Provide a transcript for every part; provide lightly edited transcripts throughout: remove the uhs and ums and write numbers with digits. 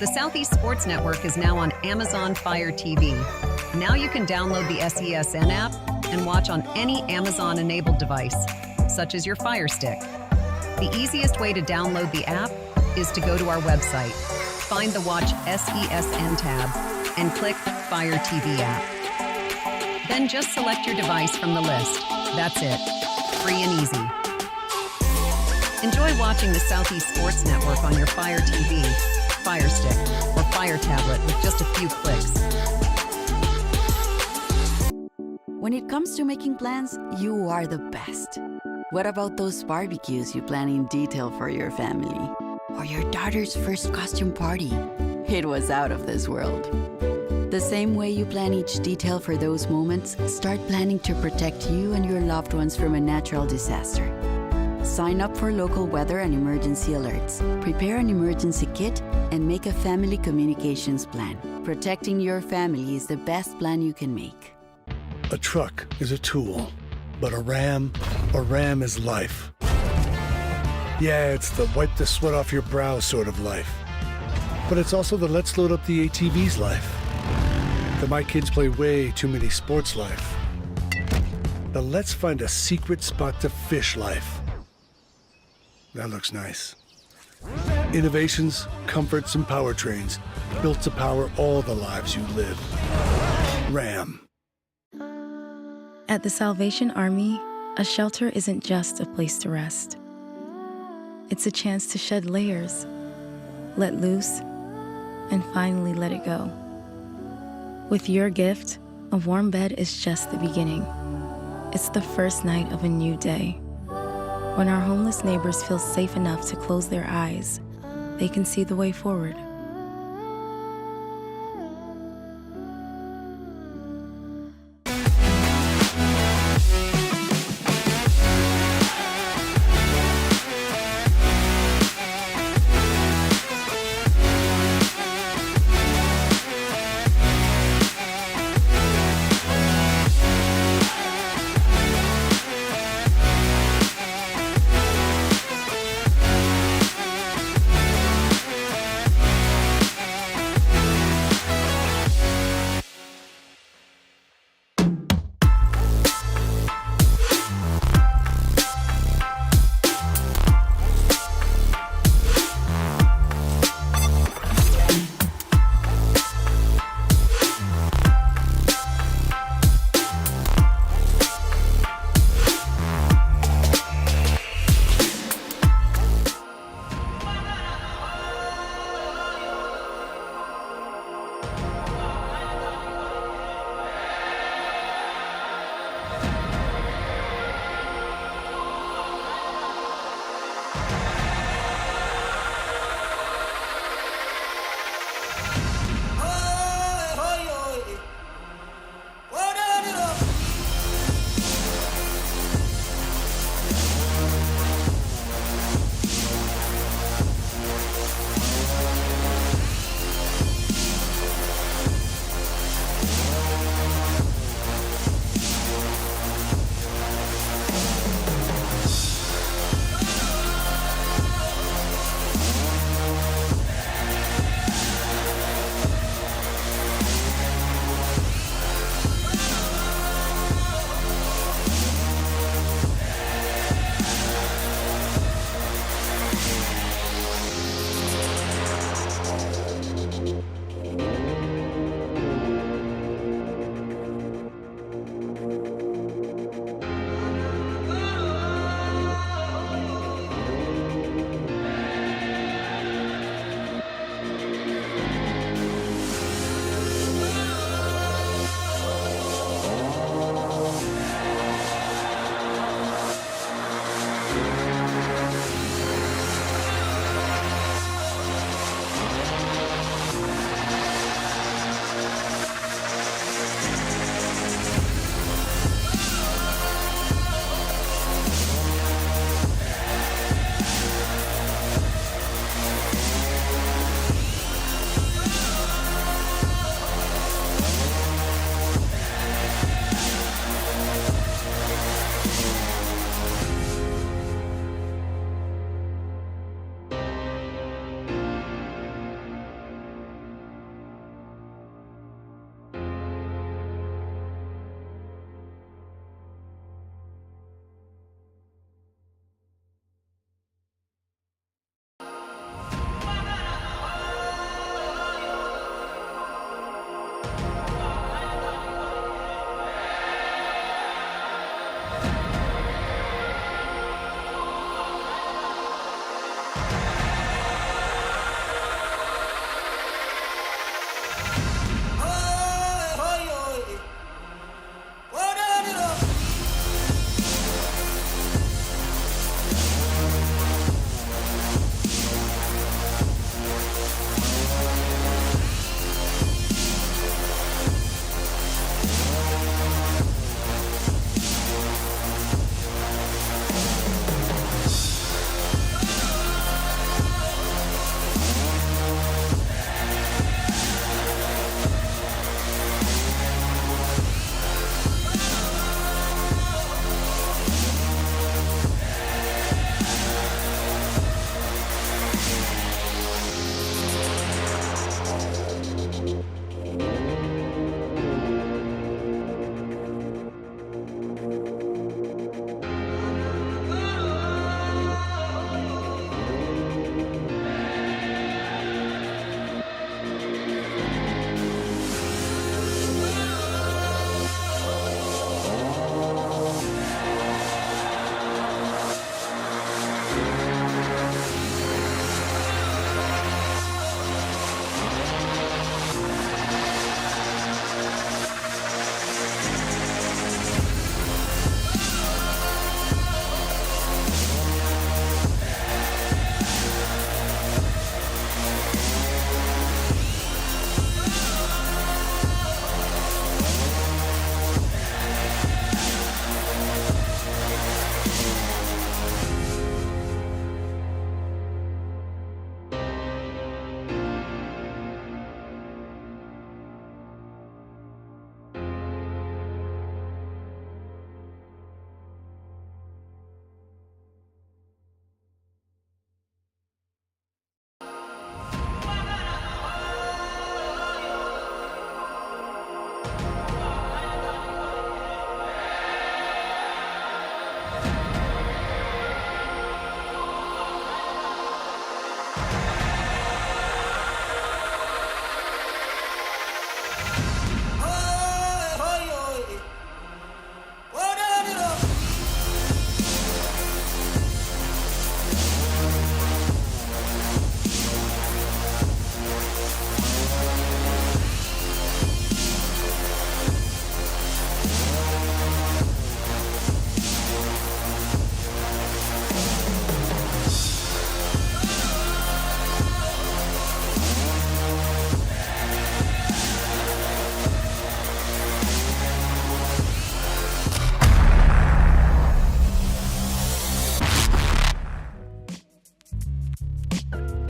The Southeast Sports Network is now on Amazon Fire TV. Now you can download the SESN app and watch on any Amazon-enabled device, such as your Fire Stick. The easiest way to download the app is to go to our website, find the Watch SESN tab, and click Fire TV app. Then just select your device from the list. That's it. Free and easy. Enjoy watching the Southeast Sports Network on your Fire TV, Fire Stick, or Fire tablet with just a few clicks. When it comes to making plans, you are the best. What about those barbecues you plan in detail for your family? Or your daughter's first costume party? It was out of this world. The same way you plan each detail for those moments, start planning to protect you and your loved ones from a natural disaster. Sign up for local weather and emergency alerts. Prepare an emergency kit and make a family communications plan. Protecting your family is the best plan you can make. A truck is a tool, but a ram is life. Yeah, it's the wipe the sweat off your brow sort of life. But it's also the let's load up the ATV's life. The my kids play way too many sports life. The let's find a secret spot to fish life. That looks nice. Innovations, comforts, and powertrains built to power all the lives you live. Ram. At the Salvation Army, a shelter isn't just a place to rest. It's a chance to shed layers, let loose, and finally let it go. With your gift, a warm bed is just the beginning. It's the first night of a new day. When our homeless neighbors feel safe enough to close their eyes, they can see the way forward.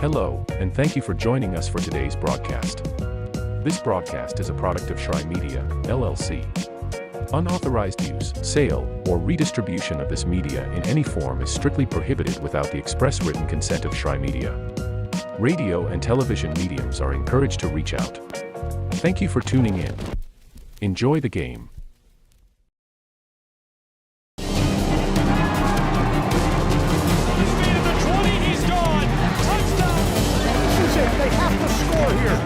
Hello, and thank you for joining us for today's broadcast. This broadcast is a product of Shry Media, LLC. Unauthorized use, sale, or redistribution of this media in any form is strictly prohibited without the express written consent of Shry Media. Radio and television mediums are encouraged to reach out. Thank you for tuning in. Enjoy the game. They have to score here.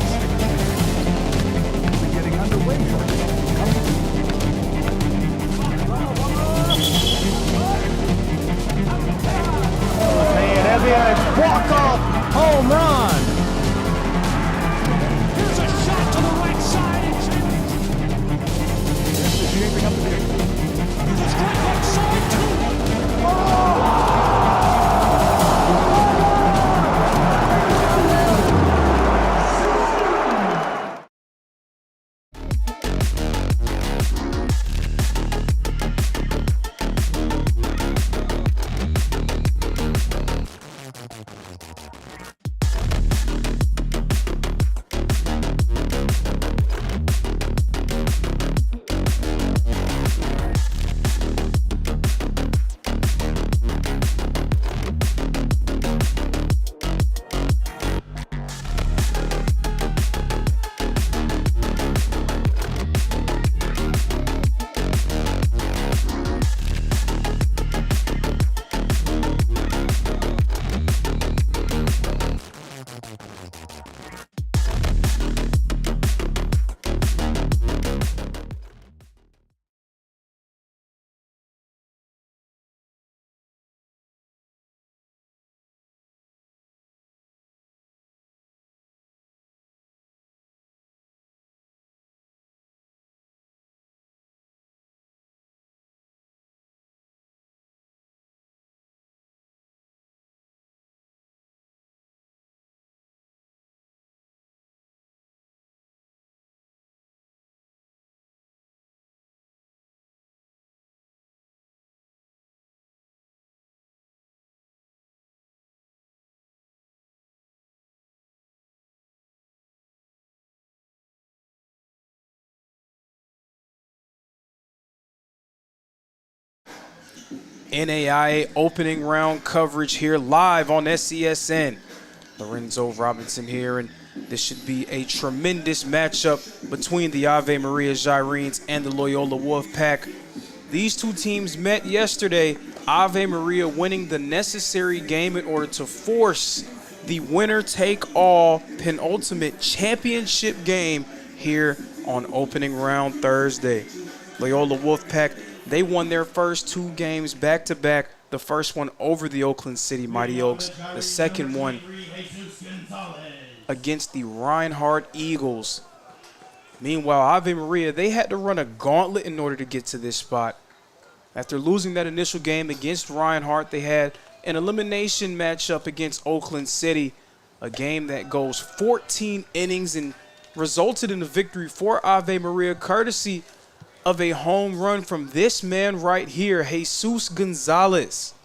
We're getting underway for it. Man, heavy and a walk-off home run. Here's a shot to the right side. This is shaping up to be a Here's a strike left side too. NAIA opening round coverage here live on SCSN. Lorenzo Robinson here, and this should be a tremendous matchup between the Ave Maria Gyrenes and the Loyola Wolfpack. These two teams met yesterday, Ave Maria winning the necessary game in order to force the winner-take-all penultimate championship game here on opening round Thursday. Loyola Wolfpack, they won their first two games back-to-back. The first one over the Oakland City Mighty Oaks. The second one against the Reinhardt Eagles. Meanwhile, Ave Maria, they had to run a gauntlet in order to get to this spot. After losing that initial game against Reinhardt, they had an elimination matchup against Oakland City, a game that goes 14 innings and resulted in a victory for Ave Maria, courtesy of a home run from this man right here, Jesus Gonzalez.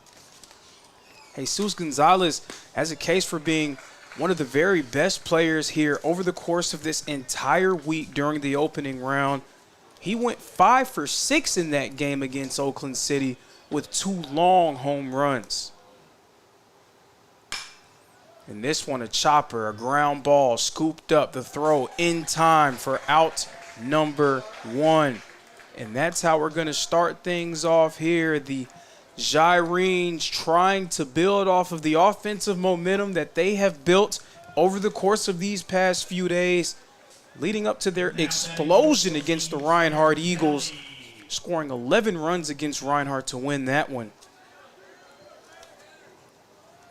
Jesus Gonzalez has a case for being one of the very best players here over the course of this entire week during the opening round. He went 5 for 6 in that game against Oakland City with 2 long home runs. And this one, a chopper, a ground ball, scooped up the throw in time for out number 1. And that's how we're going to start things off here. The Gyrenes trying to build off of the offensive momentum that they have built over the course of these past few days, leading up to their explosion against the Reinhardt Eagles, scoring 11 runs against Reinhardt to win that one.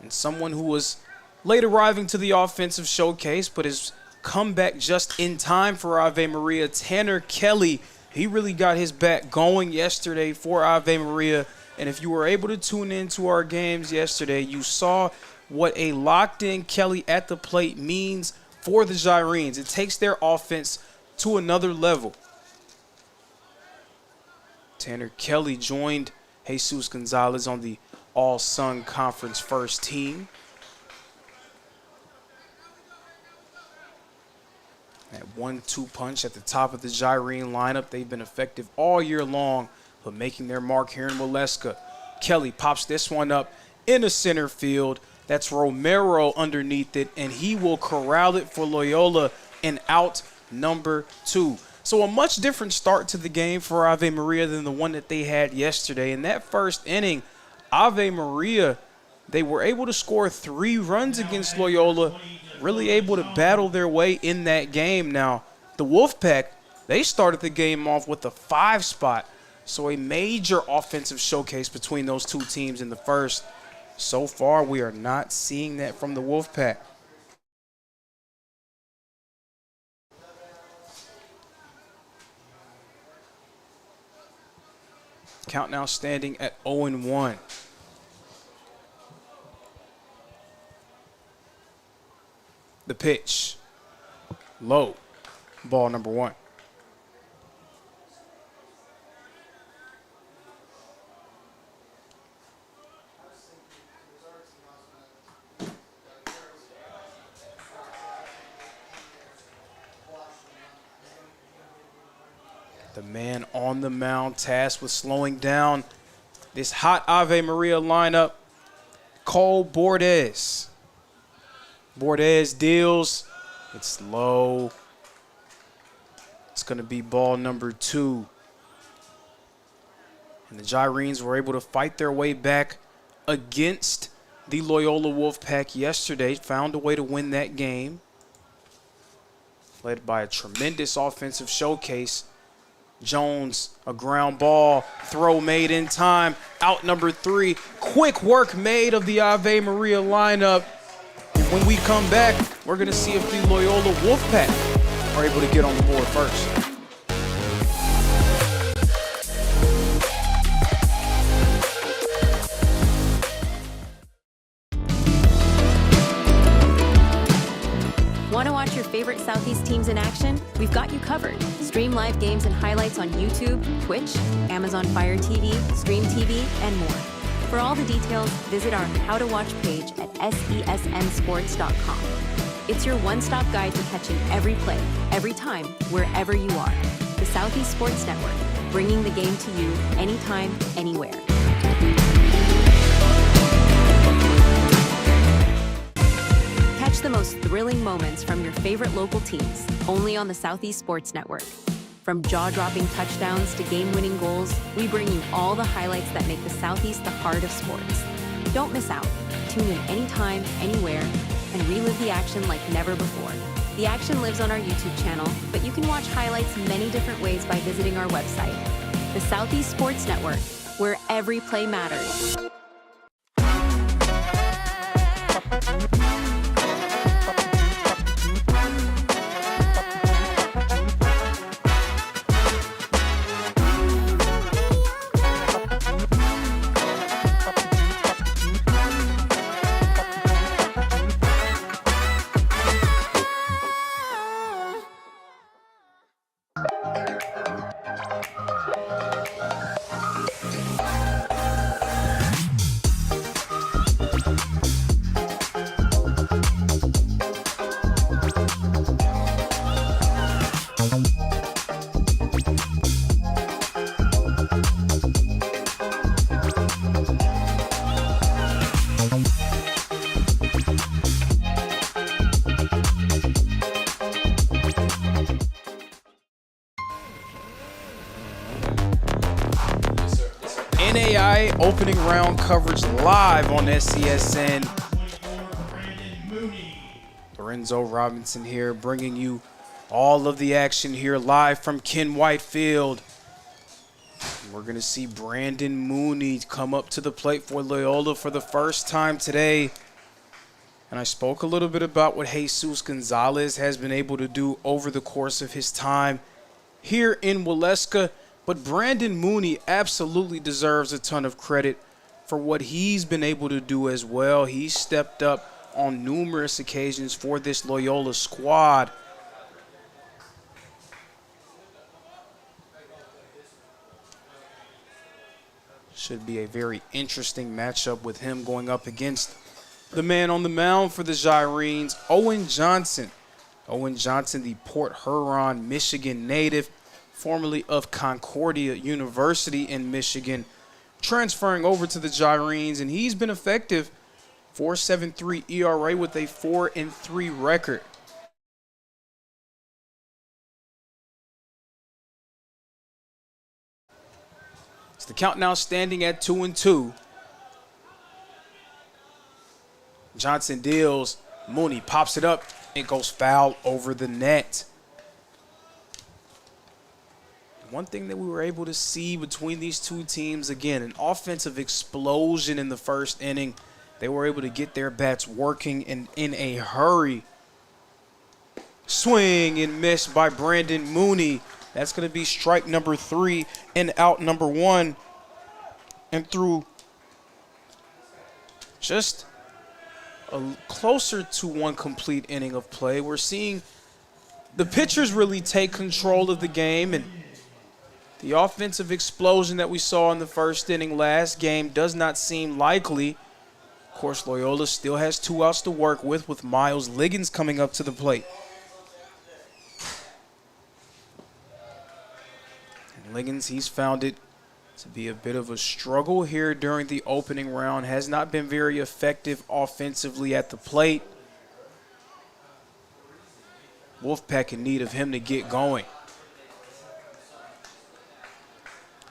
And someone who was late arriving to the offensive showcase but has come back just in time for Ave Maria, Tanner Kelly. He really got his bat going yesterday for Ave Maria. And if you were able to tune into our games yesterday, you saw what a locked-in Kelly at the plate means for the Gyrenes. It takes their offense to another level. Tanner Kelly joined Jesus Gonzalez on the All-Sun Conference first team. That 1-2 punch at the top of the Gyrene lineup. They've been effective all year long, but making their mark here in Waleska. Kelly pops this one up in the center field. That's Romero underneath it, and he will corral it for Loyola and out number 2. So a much different start to the game for Ave Maria than the one that they had yesterday. In that first inning, Ave Maria, they were able to score 3 runs against Loyola, really able to battle their way in that game. Now, the Wolfpack, they started the game off with a 5 spot. So a major offensive showcase between those two teams in the first. So far, we are not seeing that from the Wolfpack. Count now standing at 0-1. The pitch, low, ball number 1. The man on the mound tasked with slowing down this hot Ave Maria lineup, Cole Bordes. Bordes deals. It's low. It's going to be ball number 2. And the Gyrenes were able to fight their way back against the Loyola Wolfpack yesterday. Found a way to win that game. Led by a tremendous offensive showcase. Jones, a ground ball, throw made in time, out number 3. Quick work made of the Ave Maria lineup. When we come back, we're going to see if the Loyola Wolfpack are able to get on the board first. Want to watch your favorite Southeast teams in action? We've got you covered. Stream live games and highlights on YouTube, Twitch, Amazon Fire TV, Stream TV, and more. For all the details, visit our How to Watch page at sesnsports.com. It's your one-stop guide to catching every play, every time, wherever you are. The Southeast Sports Network, bringing the game to you anytime, anywhere. Catch the most thrilling moments from your favorite local teams, only on the Southeast Sports Network. From jaw-dropping touchdowns to game-winning goals, we bring you all the highlights that make the Southeast the heart of sports. Don't miss out. Tune in anytime, anywhere, and relive the action like never before. The action lives on our YouTube channel, but you can watch highlights many different ways by visiting our website. The Southeast Sports Network, where every play matters. NAIA opening round coverage live on SCSN. Lorenzo Robinson here, bringing you all of the action here live from Ken White Field. We're going to see Brandon Mooney come up to the plate for Loyola for the first time today. And I spoke a little bit about what Jesus Gonzalez has been able to do over the course of his time here in Waleska. But Brandon Mooney absolutely deserves a ton of credit for what he's been able to do as well. He's stepped up on numerous occasions for this Loyola squad. Should be a very interesting matchup with him going up against the man on the mound for the Gyrenes, Owen Johnson. Owen Johnson, the Port Huron, Michigan native, formerly of Concordia University in Michigan, transferring over to the Gyrenes, and he's been effective. 4.73 ERA with a 4-3 record. It's the count now standing at 2-2. Johnson deals. Mooney pops it up. It goes foul over the net. One thing that we were able to see between these two teams, again, an offensive explosion in the first inning. They were able to get their bats working and in a hurry. Swing and miss by Brandon Mooney. That's going to be strike number 3 and out number 1. And through just a closer to one complete inning of play, we're seeing the pitchers really take control of the game, and the offensive explosion that we saw in the first inning last game does not seem likely. Of course, Loyola still has 2 outs to work with Miles Liggins coming up to the plate. And Liggins, he's found it to be a bit of a struggle here during the opening round. Has not been very effective offensively at the plate. Wolfpack in need of him to get going.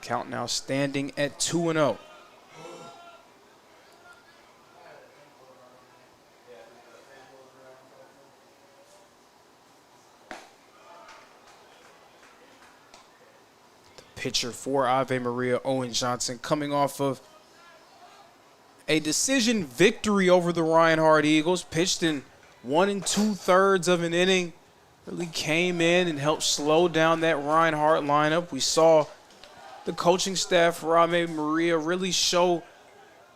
Count now standing at 2-0. The pitcher for Ave Maria, Owen Johnson, coming off of a decision victory over the Reinhardt Eagles. Pitched in 1 2/3 of an inning. Really came in and helped slow down that Reinhardt lineup. We saw the coaching staff for Ave Maria really show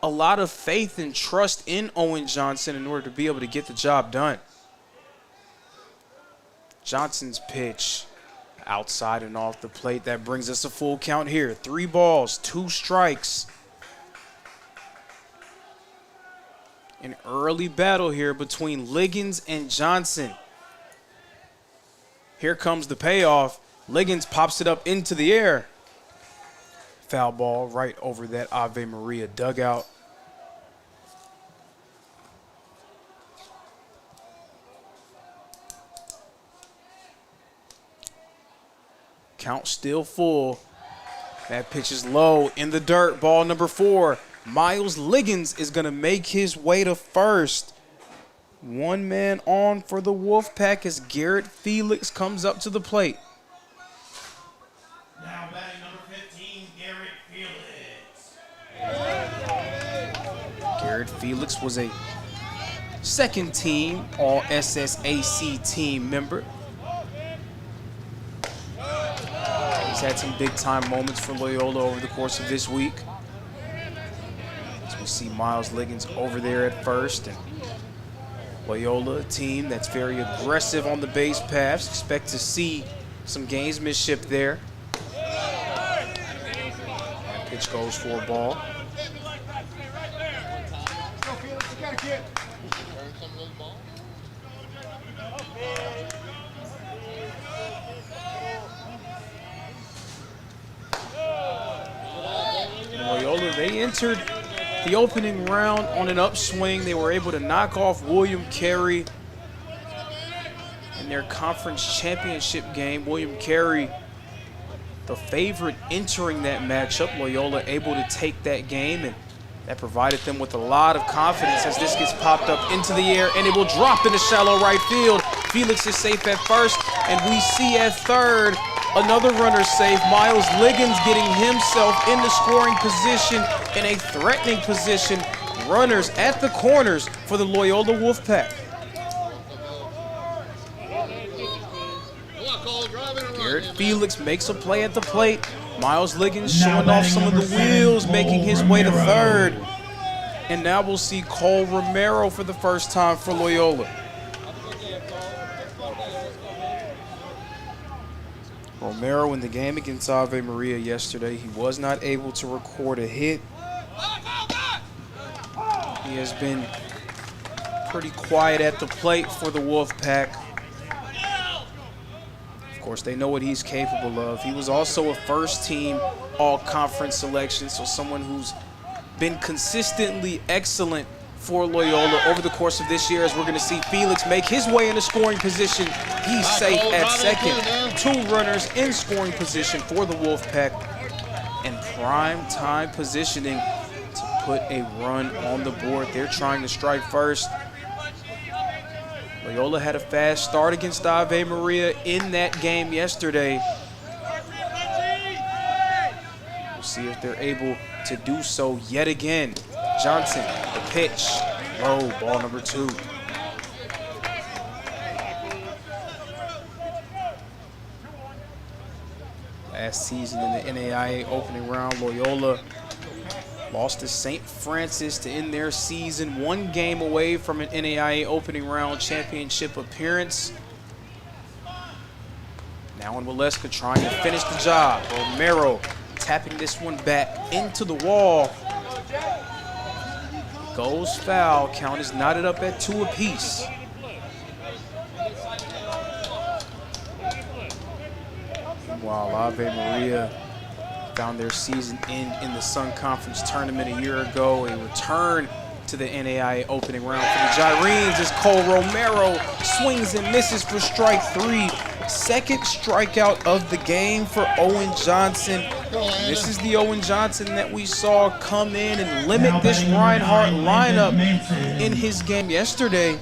a lot of faith and trust in Owen Johnson in order to be able to get the job done. Johnson's pitch outside and off the plate. That brings us a full count here. 3 balls, 2 strikes. An early battle here between Liggins and Johnson. Here comes the payoff. Liggins pops it up into the air. Foul ball right over that Ave Maria dugout. Count still full. That pitch is low in the dirt. Ball number 4. Miles Liggins is going to make his way to first. One man on for the Wolfpack as Garrett Felix comes up to the plate. Now batting number 15, Garrett Felix. Garrett Felix was a second team All SSAC team member. He's had some big time moments for Loyola over the course of this week. As we see Miles Liggins over there at first, and Loyola, a team that's very aggressive on the base paths. Expect to see some gamesmanship there. That pitch goes for a ball. Loyola, they entered the opening round on an upswing. They were able to knock off William Carey in their conference championship game. William Carey, the favorite entering that matchup. Loyola able to take that game, and that provided them with a lot of confidence as this gets popped up into the air, and it will drop into shallow right field. Felix is safe at first, and we see at third another runner safe. Miles Liggins getting himself in the scoring position, in a threatening position. Runners at the corners for the Loyola Wolfpack. Garrett Felix makes a play at the plate. Miles Liggins showing off some of the wheels, making his way to third. And now we'll see Cole Romero for the first time for Loyola. Romero in the game against Ave Maria yesterday, he was not able to record a hit. He has been pretty quiet at the plate for the Wolfpack. Of course, they know what he's capable of. He was also a first-team all-conference selection, so someone who's been consistently excellent for Loyola over the course of this year, as we're going to see Felix make his way into scoring position. He's safe at second. 2 runners in scoring position for the Wolfpack, and prime time positioning to put a run on the board. They're trying to strike first. Loyola had a fast start against Ave Maria in that game yesterday. We'll see if they're able to do so yet again. Johnson, the pitch, low, ball number 2. Last season in the NAIA opening round, Loyola lost to St. Francis to end their season, 1 game away from an NAIA opening round championship appearance. Now in Waleska trying to finish the job. Romero tapping this one back into the wall. Goes foul. Count is knotted up at 2 apiece. Meanwhile, Ave Maria found their season end in the Sun Conference tournament a year ago. A return to the NAIA opening round for the Gyrenes as Cole Romero swings and misses for strike 3. Second strikeout of the game for Owen Johnson. This is the Owen Johnson that we saw come in and limit this Reinhardt lineup in his game yesterday,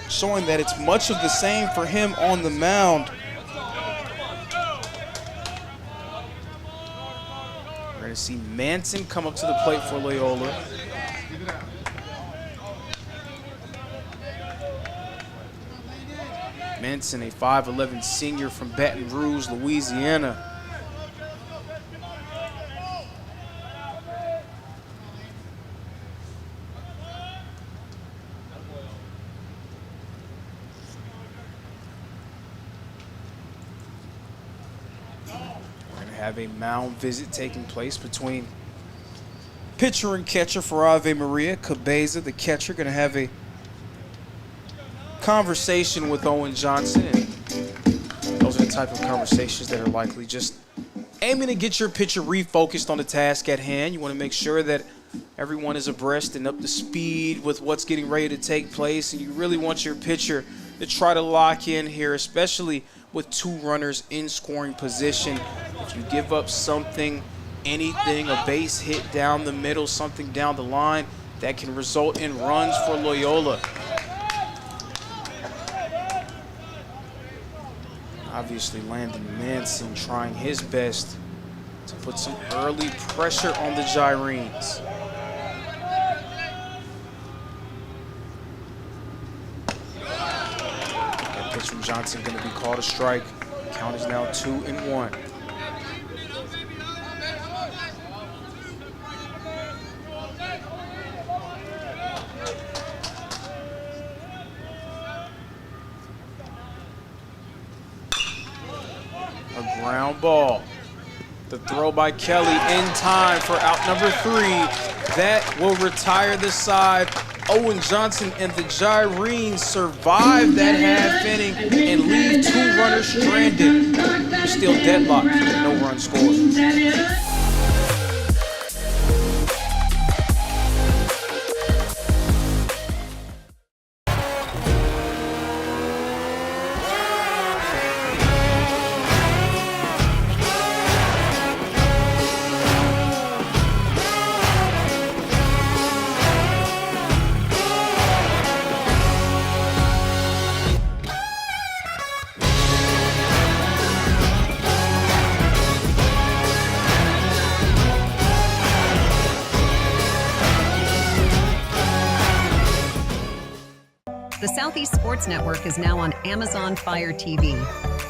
showing that it's much of the same for him on the mound. We're going to see Manson come up to the plate for Loyola. Manson, a 5'11" senior from Baton Rouge, Louisiana. We're going to have a mound visit taking place between pitcher and catcher for Ave Maria. Cabeza, the catcher, going to have a conversation with Owen Johnson, and those are the type of conversations that are likely just aiming to get your pitcher refocused on the task at hand. You want to make sure that everyone is abreast and up to speed with what's getting ready to take place, and you really want your pitcher to try to lock in here, especially with 2 runners in scoring position. If you give up something, anything, a base hit down the middle, something down the line, that can result in runs for Loyola. Obviously, Landon Manson trying his best to put some early pressure on the Gyrenes. That pitch from Johnson going to be called a strike. Count is now 2-1. A ground ball. The throw by Kelly in time for out number 3. That will retire the side. Owen Johnson and the Gyrenes survive that half inning and leave 2 runners stranded. Still deadlocked, no run scored. The Southeast Sports Network is now on Amazon Fire TV.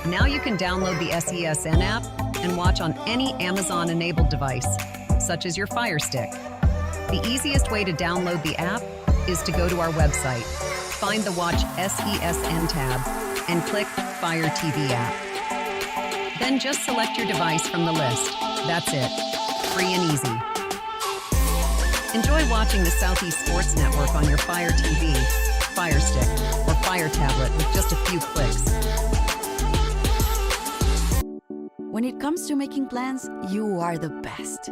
Now you can download the SESN app and watch on any Amazon-enabled device, such as your Fire Stick. The easiest way to download the app is to go to our website, find the Watch SESN tab, and click Fire TV app. Then just select your device from the list. That's it. Free and easy. Enjoy watching the Southeast Sports Network on your Fire TV, Fire Stick, or Fire Tablet with just a few clicks. When it comes to making plans, you are the best.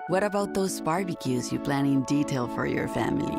What about those barbecues you plan in detail for your family?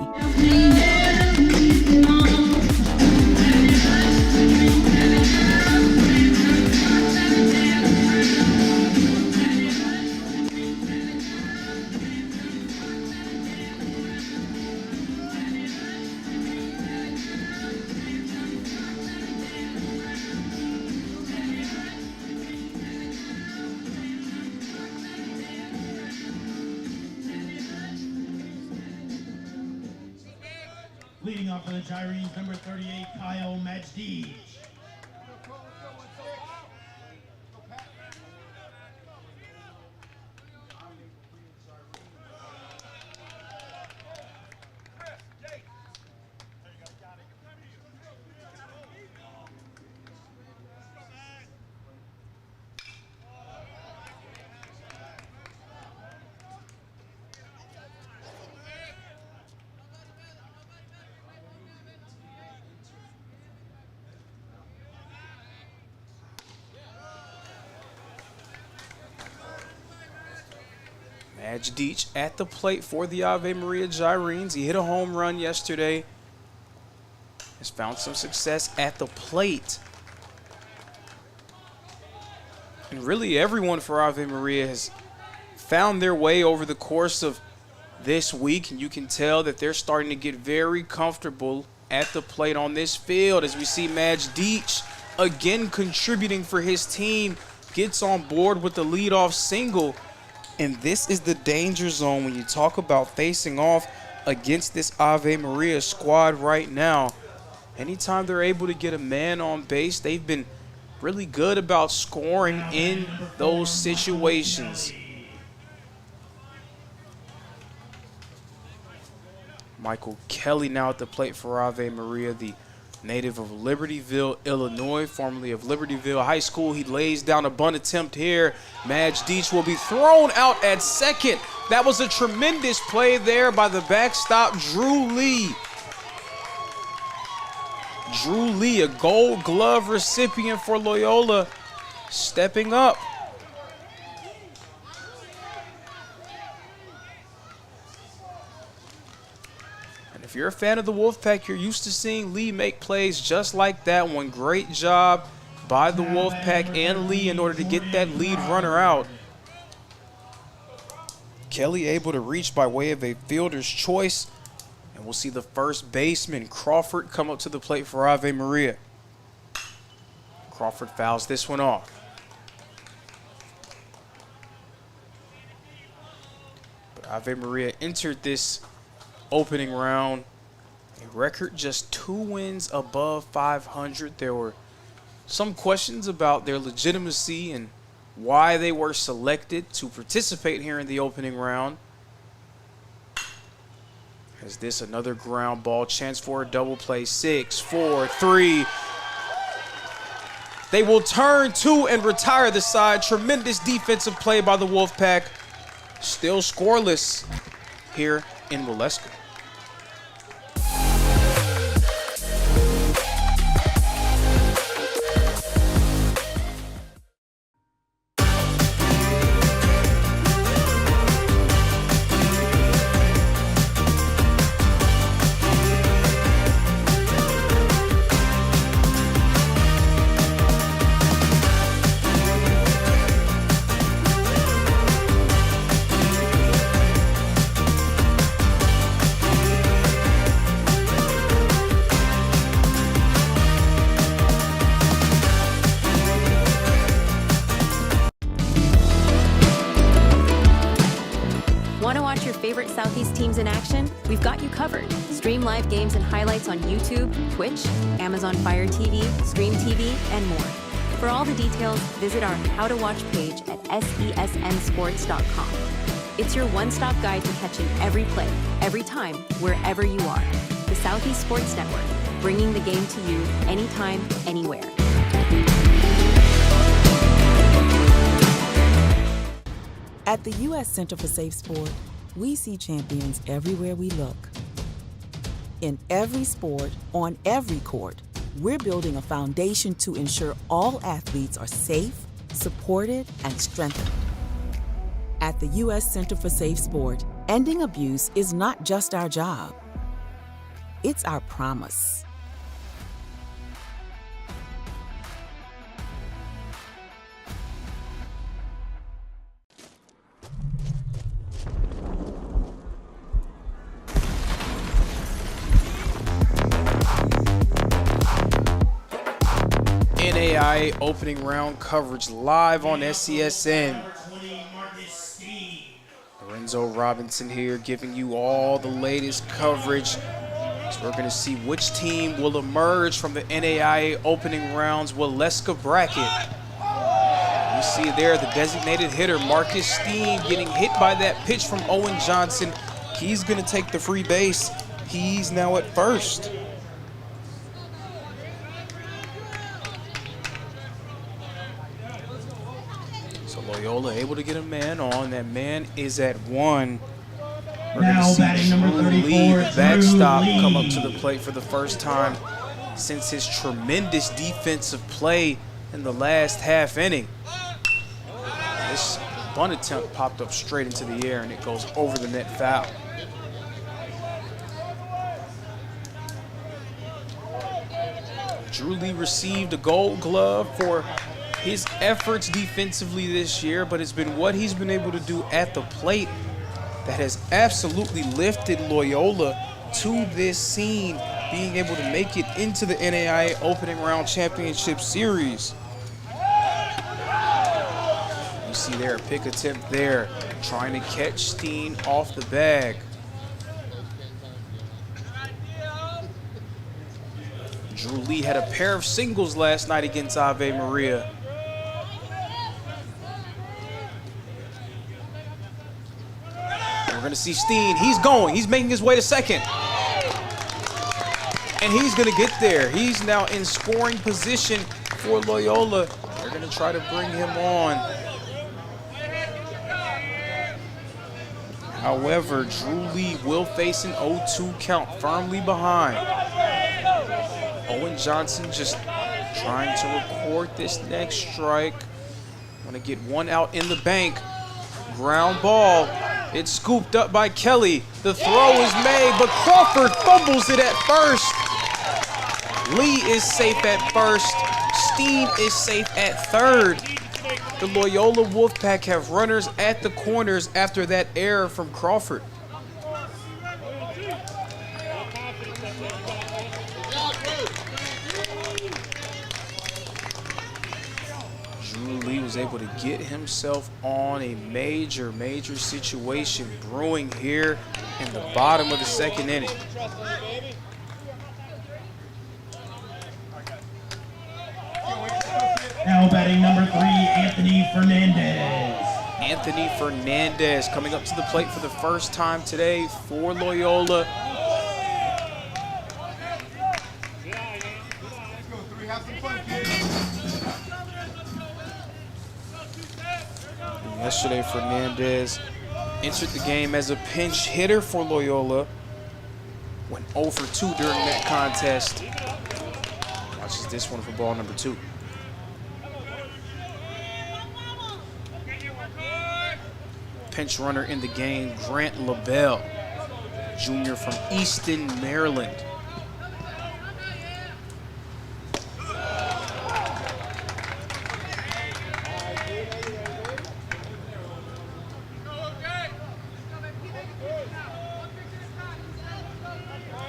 Leading off for the Gyrenes, number 38, Kyle Majdij. Majdij at the plate for the Ave Maria Gyrenes. He hit a home run yesterday. Has found some success at the plate. And really everyone for Ave Maria has found their way over the course of this week. And you can tell that they're starting to get very comfortable at the plate on this field as we see Majdij again contributing for his team. Gets on board with the leadoff single. And this is the danger zone when you talk about facing off against this Ave Maria squad right now. Anytime they're able to get a man on base, they've been really good about scoring in those situations. Michael Kelly now at the plate for Ave Maria, the native of Libertyville, Illinois, formerly of Libertyville High School. He lays down a bunt attempt here. Majdij will be thrown out at second. That was a tremendous play there by the backstop, Drew Lee. Drew Lee, a Gold Glove recipient for Loyola, stepping up. If you're a fan of the Wolfpack, you're used to seeing Lee make plays just like that one. Great job by the Wolfpack and Lee in order to get that lead runner out. Kelly able to reach by way of a fielder's choice. And we'll see the first baseman, Crawford, come up to the plate for Ave Maria. Crawford fouls this one off. But Ave Maria entered this opening round a record just 2 wins above 500. There were some questions about their legitimacy and why they were selected to participate here in the opening round. Is this another ground ball? Chance for a double play. 6, 4, 3. They will turn 2 and retire the side. Tremendous defensive play by the Wolfpack. Still scoreless here in Waleska. Want to watch your favorite Southeast teams in action? We've got you covered. Stream live games and highlights on YouTube, Twitch, Amazon Fire TV, Stream TV, and more. For all the details, visit our How to Watch page at sesnsports.com. It's your one-stop guide to catching every play, every time, wherever you are. The Southeast Sports Network, bringing the game to you anytime, anywhere. At the U.S. Center for Safe Sport, we see champions everywhere we look. In every sport, on every court, we're building a foundation to ensure all athletes are safe, supported, and strengthened. At the U.S. Center for Safe Sport, ending abuse is not just our job. It's our promise. NAIA opening round coverage live on SCSN. Lorenzo Robinson here giving you all the latest coverage. So we're going to see which team will emerge from the NAIA opening rounds Waleska bracket. You see there the designated hitter Marcus Steen getting hit by that pitch from Owen Johnson. He's going to take the free base. He's now at first. So Loyola able to get a man on. That man is at 1. We're going to see Drew Lee, the backstop, come up to the plate for the first time since his tremendous defensive play in the last half inning. This bunt attempt popped up straight into the air and it goes over the net foul. Drew Lee received a Gold Glove for his efforts defensively this year, but it's been what he's been able to do at the plate that has absolutely lifted Loyola to this scene, being able to make it into the NAIA opening round championship series. You see there a pick attempt there, trying to catch Steen off the bag. Drew Lee had a pair of singles last night against Ave Maria. We're going to see Steen. He's going. He's making his way to second. And he's going to get there. He's now in scoring position for Loyola. They're going to try to bring him on. However, Drew Lee will face an 0-2 count, firmly behind. Owen Johnson just trying to record this next strike. Want to get one out in the bank. Ground ball. It's scooped up by Kelly. The throw is made, but Crawford fumbles it at first. Lee is safe at first. Steen is safe at third. The Loyola Wolfpack have runners at the corners after that error from Crawford. Drew Lee was able to get himself on a major situation brewing here in the bottom of the second inning. Now batting number 3, Anthony Fernandez. Anthony Fernandez coming up to the plate for the first time today for Loyola. Yesterday, Fernandez entered the game as a pinch hitter for Loyola. Went 0 for 2 during that contest. Watches this one for ball number 2. Pinch runner in the game, Grant LaBelle, junior from Easton, Maryland.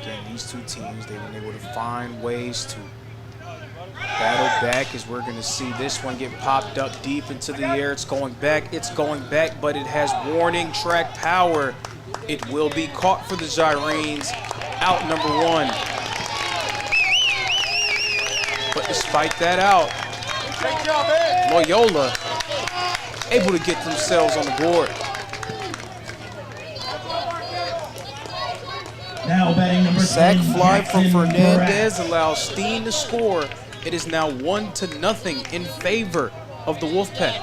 Again, these two teams, they've been able to find ways to battle back, as we're going to see this one get popped up deep into the air. It's going back, but it has warning track power. It will be caught for the Gyrenes. Out number 1. But despite that out, Loyola able to get themselves on the board. Now batting number 10, Sac fly from Jackson Fernandez Barat. allows Steen to score. It is now 1-0 in favor of the Wolfpack.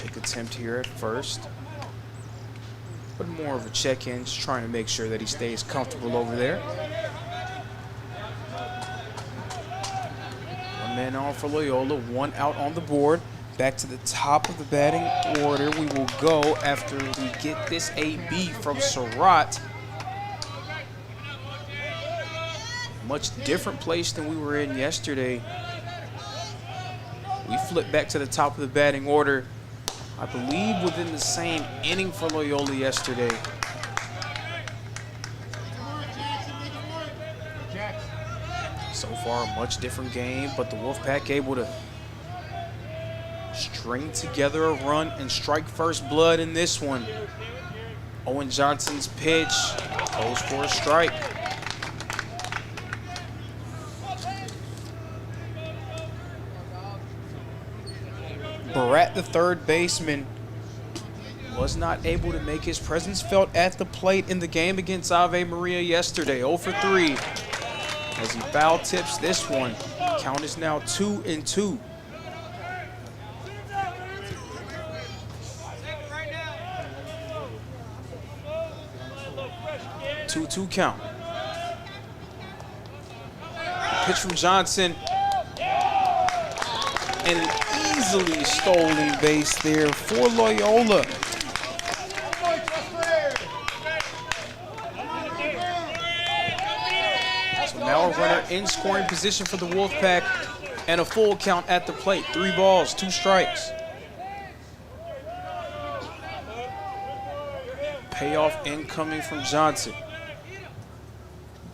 Big attempt here at first, but more of a check-in, just trying to make sure that he stays comfortable over there. 1 man on for Loyola, 1 out on the board. Back to the top of the batting order we will go after we get this AB from Surratt. Much different place than we were in yesterday. We flip back to the top of the batting order, I believe within the same inning for Loyola yesterday. So far, a much different game, but the Wolfpack able to string together a run and strike first blood in this one. Owen Johnson's pitch goes for a strike. Barat, the third baseman, was not able to make his presence felt at the plate in the game against Ave Maria yesterday. 0 for 3 as he foul tips this one. Count is now 2-2. 2-2 count. Pitch from Johnson. And an easily stolen base there for Loyola. So now a runner in scoring position for the Wolfpack and a full count at the plate. 3 balls, 2 strikes. Payoff incoming from Johnson.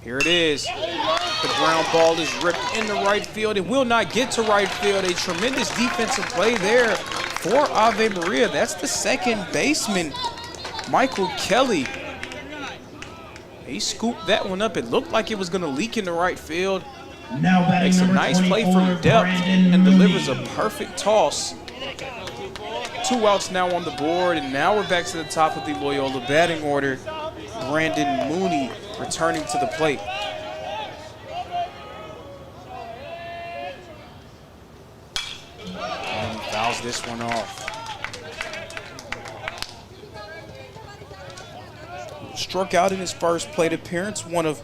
Here it is. The ground ball is ripped into right field. It will not get to right field. A tremendous defensive play there for Ave Maria. That's the second baseman, Michael Kelly. He scooped that one up. It looked like it was going to leak into right field. Now batting Makes a number nice play 24, from depth Brandon and Mooney. delivers a perfect toss. 2 outs now on the board, and now we're back to the top of the Loyola batting order. Brandon Mooney returning to the plate. And he fouls this one off. Struck out in his first plate appearance, one of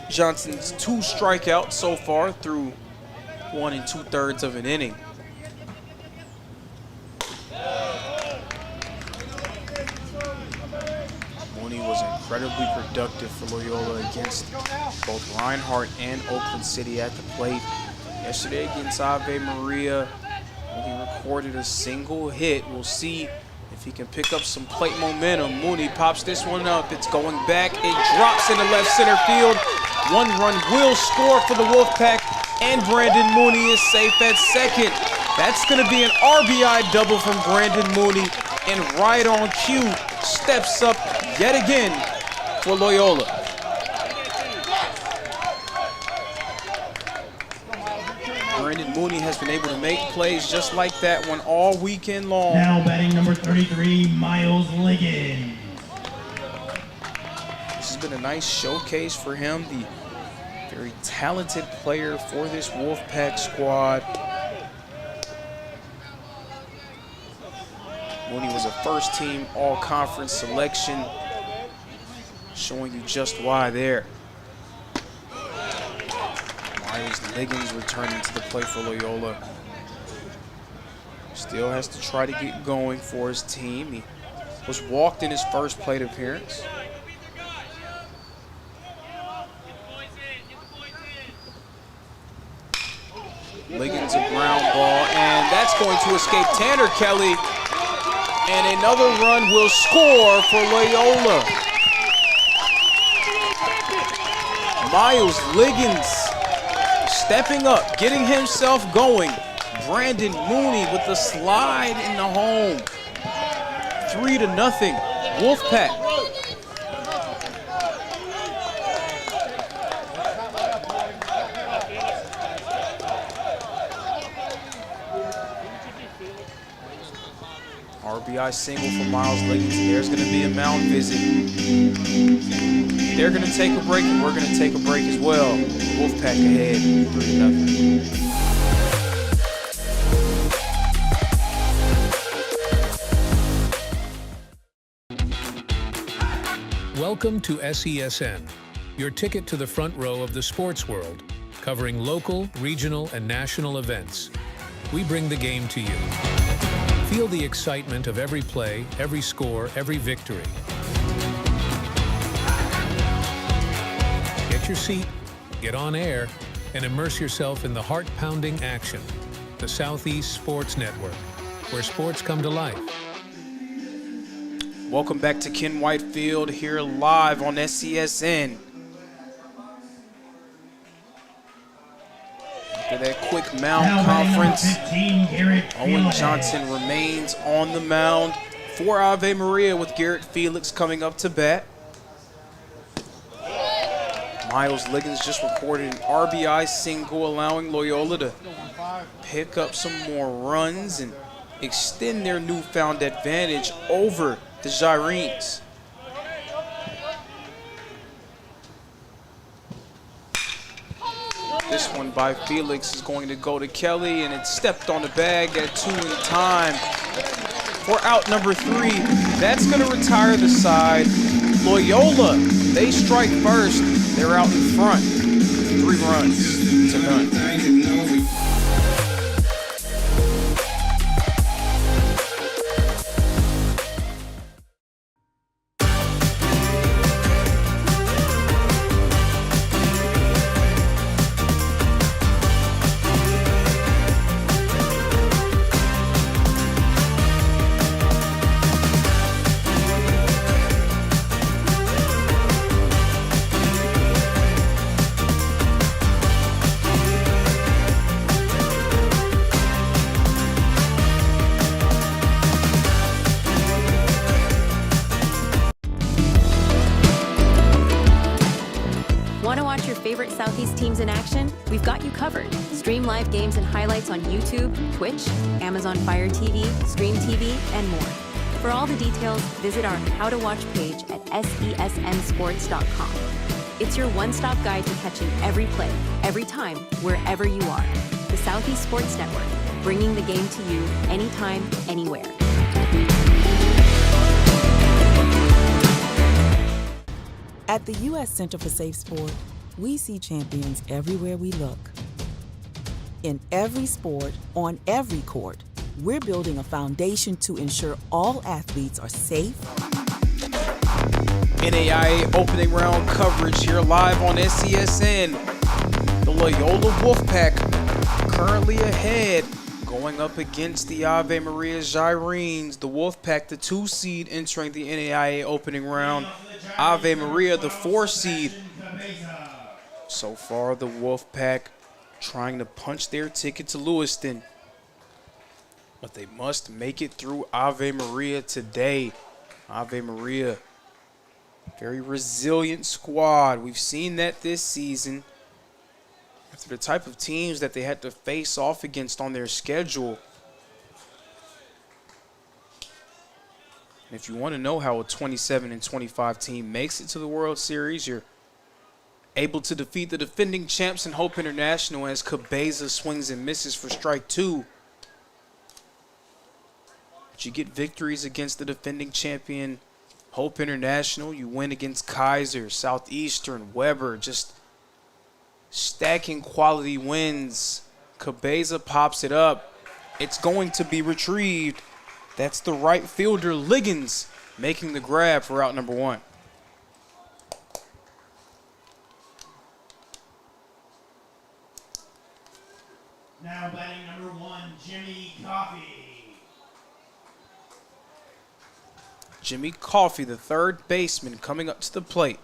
Johnson's 2 strikeouts so far through 1 2/3 of an inning. Mooney was incredibly productive for Loyola against both Reinhardt and Oakland City at the plate. Yesterday against Ave Maria, he recorded a single hit. We'll see if he can pick up some plate momentum. Mooney pops this one up. It's going back. It drops into left center field. One run will score for the Wolfpack, and Brandon Mooney is safe at second. That's going to be an RBI double from Brandon Mooney, and right on cue, steps up yet again for Loyola. Brandon Mooney has been able to make plays just like that one all weekend long. Now batting number 33, Miles Liggins. This has been a nice showcase for him, the very talented player for this Wolfpack squad. Mooney was a first-team all-conference selection, showing you just why there. Miles Liggins returning to the plate for Loyola. Still has to try to get going for his team. He was walked in his first plate appearance. Liggins a ground ball, and that's going to escape Tanner Kelly. And another run will score for Loyola. Miles Liggins stepping up, getting himself going. Brandon Mooney with the slide in the home. 3-0, Wolfpack. RBI single for Miles Liggins. There's going to be a mound visit. They're going to take a break, and we're going to take a break as well. Wolfpack ahead, 3-0. Welcome to SESN, your ticket to the front row of the sports world, covering local, regional, and national events. We bring the game to you. Feel the excitement of every play, every score, every victory. Get your seat, get on air, and immerse yourself in the heart-pounding action. The Southeast Sports Network, where sports come to life. Welcome back to Ken Whitefield here live on SESN. After that quick mound conference, Owen Johnson remains on the mound for Ave Maria with Garrett Felix coming up to bat. Miles Liggins just recorded an RBI single, allowing Loyola to pick up some more runs and extend their newfound advantage over the Gyrenes. This one by Felix is going to go to Kelly, and it stepped on the bag at 2 in time for out number 3. That's going to retire the side. Loyola, they strike first. They're out in front. 3 runs to none. Favorite Southeast teams in action? We've got you covered. Stream live games and highlights on YouTube, Twitch, Amazon Fire TV, Stream TV, and more. For all the details, visit our How to Watch page at SESNsports.com. It's your one-stop guide to catching every play, every time, wherever you are. The Southeast Sports Network, bringing the game to you anytime, anywhere. At the U.S. Center for Safe Sport, we see champions everywhere we look. In every sport, on every court, we're building a foundation to ensure all athletes are safe, NAIA opening round coverage here live on NCSN. The Loyola Wolfpack currently ahead, going up against the Ave Maria Gyrenes. The Wolfpack, the 2 seed, entering the NAIA opening round. Ave Maria, the 4 seed. So far, the Wolfpack trying to punch their ticket to Lewiston, but they must make it through Ave Maria today. Ave Maria, very resilient squad. We've seen that this season. After the type of teams that they had to face off against on their schedule. And if you want to know how a 27-25 team makes it to the World Series, you're able to defeat the defending champs in Hope International as Cabeza swings and misses for strike 2. But you get victories against the defending champion Hope International. You win against Kaiser, Southeastern, Weber, just stacking quality wins. Cabeza pops it up. It's going to be retrieved. That's the right fielder, Liggins, making the grab for out number 1. Now batting number 1, Jimmy Coffey. Jimmy Coffey, the third baseman, coming up to the plate.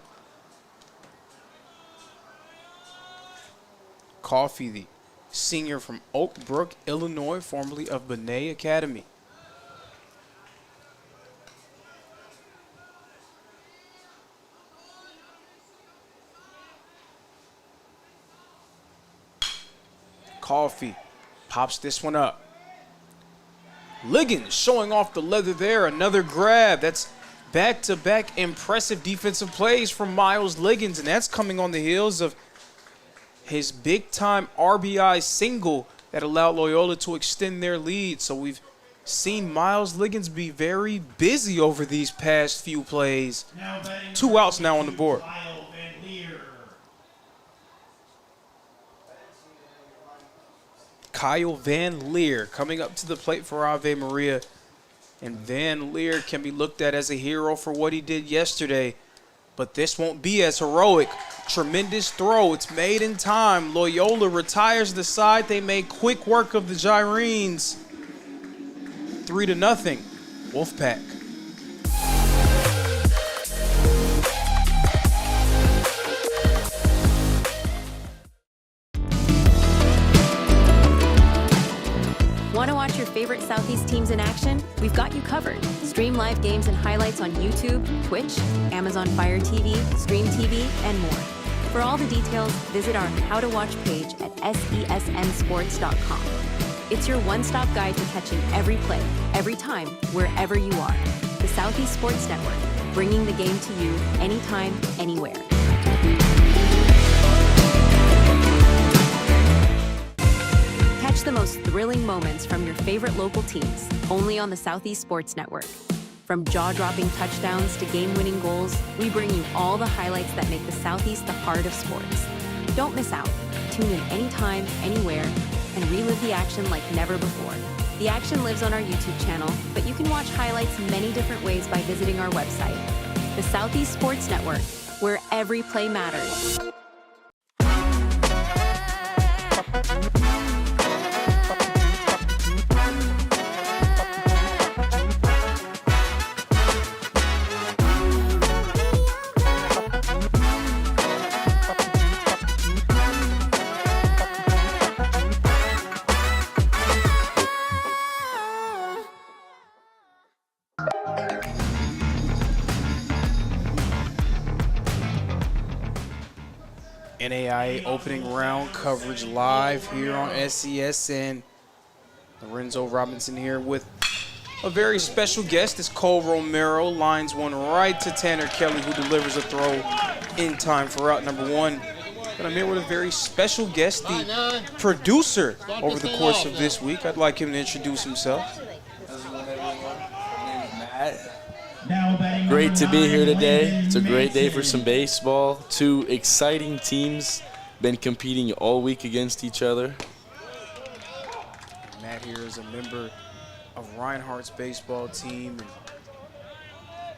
Coffey, the senior from Oak Brook, Illinois, formerly of Benet Academy. Coffey pops this one up. Liggins showing off the leather there. Another grab. That's back-to-back impressive defensive plays from Miles Liggins, and that's coming on the heels of his big-time RBI single that allowed Loyola to extend their lead. So we've seen Miles Liggins be very busy over these past few plays. 2 outs now on the board. Kyle Van Leer coming up to the plate for Ave Maria. And Van Leer can be looked at as a hero for what he did yesterday. But this won't be as heroic. Tremendous throw. It's made in time. Loyola retires the side. They made quick work of the Gyrenes. 3-0. Wolfpack. Want to watch your favorite Southeast teams in action? We've got you covered. Stream live games and highlights on YouTube, Twitch, Amazon Fire TV, Stream TV, and more. For all the details, visit our How to Watch page at sesnsports.com. It's your one-stop guide to catching every play, every time, wherever you are. The Southeast Sports Network, bringing the game to you anytime, anywhere. Catch the most thrilling moments from your favorite local teams, only on the Southeast Sports Network. From jaw-dropping touchdowns to game-winning goals, we bring you all the highlights that make the Southeast the heart of sports. Don't miss out. Tune in anytime, anywhere, and relive the action like never before. The action lives on our YouTube channel, but you can watch highlights many different ways by visiting our website. The Southeast Sports Network, where every play matters. NAIA opening round coverage live here on SCSN. Lorenzo Robinson here with a very special guest. It's Cole Romero, lines one right to Tanner Kelly, who delivers a throw in time for out number 1. But I'm here with a very special guest, the producer over the course of this week. I'd like him to introduce himself. Great to be here today. It's a great day for some baseball. 2 exciting teams, been competing all week against each other. Matt here is a member of Reinhardt's baseball team.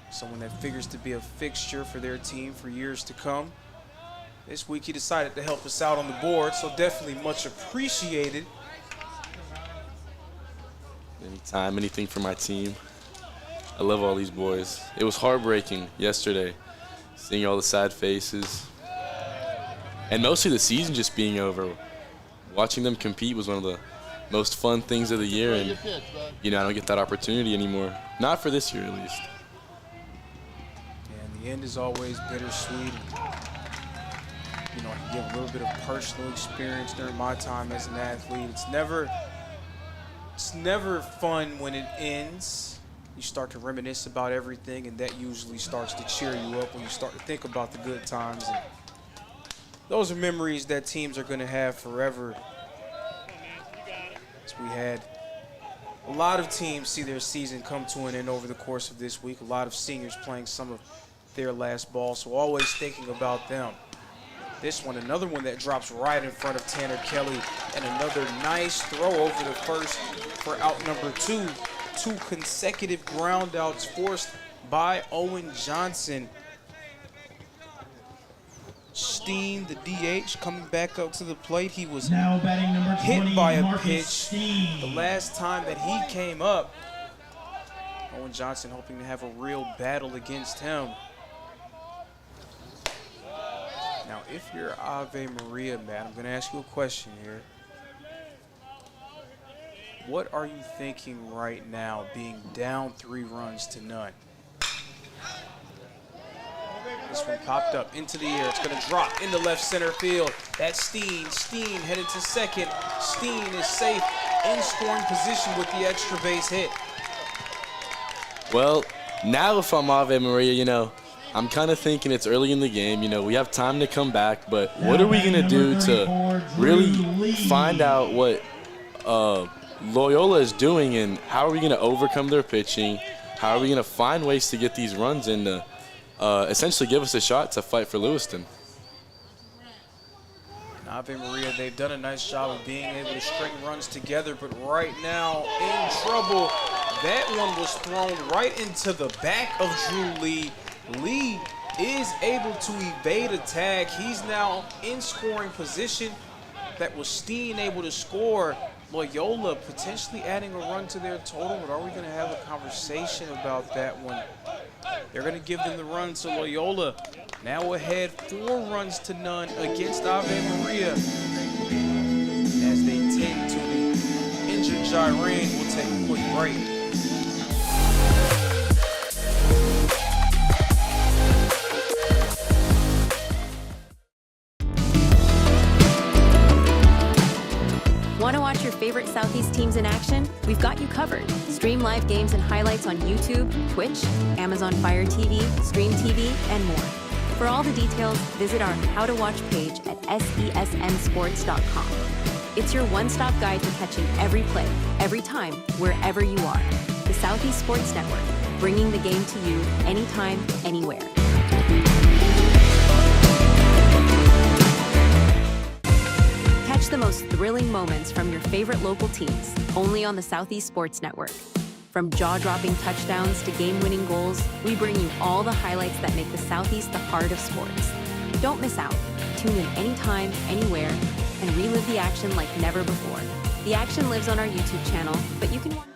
And someone that figures to be a fixture for their team for years to come. This week he decided to help us out on the board, so definitely much appreciated. Anytime, anything for my team. I love all these boys. It was heartbreaking yesterday, seeing all the sad faces. And mostly the season just being over. Watching them compete was one of the most fun things of the year, and I don't get that opportunity anymore. Not for this year, at least. And the end is always bittersweet. I get a little bit of personal experience during my time as an athlete. It's never fun when it ends. You start to reminisce about everything, and that usually starts to cheer you up when you start to think about the good times. And those are memories that teams are going to have forever. As we had a lot of teams see their season come to an end over the course of this week. A lot of seniors playing some of their last ball, so always thinking about them. This one, another one that drops right in front of Tanner Kelly, and another nice throw over the first for out number 2. 2 consecutive ground outs forced by Owen Johnson. Steen, the DH, coming back up to the plate. He was now batting number 20, hit by a Marcus pitch Steen. the last time that he came up. Owen Johnson hoping to have a real battle against him. Now, if you're Ave Maria, Matt, I'm going to ask you a question here. What are you thinking right now, being down 3-0? This one popped up into the air. It's going to drop into left center field. That's Steen. Steen headed to second. Steen is safe in scoring position with the extra base hit. Well, now if I'm Ave Maria, I'm kind of thinking it's early in the game. We have time to come back, but what are we going to do to really find out what Loyola is doing, and how are we going to overcome their pitching? How are we going to find ways to get these runs in to essentially give us a shot to fight for Lewiston? Ave Maria, they've done a nice job of being able to string runs together, but right now in trouble. That one was thrown right into the back of Drew Lee. Lee is able to evade a tag. He's now in scoring position. That was Steen able to score. Loyola potentially adding a run to their total, but are we going to have a conversation about that one? They're going to give them the run, so Loyola now ahead 4-0 against Ave Maria. As they tend to the injured Jyrene, we'll take a quick break. Want to watch your favorite Southeast teams in action? We've got you covered. Stream live games and highlights on YouTube, Twitch, Amazon Fire TV, Stream TV, and more. For all the details, visit our How to Watch page at SESNsports.com. It's your one-stop guide to catching every play, every time, wherever you are. The Southeast Sports Network, bringing the game to you anytime, anywhere. Catch the most thrilling moments from your favorite local teams, only on the Southeast Sports Network. From jaw-dropping touchdowns to game-winning goals, we bring you all the highlights that make the Southeast the heart of sports. Don't miss out. Tune in anytime, anywhere, and relive the action like never before. The action lives on our YouTube channel, but you can watch.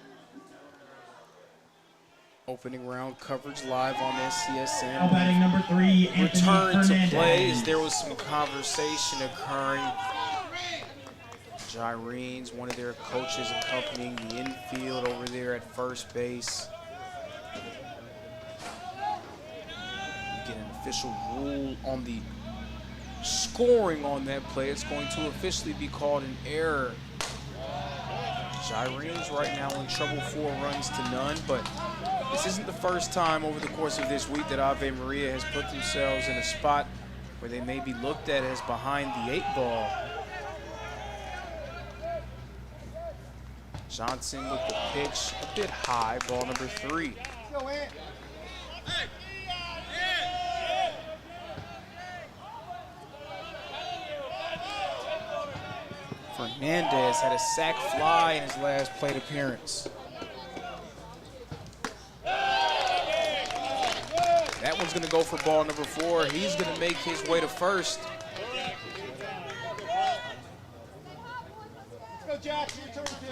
Opening round coverage live on SCSN. Now batting number 3, Anthony Return Fernandez. to play as there was some conversation occurring. Jyrene's one of their coaches accompanying the infield over there at first base. We get an official rule on the scoring on that play. It's going to officially be called an error. Jyrene's right now in trouble, 4-0, but this isn't the first time over the course of this week that Ave Maria has put themselves in a spot where they may be looked at as behind the 8 ball. Johnson with the pitch a bit high, ball number 3. Fernandez had a sac fly in his last plate appearance. That one's going to go for ball number 4. He's going to make his way to first. Let's go, Jack. Your turn, kid.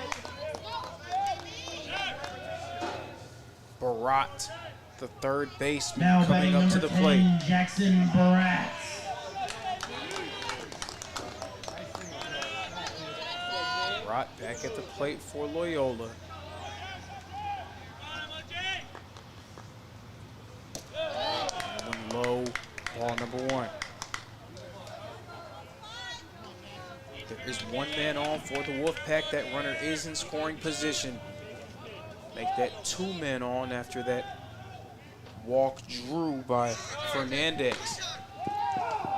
Barat, the third baseman, Now coming up to the 10, plate. Jackson Barat. Barat back at the plate for Loyola. One low, ball number 1. There is one man on for the Wolfpack. That runner is in scoring position. Make that 2 men on after that walk drew by Fernandez.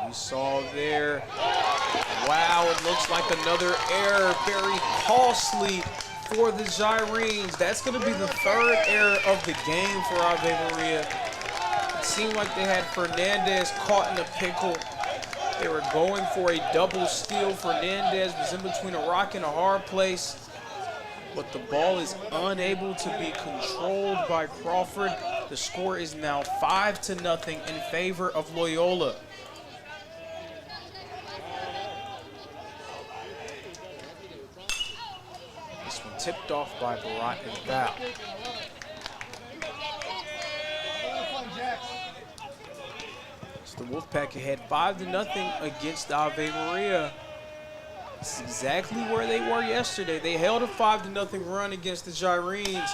We saw there, wow, it looks like another error, very costly for the Gyrenes. That's going to be the 3rd error of the game for Ave Maria. It seemed like they had Fernandez caught in a pickle. They were going for a double steal. Fernandez was in between a rock and a hard place, but the ball is unable to be controlled by Crawford. The score is now 5-0 in favor of Loyola. This one tipped off by Barat and foul. So the Wolfpack ahead 5-0 against Ave Maria. It's exactly where they were yesterday. They held a 5-0 run against the Gyrenes.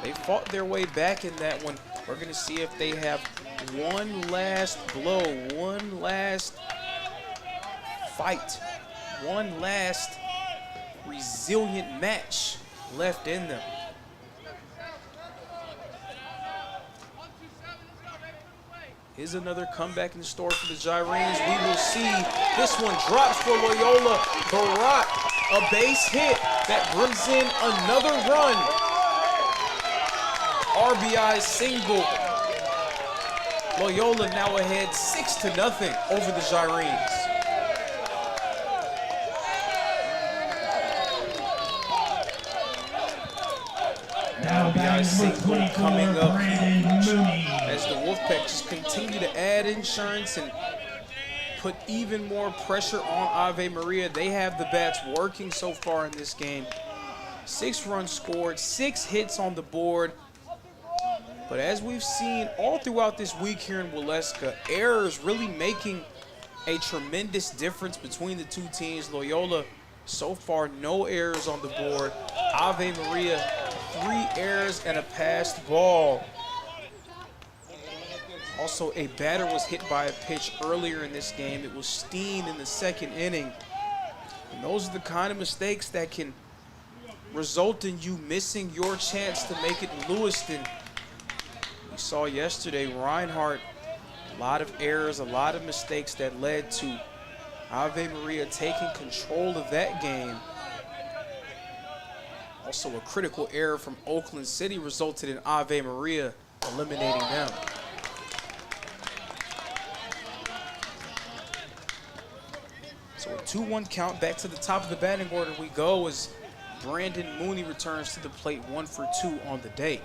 They fought their way back in that one. We're going to see if they have one last blow, one last fight, one last resilient match left in them. Is another comeback in store for the Gyrenes. We will see. This one drops for Loyola. Barat, a base hit that brings in another run. RBI single. Loyola now ahead 6-0 over the Gyrenes. RBI single coming up as the Wolfpack just continue to add insurance and put even more pressure on Ave Maria. They have the bats working so far in this game. 6 runs scored, 6 hits on the board. But as we've seen all throughout this week here in Waleska, errors really making a tremendous difference between the two teams. Loyola, so far, no errors on the board. Ave Maria, 3 errors and a passed ball. Also, a batter was hit by a pitch earlier in this game. It was Steen in the 2nd inning. And those are the kind of mistakes that can result in you missing your chance to make it in Lewiston. We saw yesterday, Reinhardt, a lot of errors, a lot of mistakes that led to Ave Maria taking control of that game. Also, a critical error from Oakland City resulted in Ave Maria eliminating them. So a 2-1 count, back to the top of the batting order we go as Brandon Mooney returns to the plate, 1 for 2 on the day.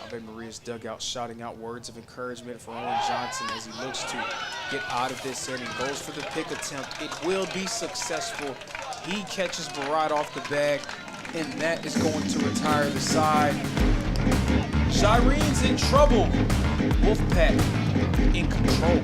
Ave Maria's dugout shouting out words of encouragement for Owen Johnson as he looks to get out of this inning. Goes for the pick attempt. It will be successful. He catches Barat off the bag, and that is going to retire the side. Gyrene's in trouble. Wolfpack in control.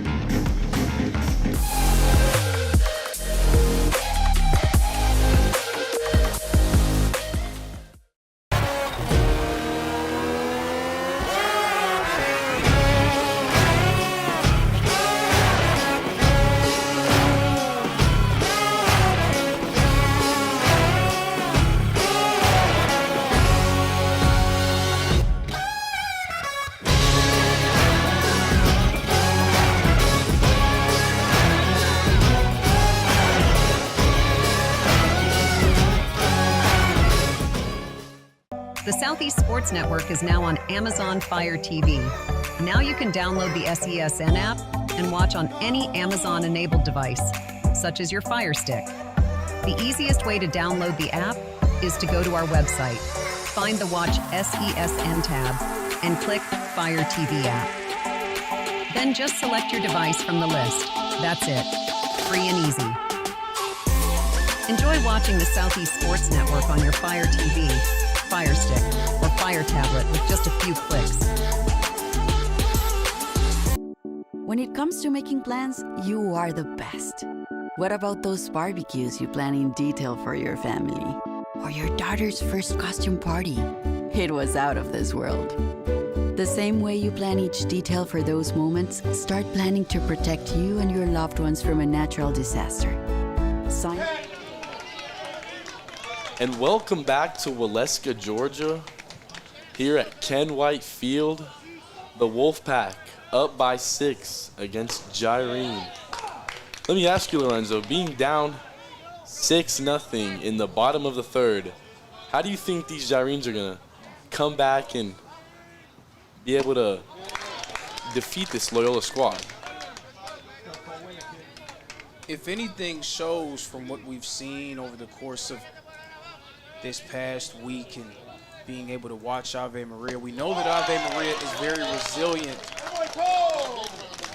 The Southeast Sports Network is now on Amazon Fire TV. Now you can download the SESN app and watch on any Amazon-enabled device, such as your Fire Stick. The easiest way to download the app is to go to our website, Find the Watch SESN tab and click Fire TV app. Then just select your device from the list. That's it. Free and easy. Enjoy watching the Southeast Sports Network on your Fire TV, Fire Stick, or Fire tablet with just a few clicks. When it comes to making plans, you are the best. What about those barbecues you plan in detail for your family? Or your daughter's first costume party? It was out of this world. The same way you plan each detail for those moments, start planning to protect you and your loved ones from a natural disaster. Sign. And welcome back to Waleska, Georgia. Here at Ken White Field, the Wolfpack up by 6 against Gyrene. Let me ask you, Lorenzo, being down 6-0 in the bottom of the third, how do you think these Gyrenes are going to come back and be able to defeat this Loyola squad? If anything shows from what we've seen over the course of this past week and being able to watch Ave Maria, we know that Ave Maria is very resilient.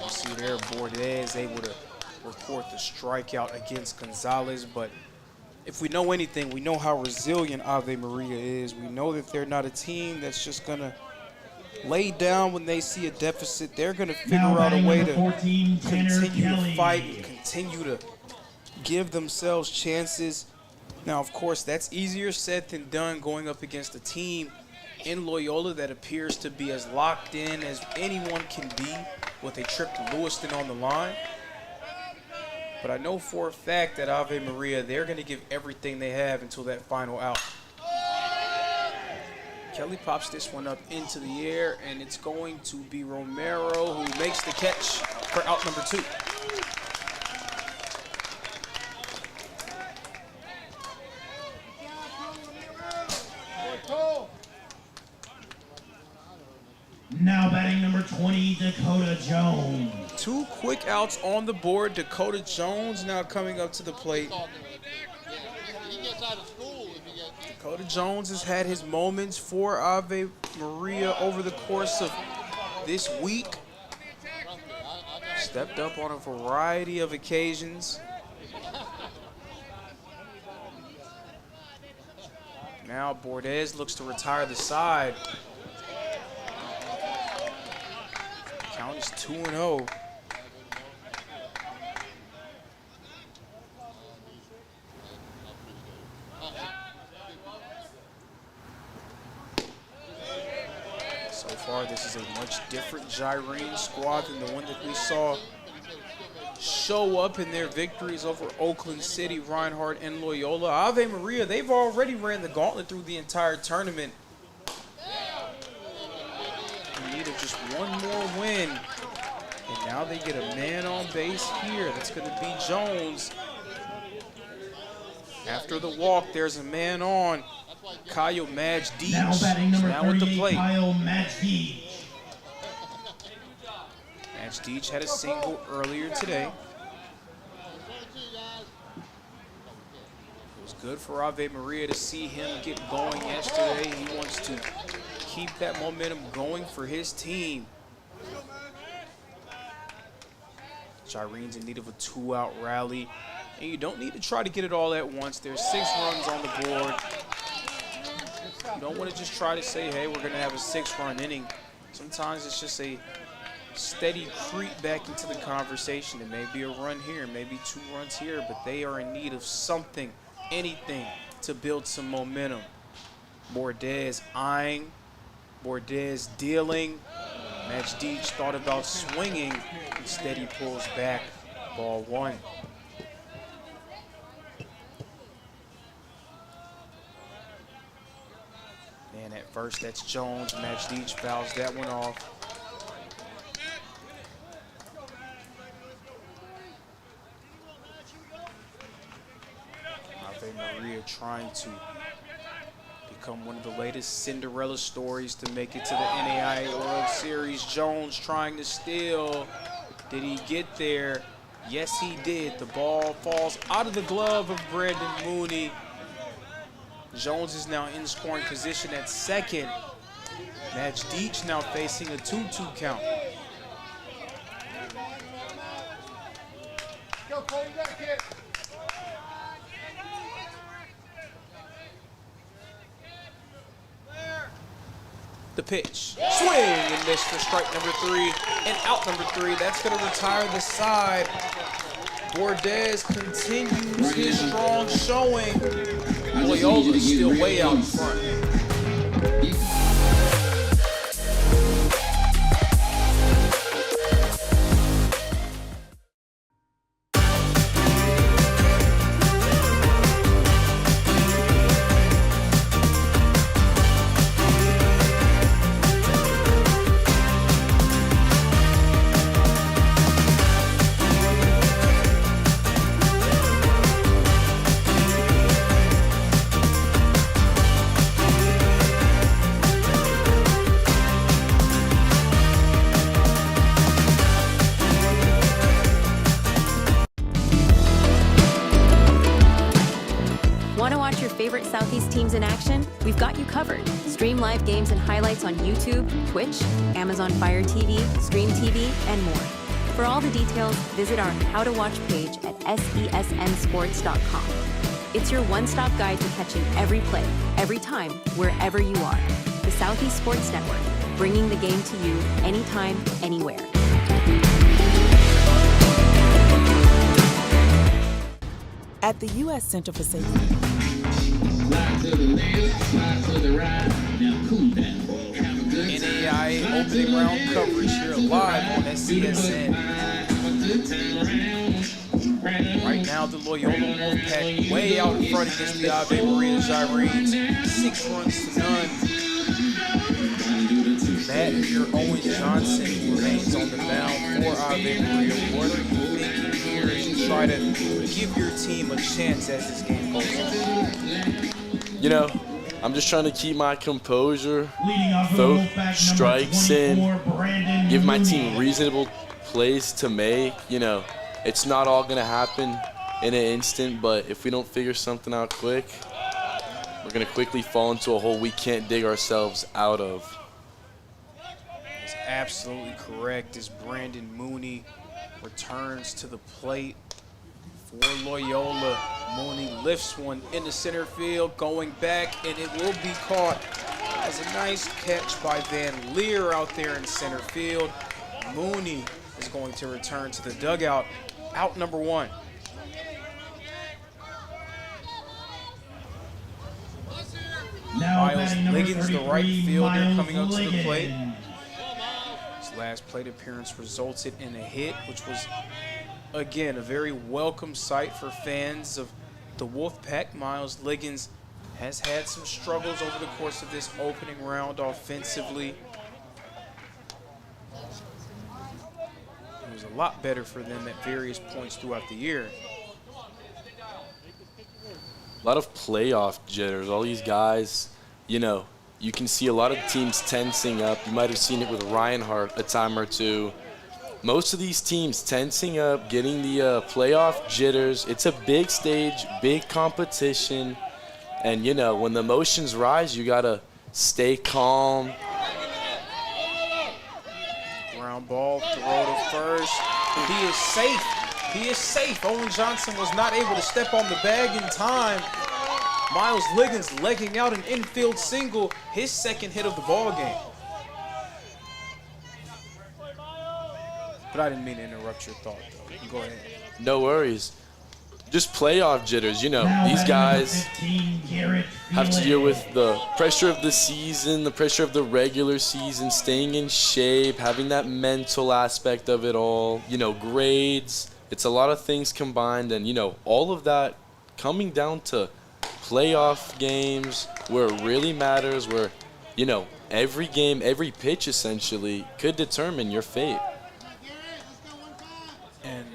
You see there, Bordes able to report the strikeout against Gonzalez, but if we know anything, we know how resilient Ave Maria is. We know that they're not a team that's just going to lay down when they see a deficit. They're going to figure out a way to continue to fight and continue to give themselves chances. Now, of course, that's easier said than done going up against a team in Loyola that appears to be as locked in as anyone can be with a trip to Lewiston on the line. But I know for a fact that Ave Maria, they're going to give everything they have until that final out. Kelly pops this one up into the air, and it's going to be Romero who makes the catch for out number 2. Now batting number 20, Dakota Jones. 2 quick outs on the board. Dakota Jones now coming up to the plate. Dakota Jones has had his moments for Ave Maria over the course of this week. Stepped up on a variety of occasions. Now Bordes looks to retire the side. Count is 2-0. So far, this is a much different Gyrene squad than the one that we saw show up in their victories over Oakland City, Reinhardt, and Loyola. Ave Maria, they've already ran the gauntlet through the entire tournament. Just one more win, and now they get a man on base here. That's going to be Jones. After the walk, there's a man on. Kyle Majdeej Now batting number 38, at the plate. Kyle Majdeej. Majdeej had a single earlier today. It was good for Ave Maria to see him get going yesterday. He wants to keep that momentum going for his team. Gyrene's in need of a 2-out rally, and you don't need to try to get it all at once. There's 6 runs on the board. You don't want to just try to say, hey, we're going to have a 6-run inning. Sometimes it's just a steady creep back into the conversation. It may be a run here, maybe 2 runs here, but they are in need of something, anything, to build some momentum. Bordes eyeing. Bordes dealing. Majdeej thought about swinging. Instead, he pulls back. Ball 1. And at first, that's Jones. Majdeej fouls that one off. Ave Maria trying to become one of the latest Cinderella stories to make it to the NAIA World Series. Jones trying to steal. Did he get there? Yes, he did. The ball falls out of the glove of Brandon Mooney. Jones is now in scoring position at second. Majdeech now facing a 2-2 count. The pitch. Swing and miss for strike number 3 and out number 3. That's going to retire the side. Bordez continues his strong showing. Loyola is still way out in front. Want to watch your favorite Southeast teams in action? We've got you covered. Stream live games and highlights on YouTube, Twitch, Amazon Fire TV, Stream TV, and more. For all the details, visit our How to Watch page at sesnsports.com. It's your one-stop guide to catching every play, every time, wherever you are. The Southeast Sports Network, bringing the game to you anytime, anywhere. At the U.S. Center for Safety. Slide to the left, slide to the right. Now cool down. Have a good time. NAIA opening round coverage here live on SCSN. Right now, the Loyola Wolfpack way out in front against the Ave Maria Gyrenes. 6 runs to none. That is your Owen Johnson who remains on the mound for Ave Maria. What are you thinking here as you try to give your team a chance as this game goes on? You know, I'm just trying to keep my composure, throw strikes in, give my team reasonable plays to make. You know, it's not all going to happen in an instant, but if we don't figure something out quick, we're going to quickly fall into a hole we can't dig ourselves out of. That's absolutely correct as Brandon Mooney returns to the plate for Loyola. Mooney lifts one in the center field, going back, and it will be caught as a nice catch by Van Leer out there in center field. Mooney is going to return to the dugout, out number 1. Miles Liggins, the right fielder, coming up to the plate. His last plate appearance resulted in a hit, which was, again, a very welcome sight for fans of the Wolfpack. Miles Liggins has had some struggles over the course of this opening round offensively. It was a lot better for them at various points throughout the year. A lot of playoff jitters. All these guys, you know, you can see a lot of teams tensing up. You might have seen it with Reinhardt a time or two. Most of these teams tensing up, getting the playoff jitters. It's a big stage, big competition. And, you know, when the emotions rise, you got to stay calm. Ground ball, throw to first. He is safe. He is safe. Owen Johnson was not able to step on the bag in time. Miles Liggins legging out an infield single, his second hit of the ball game. But I didn't mean to interrupt your thought, though. You go ahead. No worries. Just playoff jitters, you know. These guys have to deal with the pressure of the season, the pressure of the regular season, staying in shape, having that mental aspect of it all, you know, grades. It's a lot of things combined, and, you know, all of that coming down to playoff games where it really matters, where, you know, every game, every pitch essentially could determine your fate. And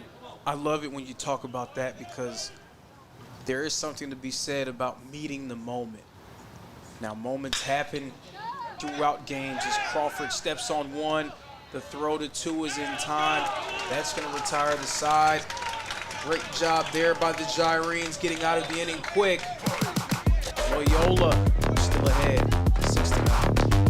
I love it when you talk about that, because there is something to be said about meeting the moment. Now, moments happen throughout games as Crawford steps on one. The throw to 2 is in time. That's going to retire the side. Great job there by the Gyrenes getting out of the inning quick. Loyola still ahead, 6-9.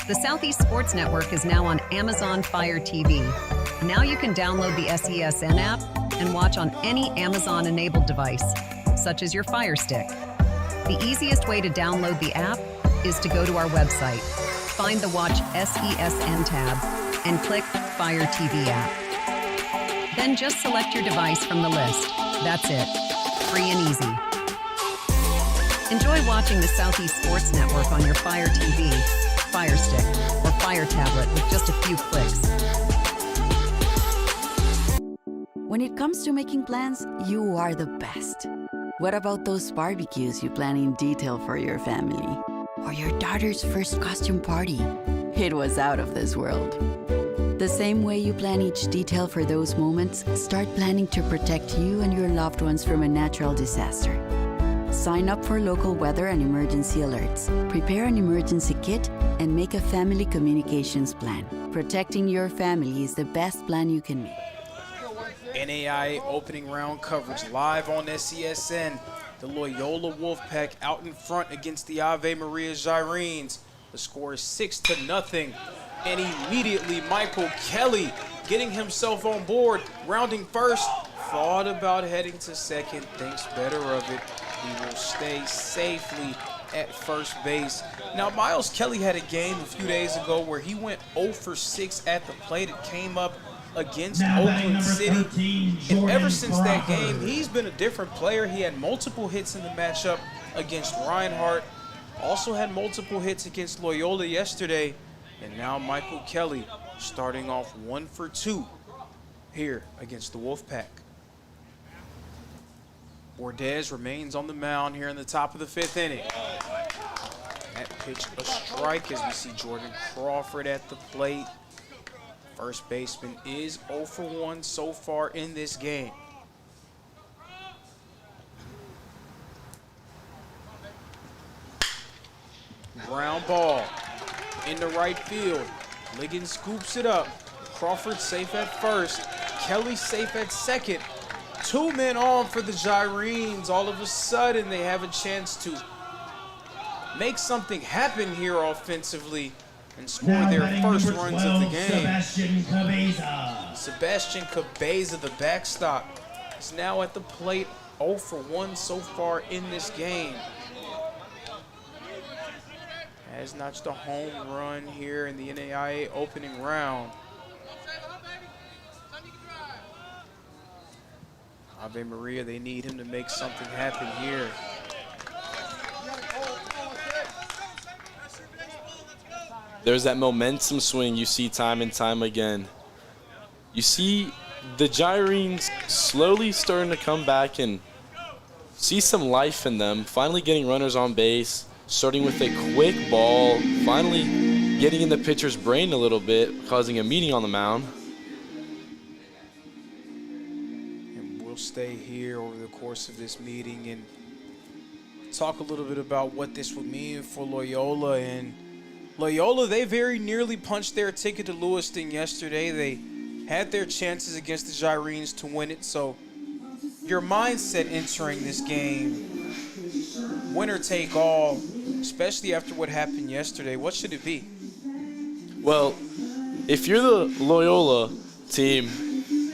The Southeast Sports Network is now on Amazon Fire TV. Now you can download the SESN app and watch on any Amazon-enabled device, such as your Fire Stick. The easiest way to download the app is to go to our website, find the Watch SESN tab, and click Fire TV app. Then just select your device from the list. That's it. Free and easy. Enjoy watching the Southeast Sports Network on your Fire TV, Fire Stick, or Fire Tablet with just a few clicks. When it comes to making plans, you are the best. What about those barbecues you plan in detail for your family? Or your daughter's first costume party? It was out of this world. The same way you plan each detail for those moments, start planning to protect you and your loved ones from a natural disaster. Sign up for local weather and emergency alerts. Prepare an emergency kit and make a family communications plan. Protecting your family is the best plan you can make. NAIA opening round coverage live on SESN. The Loyola Wolfpack out in front against the Ave Maria Gyrenes. The score is 6-0. And immediately Michael Kelly getting himself on board, rounding first. Thought about heading to second, thinks better of it. He will stay safely at first base. Now, Miles Kelly had a game a few days ago where he went 0 for 6 at the plate. It came up against Oakland City. 13, and ever since that Crawford. game, he's been a different player. He had multiple hits in the matchup against Reinhardt. Also had multiple hits against Loyola yesterday. And now Michael Kelly starting off 1 for 2 here against the Wolfpack. Bordez remains on the mound here in the top of the 5th inning. That pitch a strike as we see Jordan Crawford at the plate. First baseman is 0 for 1 so far in this game. Ground ball into right field. Liggins scoops it up. Crawford safe at first. Kelly safe at second. 2 men on for the Gyrenes. All of a sudden, they have a chance to make something happen here offensively and score Now their batting first number runs 12, of the game. Sebastian Cabeza. Sebastian Cabeza, the backstop, is now at the plate. 0 for 1 so far in this game. Has notched a home run here in the NAIA opening round. Ave Maria, they need him to make something happen here. There's that momentum swing you see time and time again. You see the Gyrenes slowly starting to come back and see some life in them, finally getting runners on base, starting with a quick ball, finally getting in the pitcher's brain a little bit, causing a meeting on the mound. And we'll stay here over the course of this meeting and talk a little bit about what this would mean for Loyola. And Loyola, they very nearly punched their ticket to Lewiston yesterday. They had their chances against the Gyrenes to win it. So your mindset entering this game, winner take all, especially after what happened yesterday, what should it be? Well, if you're the Loyola team,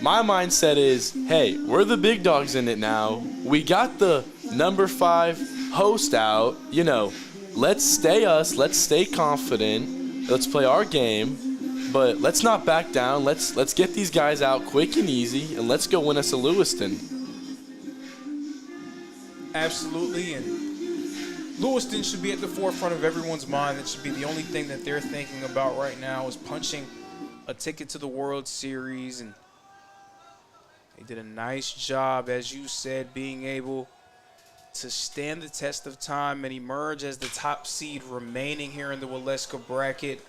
my mindset is, hey, we're the big dogs in it now. We got the number 5 host out. You know, let's stay us. Let's stay confident. Let's play our game. But let's not back down. Let's get these guys out quick and easy, and let's go win us a Lewiston. Absolutely, and Lewiston should be at the forefront of everyone's mind. That should be the only thing that they're thinking about right now is punching a ticket to the World Series, and they did a nice job, as you said, being able to stand the test of time and emerge as the top seed remaining here in the Waleska bracket.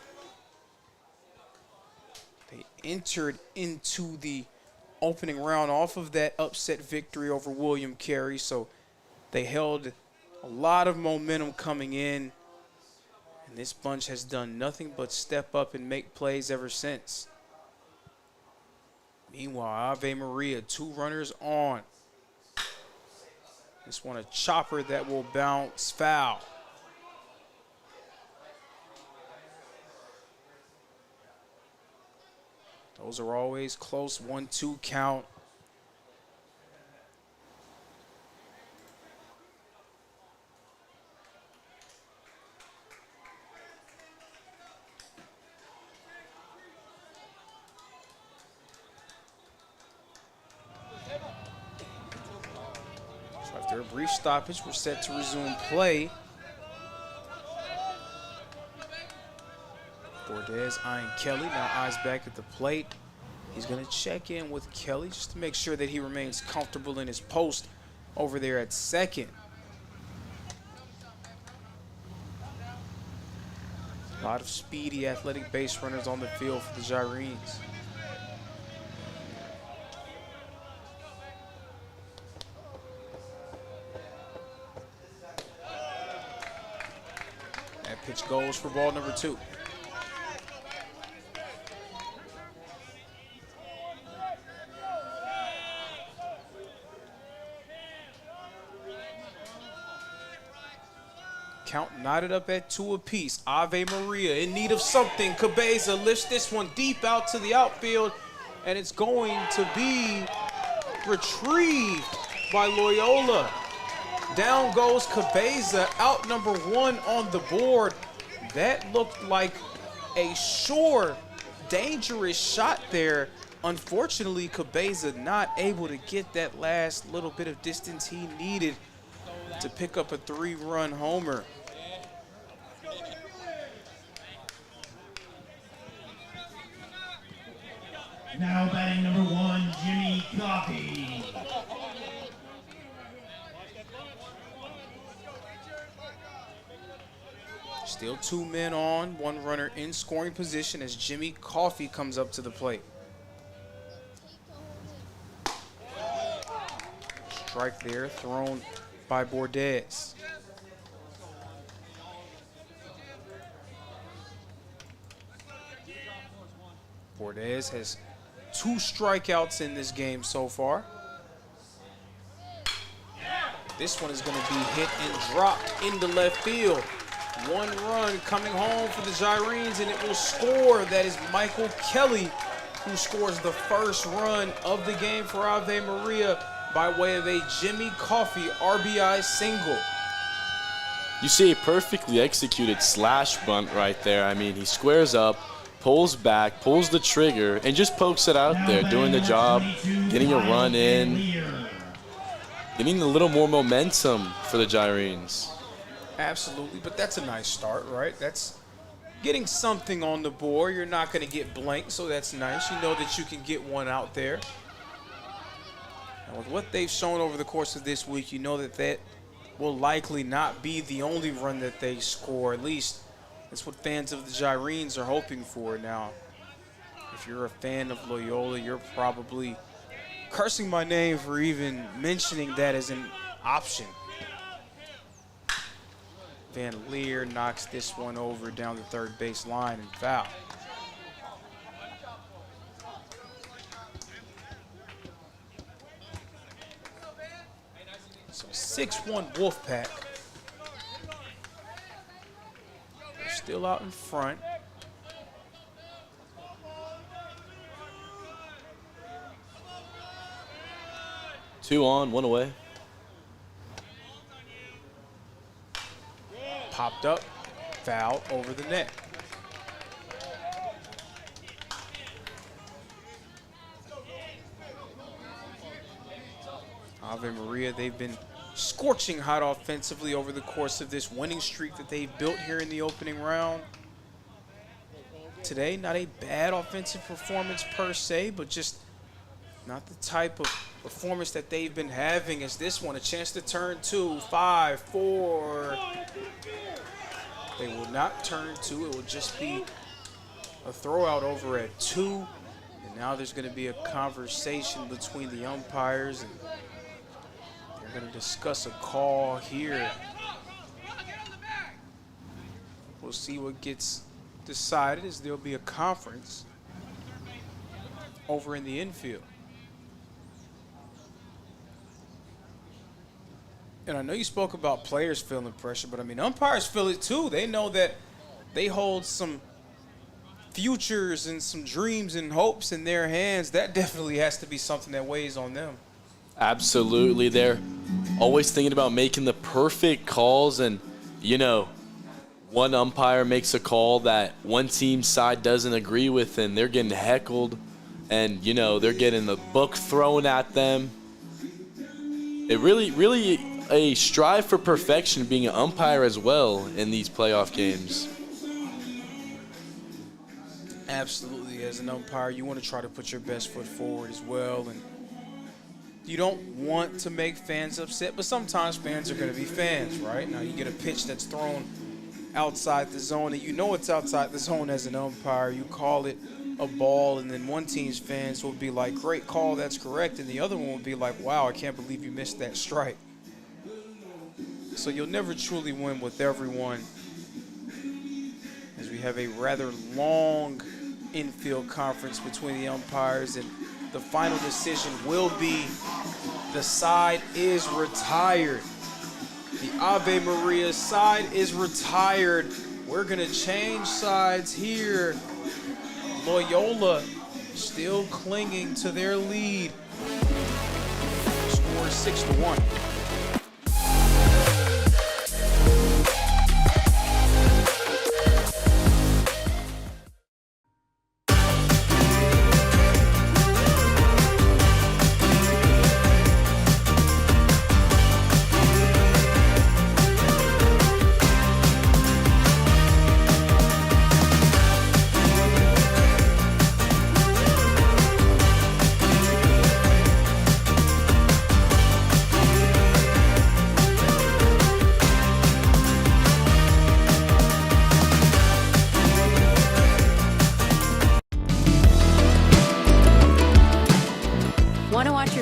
They entered into the opening round off of that upset victory over William Carey, so they held a lot of momentum coming in, and this bunch has done nothing but step up and make plays ever since. Meanwhile, Ave Maria, 2 runners on. This one a chopper that will bounce foul. Those are always close, 1-2 count. So after a brief stoppage, we're set to resume play. Bordez eyeing Kelly, now eyes back at the plate. He's going to check in with Kelly just to make sure that he remains comfortable in his post over there at second. A lot of speedy, athletic base runners on the field for the Gyrenes. That pitch goes for ball number 2. Count knotted up at 2 apiece. Ave Maria in need of something. Cabeza lifts this one deep out to the outfield, and it's going to be retrieved by Loyola. Down goes Cabeza, out number 1 on the board. That looked like a sure, dangerous shot there. Unfortunately, Cabeza not able to get that last little bit of distance he needed to pick up a 3-run homer. Now batting number 1, Jimmy Coffey. Still 2 men on, 1 runner in scoring position as Jimmy Coffey comes up to the plate. Strike there, thrown by Bordez. Bordez has 2 strikeouts in this game so far. This one is going to be hit and dropped into left field. 1 run coming home for the Gyrenes, and it will score. That is Michael Kelly, who scores the first run of the game for Ave Maria by way of a Jimmy Coffey RBI single. You see a perfectly executed slash bunt right there. I mean, he squares up, pulls back, pulls the trigger, and just pokes it out there, doing the job, getting a run in, getting a little more momentum for the Gyrenes. Absolutely, but that's a nice start, right? That's getting something on the board. You're not going to get blank, so that's nice. You know that you can get one out there. And with what they've shown over the course of this week, you know that that will likely not be the only run that they score. At least that's what fans of the Gyrenes are hoping for. Now, if you're a fan of Loyola, you're probably cursing my name for even mentioning that as an option. Van Leer knocks this one over down the third base line and foul. So 6-1 Wolfpack. They're still out in front. Two on, 1 away. Popped up, foul over the net. Ave Maria, they've been scorching hot offensively over the course of this winning streak that they've built here in the opening round. today. Not a bad offensive performance per se, but just not the type of performance that they've been having. As this one, a chance to turn 2, 5, 4. They will not turn 2. It will just be a throwout over at 2. And now there's going to be a conversation between the umpires, and they're going to discuss a call here. We'll see what gets decided, as there'll be a conference over in the infield. And I know you spoke about players feeling pressure, but I mean, umpires feel it too. They know that they hold some futures and some dreams and hopes in their hands. That definitely has to be something that weighs on them. Absolutely. They're always thinking about making the perfect calls, and, you know, one umpire makes a call that one team's side doesn't agree with, and they're getting heckled, and, you know, they're getting the book thrown at them. It really a strive for perfection being an umpire as well in these playoff games. Absolutely. As an umpire, you want to try to put your best foot forward as well, and you don't want to make fans upset, but sometimes fans are going to be fans, right? Now you get a pitch that's thrown outside the zone, and you know it's outside the zone as an umpire. You call it a ball, and then one team's fans will be like, great call, that's correct, and the other one will be like, wow, I can't believe you missed that strike. So you'll never truly win with everyone, as we have a rather long infield conference between the umpires, and the final decision will be the side is retired. The Ave Maria side is retired. We're going to change sides here. Loyola still clinging to their lead. Score 6-1.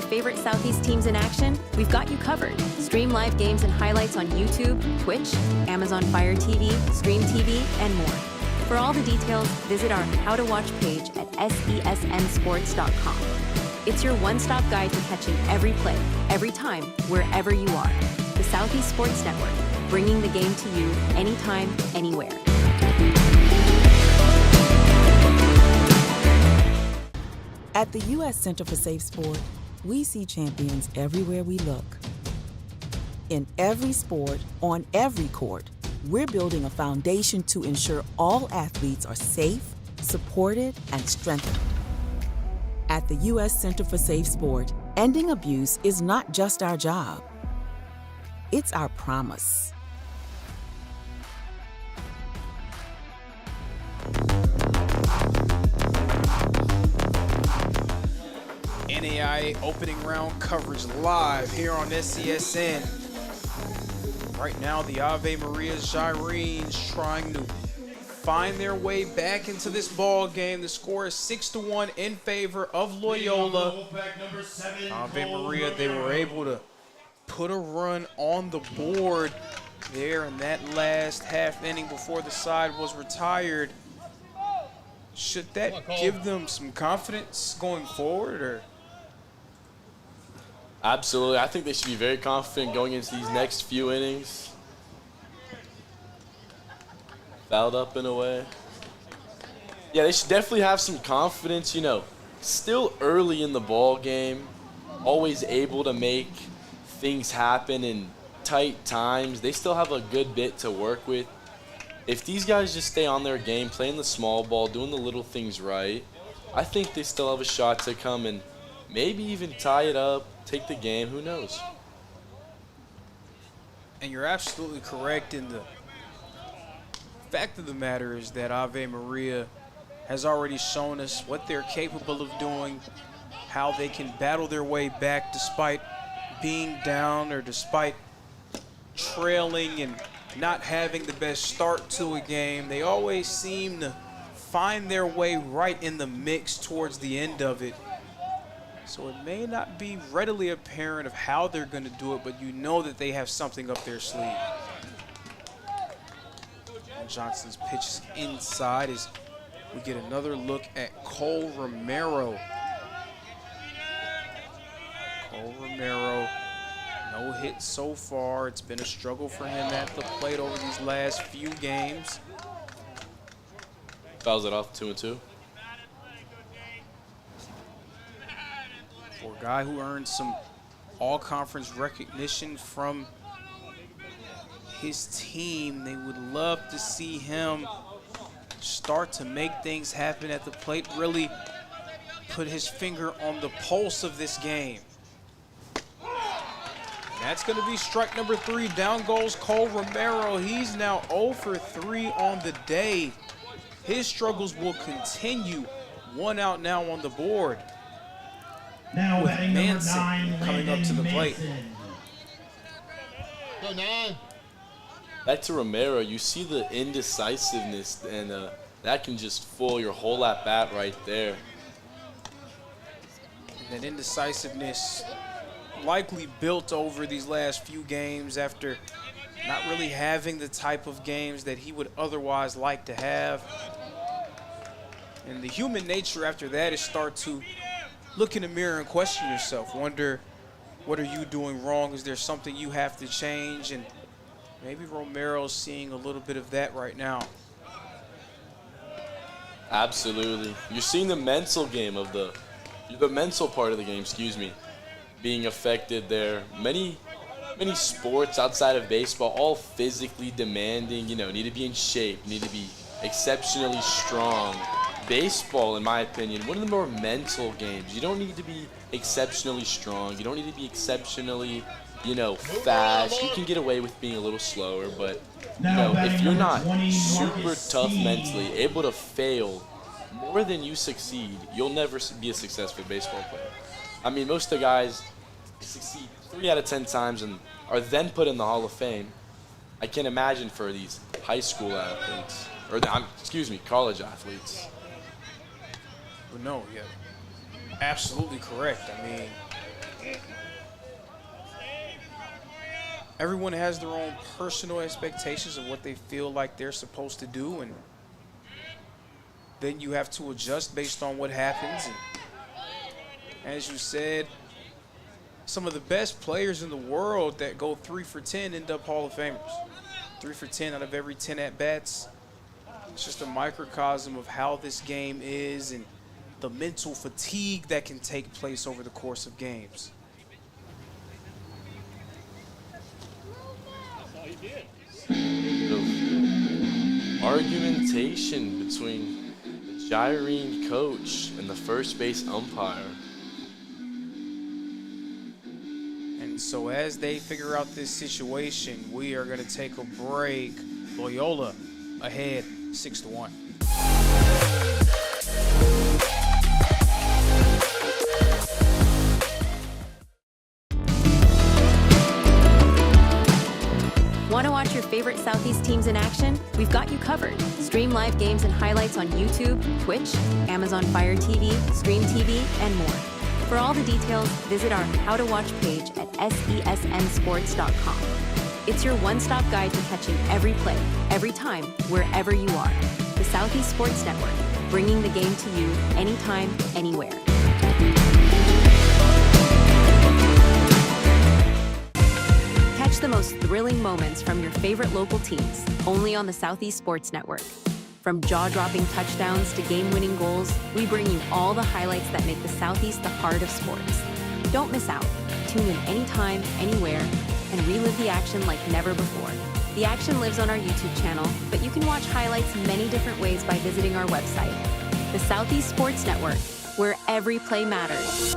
Favorite Southeast teams in action? We've got you covered. Stream live games and highlights on YouTube, Twitch, Amazon Fire TV, Stream TV, and more. For all the details, visit our How to Watch page at sesnsports.com. It's your one-stop guide to catching every play, every time, wherever you are. The Southeast Sports Network, bringing the game to you anytime, anywhere. At the U.S. Center for Safe Sport, we see champions everywhere we look. In every sport, on every court, we're building a foundation to ensure all athletes are safe, supported, and strengthened. At the U.S. Center for Safe Sport, ending abuse is not just our job. It's our promise. NAIA opening round coverage live here on SESN. Right now, the Ave Maria Gyrenes trying to find their way back into this ball game. The score is 6-1 in favor of Loyola. Ave Maria, they were able to put a run on the board there in that last half inning before the side was retired. Should that give them some confidence going forward, or? Absolutely. I think they should be very confident going into these next few innings. Fouled up in a way. Yeah, they should definitely have some confidence, you know. Still early in the ball game, always able to make things happen in tight times. They still have a good bit to work with. If these guys just stay on their game, playing the small ball, doing the little things right, I think they still have a shot to come and maybe even tie it up, take the game, who knows? And you're absolutely correct in the fact of the matter is that Ave Maria has already shown us what they're capable of doing, how they can battle their way back despite being down or despite trailing and not having the best start to a game. They always seem to find their way right in the mix towards the end of it. So it may not be readily apparent of how they're going to do it, but you know that they have something up their sleeve. And Johnson's pitch is inside as we get another look at Cole Romero. Cole Romero, no hit so far. It's been a struggle for him at the plate over these last few games. Fouls it off 2-2. For a guy who earned some all-conference recognition from his team, they would love to see him start to make things happen at the plate, really put his finger on the pulse of this game. And that's going to be strike number 3. Down goes Cole Romero. He's now 0 for 3 on the day. His struggles will continue. 1 out now on the board. Now with batting Manson number 9, coming up to the plate. Go 9. Back to Romero, you see the indecisiveness, and that can just fool your whole at-bat right there. And that indecisiveness likely built over these last few games after not really having the type of games that he would otherwise like to have. And the human nature after that is start to look in the mirror and question yourself. Wonder, what are you doing wrong? Is there something you have to change? And maybe Romero's seeing a little bit of that right now. Absolutely. You're seeing the mental game of the mental part of the game, being affected there. Many sports outside of baseball, all physically demanding, need to be in shape, need to be exceptionally strong. Baseball, in my opinion, one of the more mental games. You don't need to be exceptionally strong. You don't need to be exceptionally, fast. You can get away with being a little slower, but, if you're not super tough mentally, able to fail more than you succeed, you'll never be a successful baseball player. I mean, most of the guys succeed 3 out of 10 times and are then put in the Hall of Fame. I can't imagine for these high school athletes, or college athletes. No, yeah, absolutely correct. I mean, everyone has their own personal expectations of what they feel like they're supposed to do, and then you have to adjust based on what happens. And as you said, some of the best players in the world that go 3 for 10 end up Hall of Famers. 3 for 10 out of every 10 at-bats. It's just a microcosm of how this game is and the mental fatigue that can take place over the course of games. Argumentation between the Gyrene coach and the first base umpire. And so as they figure out this situation, we are going to take a break. Loyola ahead 6-1. Want to watch your favorite Southeast teams in action? We've got you covered. Stream live games and highlights on YouTube, Twitch, Amazon Fire TV, Stream TV, and more. For all the details, visit our How to Watch page at sesnsports.com. It's your one-stop guide to catching every play, every time, wherever you are. The Southeast Sports Network, bringing the game to you anytime, anywhere. Catch the most thrilling moments from your favorite local teams, only on the Southeast Sports Network. From jaw-dropping touchdowns to game-winning goals, we bring you all the highlights that make the Southeast the heart of sports. Don't miss out. Tune in anytime, anywhere, and relive the action like never before. The action lives on our YouTube channel, but you can watch highlights many different ways by visiting our website. The Southeast Sports Network, where every play matters.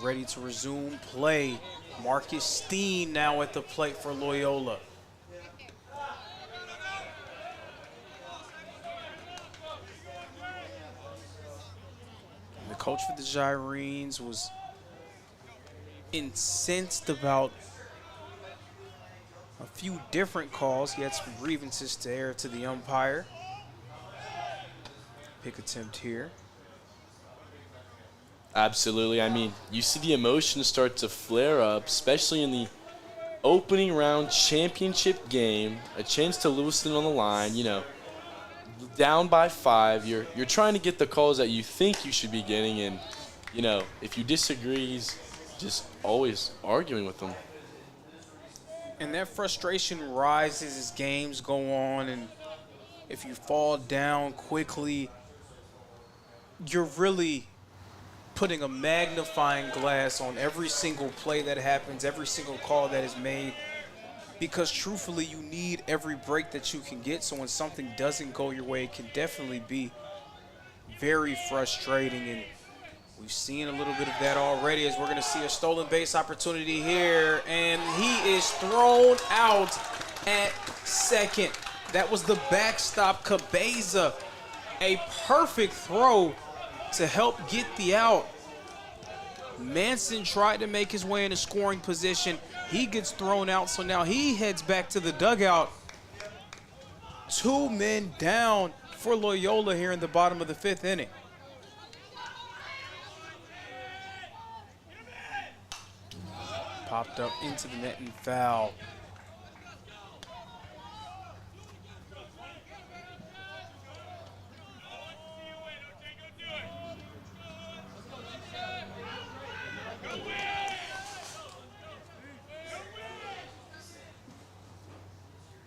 ready to resume play. Marcus Steen now at the plate for Loyola. The coach for the Gyrenes was incensed about a few different calls. He had some grievances to air to the umpire. Pick attempt here. Absolutely. I mean, you see the emotions start to flare up, especially in the opening round championship game. A chance to loosen on the line, you know, down by 5. You're trying to get the calls that you think you should be getting, and, you know, if you disagree, he's just always arguing with them. And that frustration rises as games go on, and if you fall down quickly, you're really putting a magnifying glass on every single play that happens, every single call that is made, because truthfully, you need every break that you can get. So when something doesn't go your way, it can definitely be very frustrating. And we've seen a little bit of that already, as we're going to see a stolen base opportunity here, and he is thrown out at second. That was the backstop, Cabeza. A perfect throw to help get the out. Manson tried to make his way into scoring position. He gets thrown out, so now he heads back to the dugout. 2 men down for Loyola here in the bottom of the 5th inning. Popped up into the net and foul.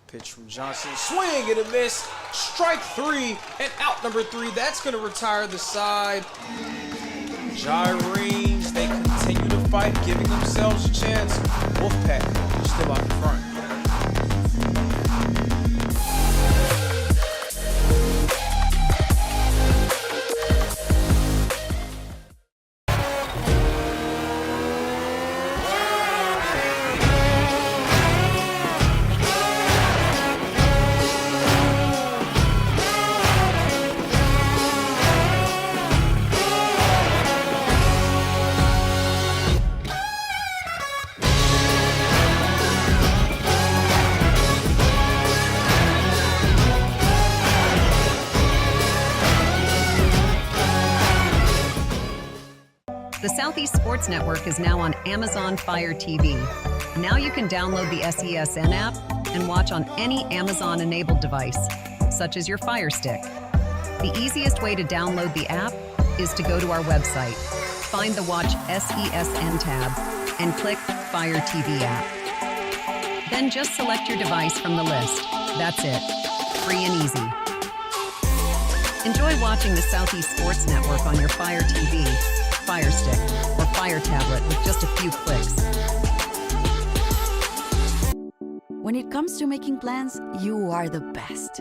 Pitch from Johnson, swing and a miss. Strike 3 and out number 3. That's going to retire the side. Gyrenes, they continue to fight, giving themselves a chance. Wolfpack still out in front. The Southeast Sports Network is now on Amazon Fire TV. Now you can download the SESN app and watch on any Amazon-enabled device, such as your Fire Stick. The easiest way to download the app is to go to our website, find the Watch SESN tab, and click Fire TV app. Then just select your device from the list. That's it. Free and easy. Enjoy watching the Southeast Sports Network on your Fire TV, Fire Stick, or Fire Tablet with just a few clicks. When it comes to making plans, you are the best.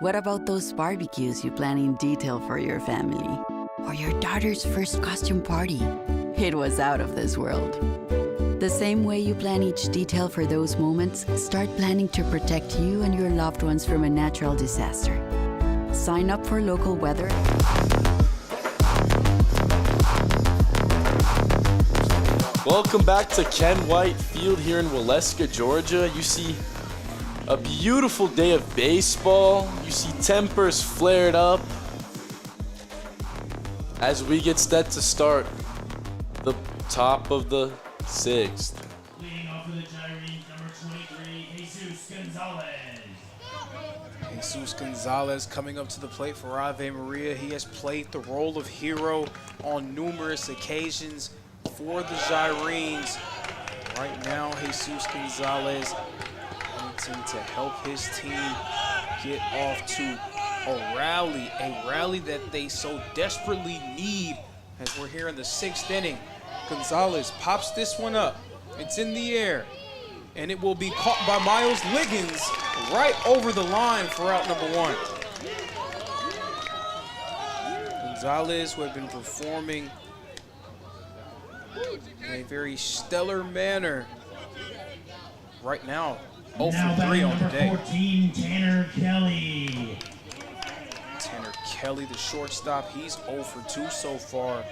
What about those barbecues you plan in detail for your family? Or your daughter's first costume party? It was out of this world. The same way you plan each detail for those moments, start planning to protect you and your loved ones from a natural disaster. Sign up for local weather. Welcome back to Ken White Field here in Waleska, Georgia. You see a beautiful day of baseball. You see tempers flared up as we get set to start the top of the 6th. Leading off for the Gyrenes, number 23, Jesus Gonzalez. Jesus Gonzalez coming up to the plate for Ave Maria. He has played the role of hero on numerous occasions for the Gyrenes. Right now, Jesus Gonzalez wanting to help his team get off to a rally that they so desperately need, as we're here in the 6th inning. Gonzalez pops this one up. It's in the air, and it will be caught by Miles Liggins right over the line for out number 1. Gonzalez, who had been performing in a very stellar manner. Right now, 0 for 3 on the day. 14, Tanner Kelly. Tanner Kelly, the shortstop, he's 0 for 2 so far.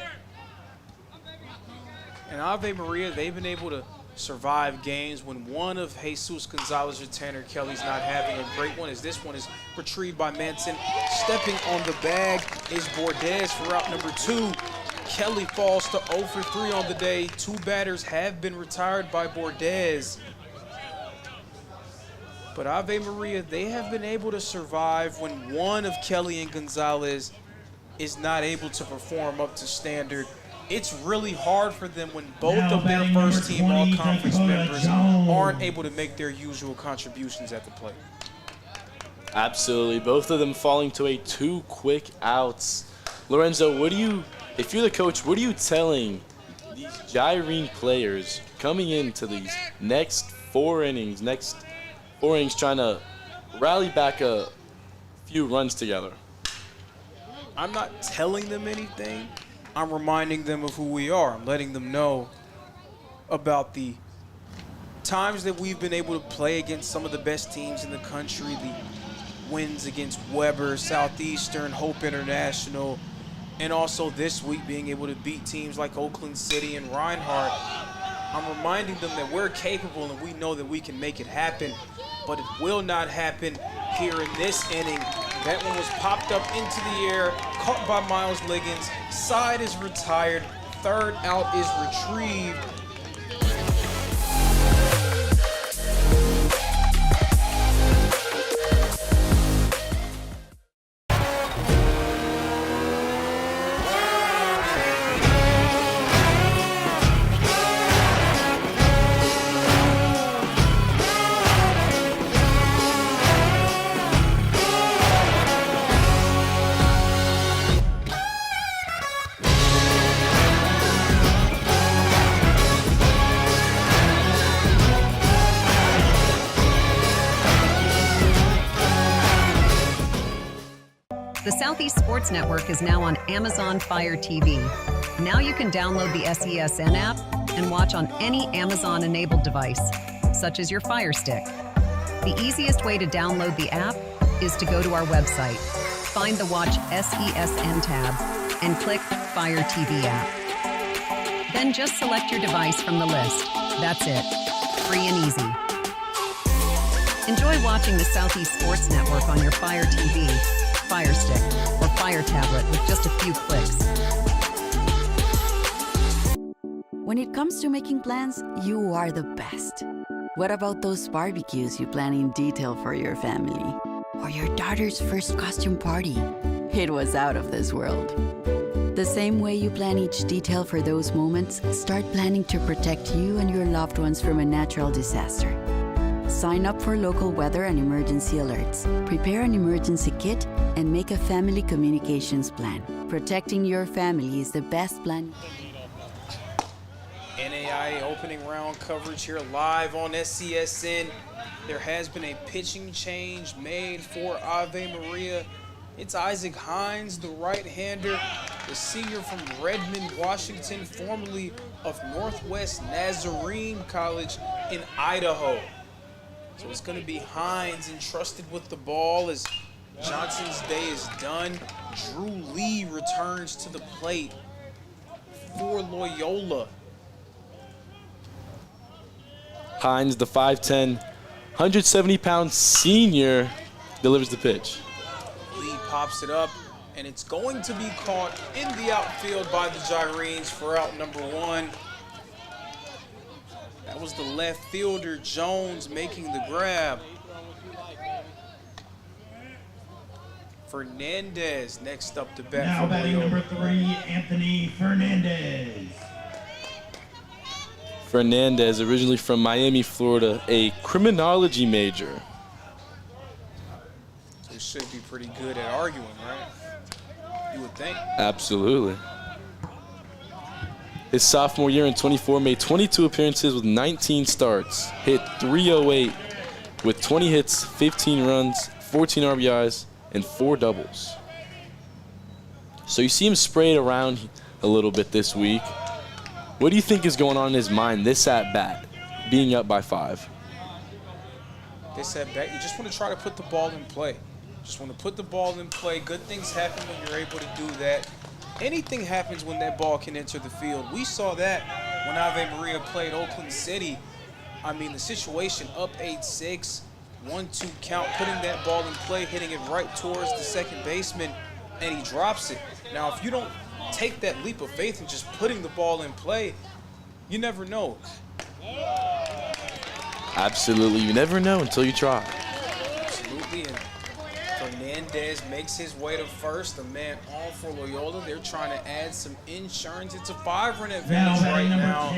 And Ave Maria, they've been able to survive games when one of Jesus Gonzalez or Tanner Kelly's not having a great one, as this one is retrieved by Manson. Stepping on the bag is Bordez for route number 2. Kelly falls to 0 for 3 on the day. 2 batters have been retired by Bordez. But Ave Maria, they have been able to survive when one of Kelly and Gonzalez is not able to perform up to standard. It's really hard for them when both of their first team all-conference members aren't able to make their usual contributions at the plate. Absolutely. Both of them falling to 2 quick outs. Lorenzo, if you're the coach, what are you telling these Gyrene players coming into these next 4 innings, trying to rally back a few runs together? I'm not telling them anything. I'm reminding them of who we are. I'm letting them know about the times that we've been able to play against some of the best teams in the country, the wins against Weber, Southeastern, Hope International, and also this week being able to beat teams like Oakland City and Reinhardt. I'm reminding them that we're capable and we know that we can make it happen, but it will not happen here in this inning. That one was popped up into the air, caught by Miles Liggins. Side is retired. 3rd out is retrieved. The Southeast Sports Network is now on Amazon Fire TV. Now you can download the SESN app and watch on any Amazon-enabled device, such as your Fire Stick. The easiest way to download the app is to go to our website, find the Watch SESN tab, and click Fire TV app. Then just select your device from the list. That's it. Free and easy. Enjoy watching the Southeast Sports Network on your Fire TV, Fire Stick, or Fire Tablet with just a few clicks. When it comes to making plans, you are the best. What about those barbecues you plan in detail for your family? Or your daughter's first costume party? It was out of this world. The same way you plan each detail for those moments, start planning to protect you and your loved ones from a natural disaster. Sign up for local weather and emergency alerts. Prepare an emergency kit and make a family communications plan. Protecting your family is the best plan. NAIA opening round coverage here live on SCSN. There has been a pitching change made for Ave Maria. It's Isaac Hines, the right-hander, the senior from Redmond, Washington, formerly of Northwest Nazarene College in Idaho. So it's going to be Hines entrusted with the ball as Johnson's day is done. Drew Lee returns to the plate for Loyola. Hines, the 5'10", 170-pound senior, delivers the pitch. Lee pops it up, and it's going to be caught in the outfield by the Gyrenes for out number 1. That was the left fielder, Jones, making the grab. Fernandez next up to bat. Now batting number 3, Anthony Fernandez. Fernandez, originally from Miami, Florida, a criminology major. So he should be pretty good at arguing, right? You would think. Absolutely. His sophomore year in 24 made 22 appearances with 19 starts, hit .308 with 20 hits, 15 runs, 14 RBIs, and 4 doubles. So you see him sprayed around a little bit this week. What do you think is going on in his mind this at bat, being up by 5? This at bat, you just want to try to put the ball in play. Just want to put the ball in play. Good things happen when you're able to do that. Anything happens when that ball can enter the field. We saw that when Ave Maria played Oakland City. I mean, the situation up 8-6, 1-2 count, putting that ball in play, hitting it right towards the second baseman, and he drops it. Now, if you don't take that leap of faith and just putting the ball in play, you never know. Absolutely. You never know until you try. Absolutely. And Fernandez makes his way to first. The man on for Loyola. They're trying to add some insurance. It's a 5-run advantage right now.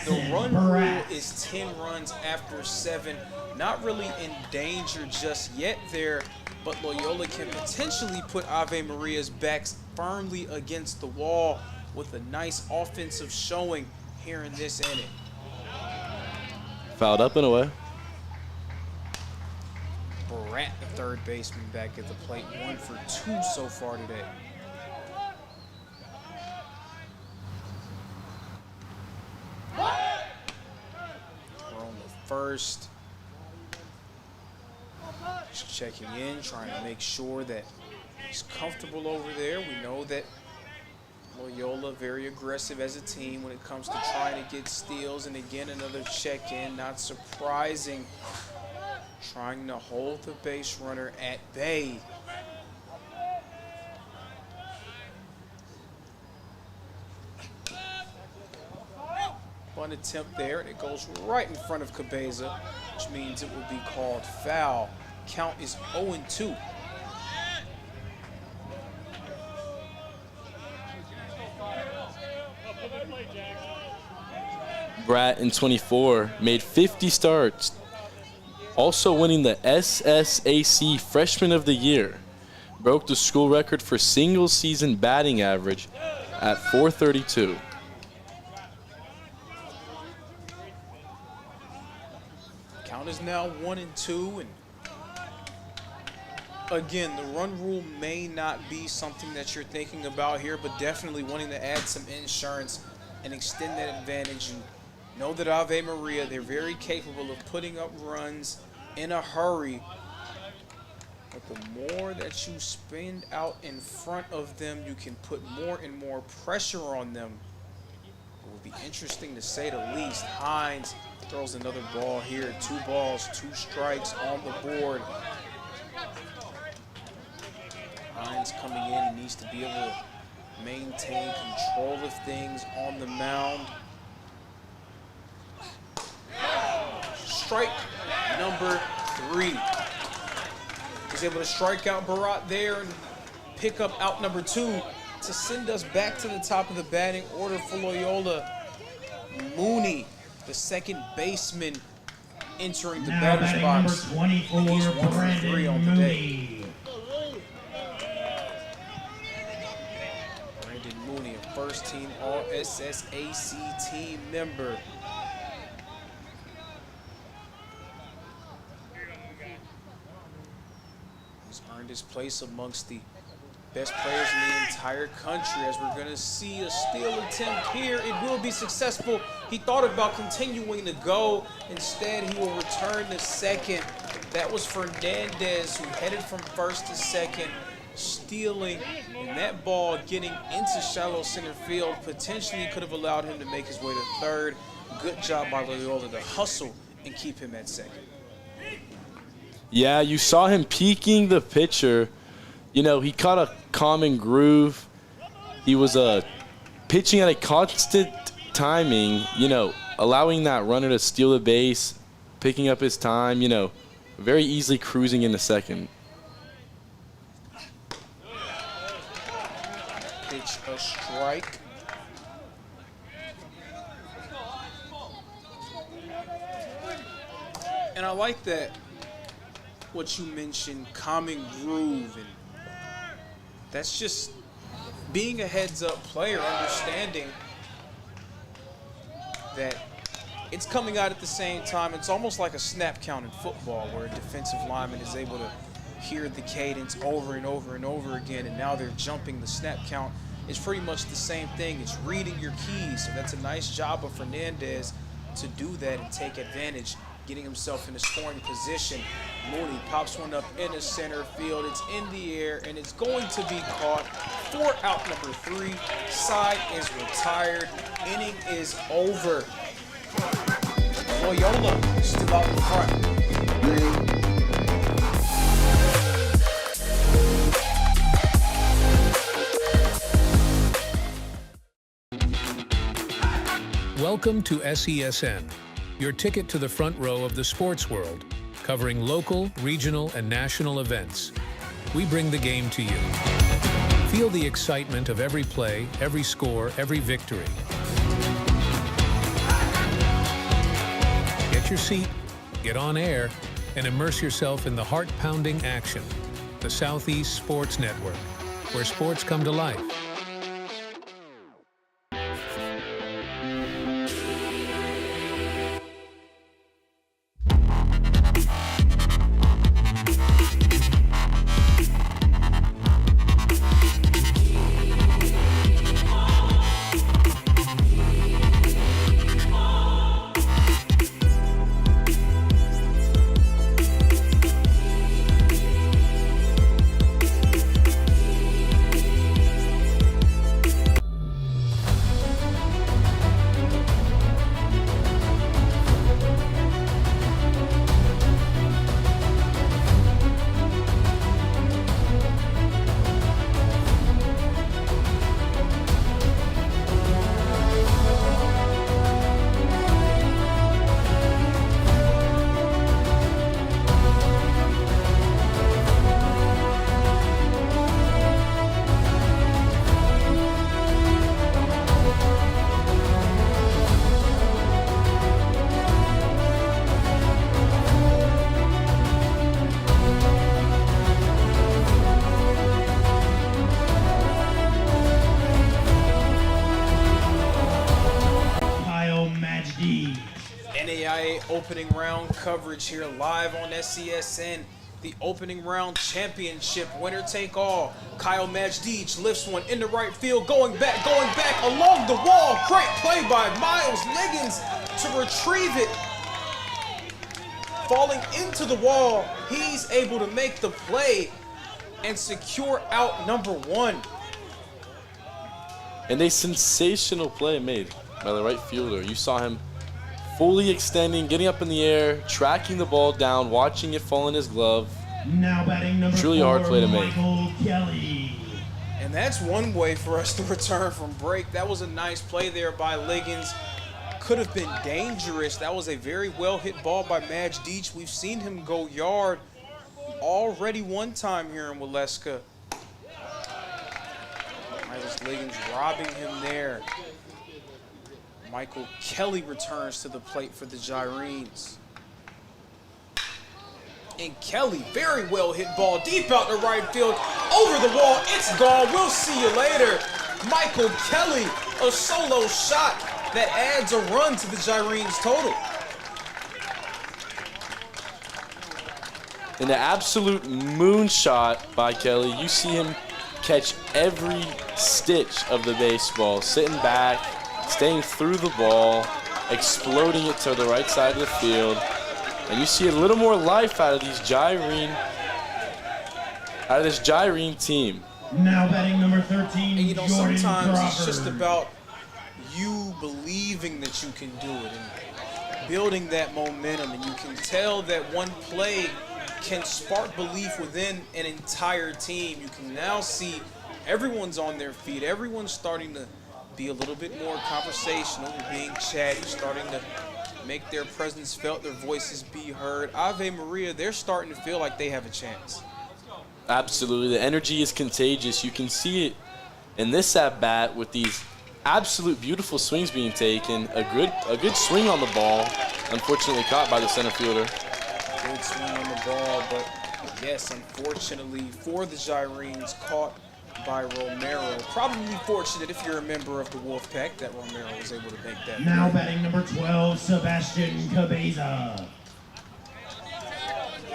The run rule is 10 runs after 7. Not really in danger just yet there, but Loyola can potentially put Ave Maria's backs firmly against the wall with a nice offensive showing here in this inning. Fouled up and away. Barat, the third baseman, back at the plate. 1 for 2 so far today. Thrown the first. Just checking in, trying to make sure that he's comfortable over there. We know that Loyola very aggressive as a team when it comes to trying to get steals. And again, another check-in, not surprising. Trying to hold the base runner at bay. One attempt there, and it goes right in front of Cabeza, which means it will be called foul. Count is 0-2. Brat in 24 made 50 starts, also winning the SSAC Freshman of the Year. Broke the school record for single season batting average at .432. Count is now 1-2, and again, the run rule may not be something that you're thinking about here, but definitely wanting to add some insurance and extend that advantage. You know that Ave Maria, they're very capable of putting up runs in a hurry, but the more that you spend out in front of them, you can put more and more pressure on them. It will be interesting to say the least. Hines throws another ball here. 2 balls, 2 strikes on the board. Hines coming in, he needs to be able to maintain control of things on the mound. Strike number 3. He's able to strike out Barat there and pick up out number 2 to send us back to the top of the batting order for Loyola. Mooney, the second baseman, entering the batter's box. Number 24, He's 1 for 3 on the day. Brandon Mooney, a first-team All-SSAC team member. He's earned his place amongst the best players in the entire country, as we're going to see a steal attempt here. It will be successful. He thought about continuing to go. Instead, he will return to second. That was Fernandez, who headed from first to second, stealing, and that ball getting into shallow center field potentially could have allowed him to make his way to third. Good job by Loyola to hustle and keep him at second. Yeah, you saw him peeking the pitcher. You know, he caught a common groove. He was pitching at a constant timing, you know, allowing that runner to steal the base, picking up his time, you know, very easily cruising into second. Pitch a strike. And I like that, what you mentioned, common groove, and that's just being a heads-up player, understanding that it's coming out at the same time. It's almost like a snap count in football, where a defensive lineman is able to hear the cadence over and over and over again, and now they're jumping the snap count it's pretty much the same thing. It's reading your keys. So that's a nice job of Fernandez to do that and take advantage, getting himself in a scoring position. Mooney pops one up in the center field. It's in the air, and it's going to be caught for out number 3. Side is retired. Inning is over. Loyola still out in front. Welcome to SESN, your ticket to the front row of the sports world, covering local, regional, and national events. We bring the game to you. Feel the excitement of every play, every score, every victory. Get your seat, get on air, and immerse yourself in the heart-pounding action. The Southeast Sports Network, where sports come to life. NCAA opening round coverage here live on SESN. The opening round championship, winner take all. Kyle Majdic lifts one in the right field, going back along the wall. Great play by Miles Liggins to retrieve it. Falling into the wall, he's able to make the play and secure out number 1. And a sensational play made by the right fielder. You saw him fully extending, getting up in the air, tracking the ball down, watching it fall in his glove. Now batting number Truly 4, a hard play to make. Michael Kelly. And that's one way for us to return from break. That was a nice play there by Liggins. Could have been dangerous. That was a very well hit ball by Majdic. We've seen him go yard already one time here in Waleska. Miles Liggins robbing him there. Michael Kelly returns to the plate for the Gyrenes. And Kelly, very well hit ball, deep out the right field, over the wall, it's gone, we'll see you later. Michael Kelly, a solo shot that adds a run to the Gyrenes total. In the absolute moonshot by Kelly, you see him catch every stitch of the baseball, sitting back, staying through the ball, exploding it to the right side of the field. And you see a little more life out of this Gyrene team. Now batting number 13, and you know, Jordan sometimes Crawford. it's just about you believing that you can do it and building that momentum. And you can tell that one play can spark belief within an entire team. You can now see everyone's on their feet. Everyone's starting to be a little bit more conversational. They're being chatty, starting to make their presence felt, their voices be heard. Ave Maria, they're starting to feel like they have a chance. Absolutely. The energy is contagious. You can see it in this at-bat with these absolute beautiful swings being taken. A good swing on the ball, unfortunately caught by the center fielder. Good swing on the ball, but yes, unfortunately for the Gyrenes, caught by Romero. Probably fortunate if you're a member of the Wolfpack that Romero was able to make that. Now batting number 12, Sebastian Cabeza.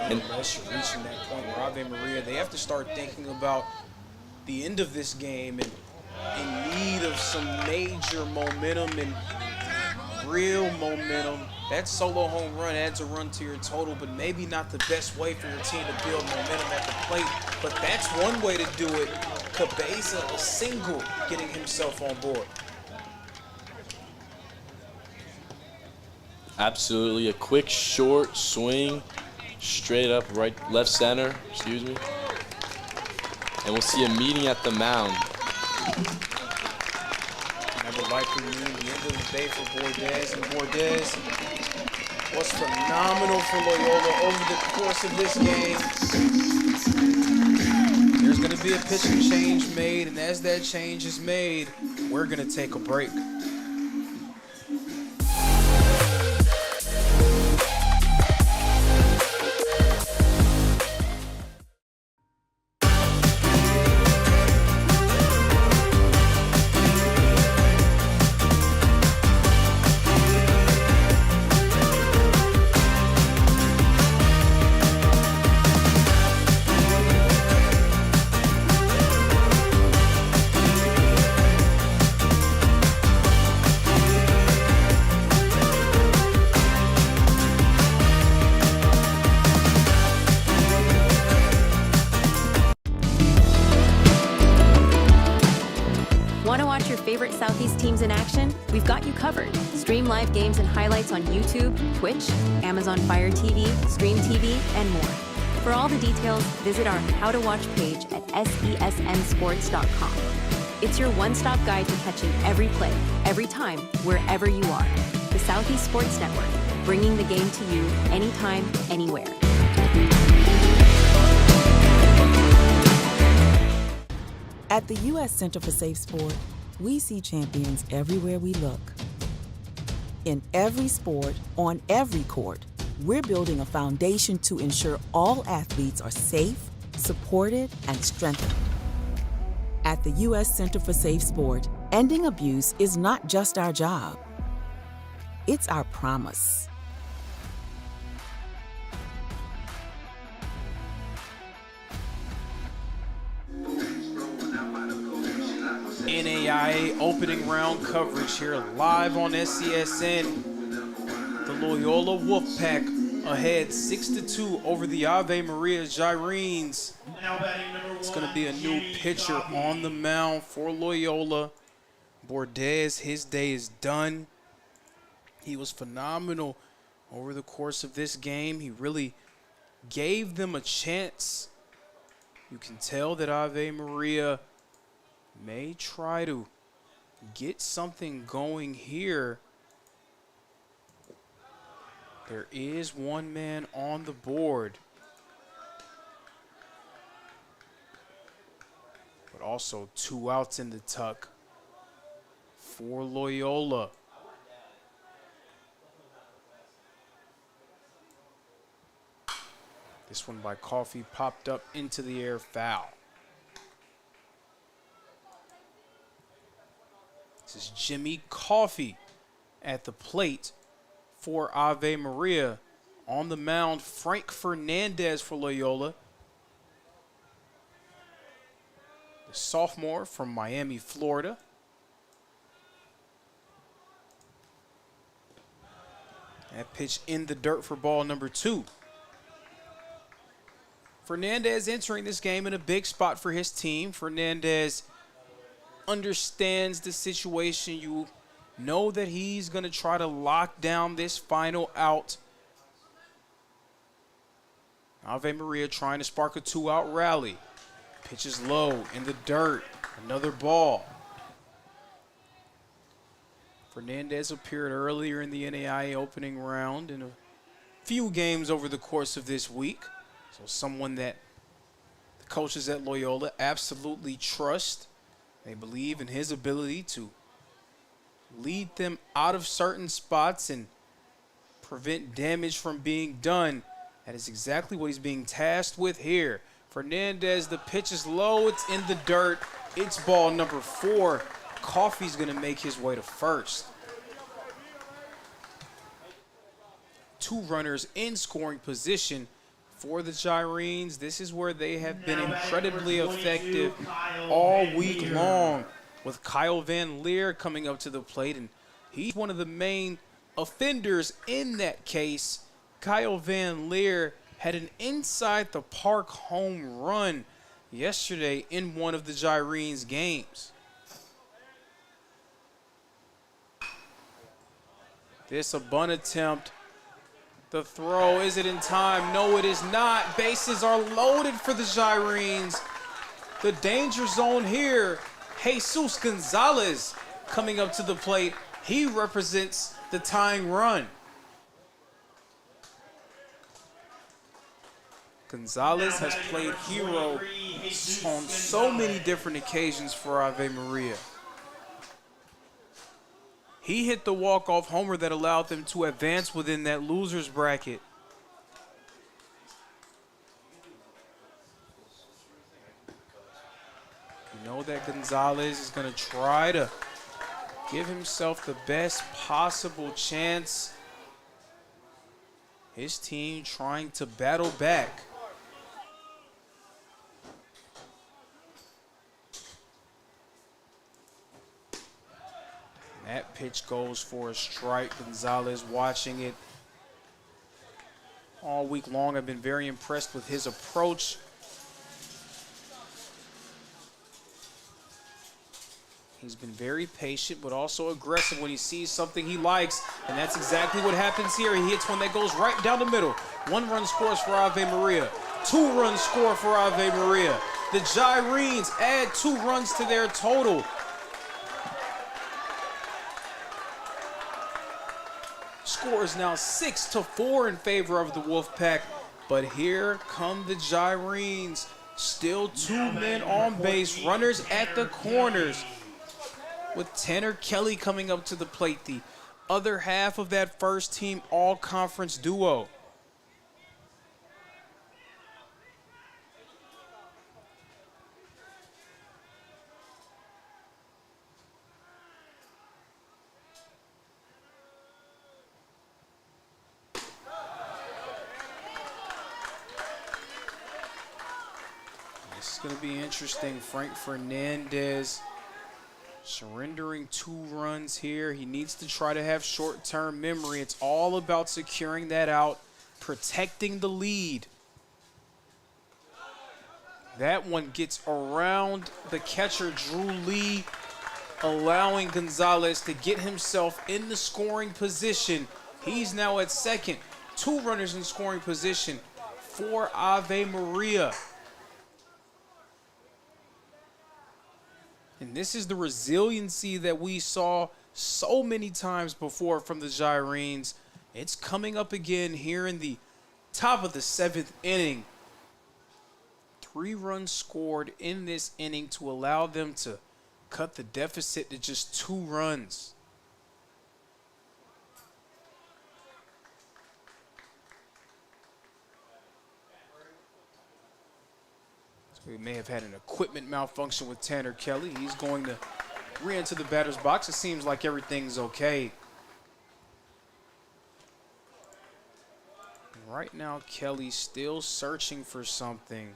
Unless you're reaching that point where Ave Maria, they have to start thinking about the end of this game and in need of some major momentum and real momentum. That solo home run adds a run to your total, but maybe not the best way for your team to build momentum at the plate. But that's one way to do it. Cabeza, a single, getting himself on board. Absolutely, a quick short swing, straight up left center, excuse me. And we'll see a meeting at the mound. That would likely mean the end of the day for Bordez. And Bordez was phenomenal for Loyola over the course of this game. There's going to be a pitching change made, and as that change is made, we're going to take a break. Favorite Southeast teams in action? We've got you covered. Stream live games and highlights on YouTube, Twitch, Amazon Fire TV, Stream TV, and more. For all the details, visit our How to Watch page at sesnsports.com. It's your one-stop guide to catching every play, every time, wherever you are. The Southeast Sports Network, bringing the game to you anytime, anywhere. At the U.S. Center for Safe Sport, we see champions everywhere we look. In every sport, on every court, we're building a foundation to ensure all athletes are safe, supported, and strengthened. At the U.S. Center for Safe Sport, ending abuse is not just our job. It's our promise. NAIA opening round coverage here live on SCSN. The Loyola Wolfpack ahead 6-2 over the Ave Maria Gyrenes. It's going to be a new pitcher on the mound for Loyola. Bordez, his day is done. He was phenomenal over the course of this game. He really gave them a chance. You can tell that Ave Maria may try to get something going here. There is one man on the board, but also 2 outs in the tuck for Loyola. This one by Coffey popped up into the air, foul. This is Jimmy Coffey at the plate for Ave Maria. On the mound, Frank Fernandez for Loyola. The sophomore from Miami, Florida. That pitch in the dirt for ball number 2. Fernandez entering this game in a big spot for his team. Fernandez understands the situation. You know that he's going to try to lock down this final out. Ave Maria trying to spark a 2-out rally. Pitches low in the dirt. Another ball. Fernandez appeared earlier in the NAIA opening round in a few games over the course of this week. So someone that the coaches at Loyola absolutely trust. They believe in his ability to lead them out of certain spots and prevent damage from being done. That is exactly what he's being tasked with here. Fernandez, the pitch is low. It's in the dirt. It's ball number 4. Coffey's going to make his way to first. 2 runners in scoring position for the Gyrenes. This is where they have been incredibly effective all week long. with Kyle Van Leer coming up to the plate, and he's one of the main offenders in that case. Kyle Van Leer had an inside the park home run yesterday in one of the Gyrenes games. This a bunt attempt. The throw, is it in time? No, it is not. Bases are loaded for the Gyrenes. The danger zone here. Jesus Gonzalez coming up to the plate. He represents the tying run. Gonzalez has played hero on so many different occasions for Ave Maria. He hit the walk-off homer that allowed them to advance within that loser's bracket. You know that Gonzalez is going to try to give himself the best possible chance. His team trying to battle back. That pitch goes for a strike. Gonzalez watching it all week long. I've been very impressed with his approach. He's been very patient, but also aggressive when he sees something he likes, and that's exactly what happens here. He hits one that goes right down the middle. 1 run scores for Ave Maria. 2 runs score for Ave Maria. The Gyrenes add 2 runs to their total. Score is now 6-4 in favor of the Wolfpack, but here come the Gyrenes. Still 2 men on base, runners at the corners, with Tanner Kelly coming up to the plate, the other half of that first team all-conference duo. This is going to be interesting. Frank Fernandez surrendering 2 runs here. He needs to try to have short-term memory. It's all about securing that out, protecting the lead. That one gets around the catcher, Drew Lee, allowing Gonzalez to get himself in the scoring position. He's now at second. 2 runners in scoring position for Ave Maria. And this is the resiliency that we saw so many times before from the Gyrenes. It's coming up again here in the top of the 7th inning. 3 runs scored in this inning to allow them to cut the deficit to just 2 runs. We may have had an equipment malfunction with Tanner Kelly. He's going to re-enter the batter's box. It seems like everything's okay. Right now, Kelly's still searching for something.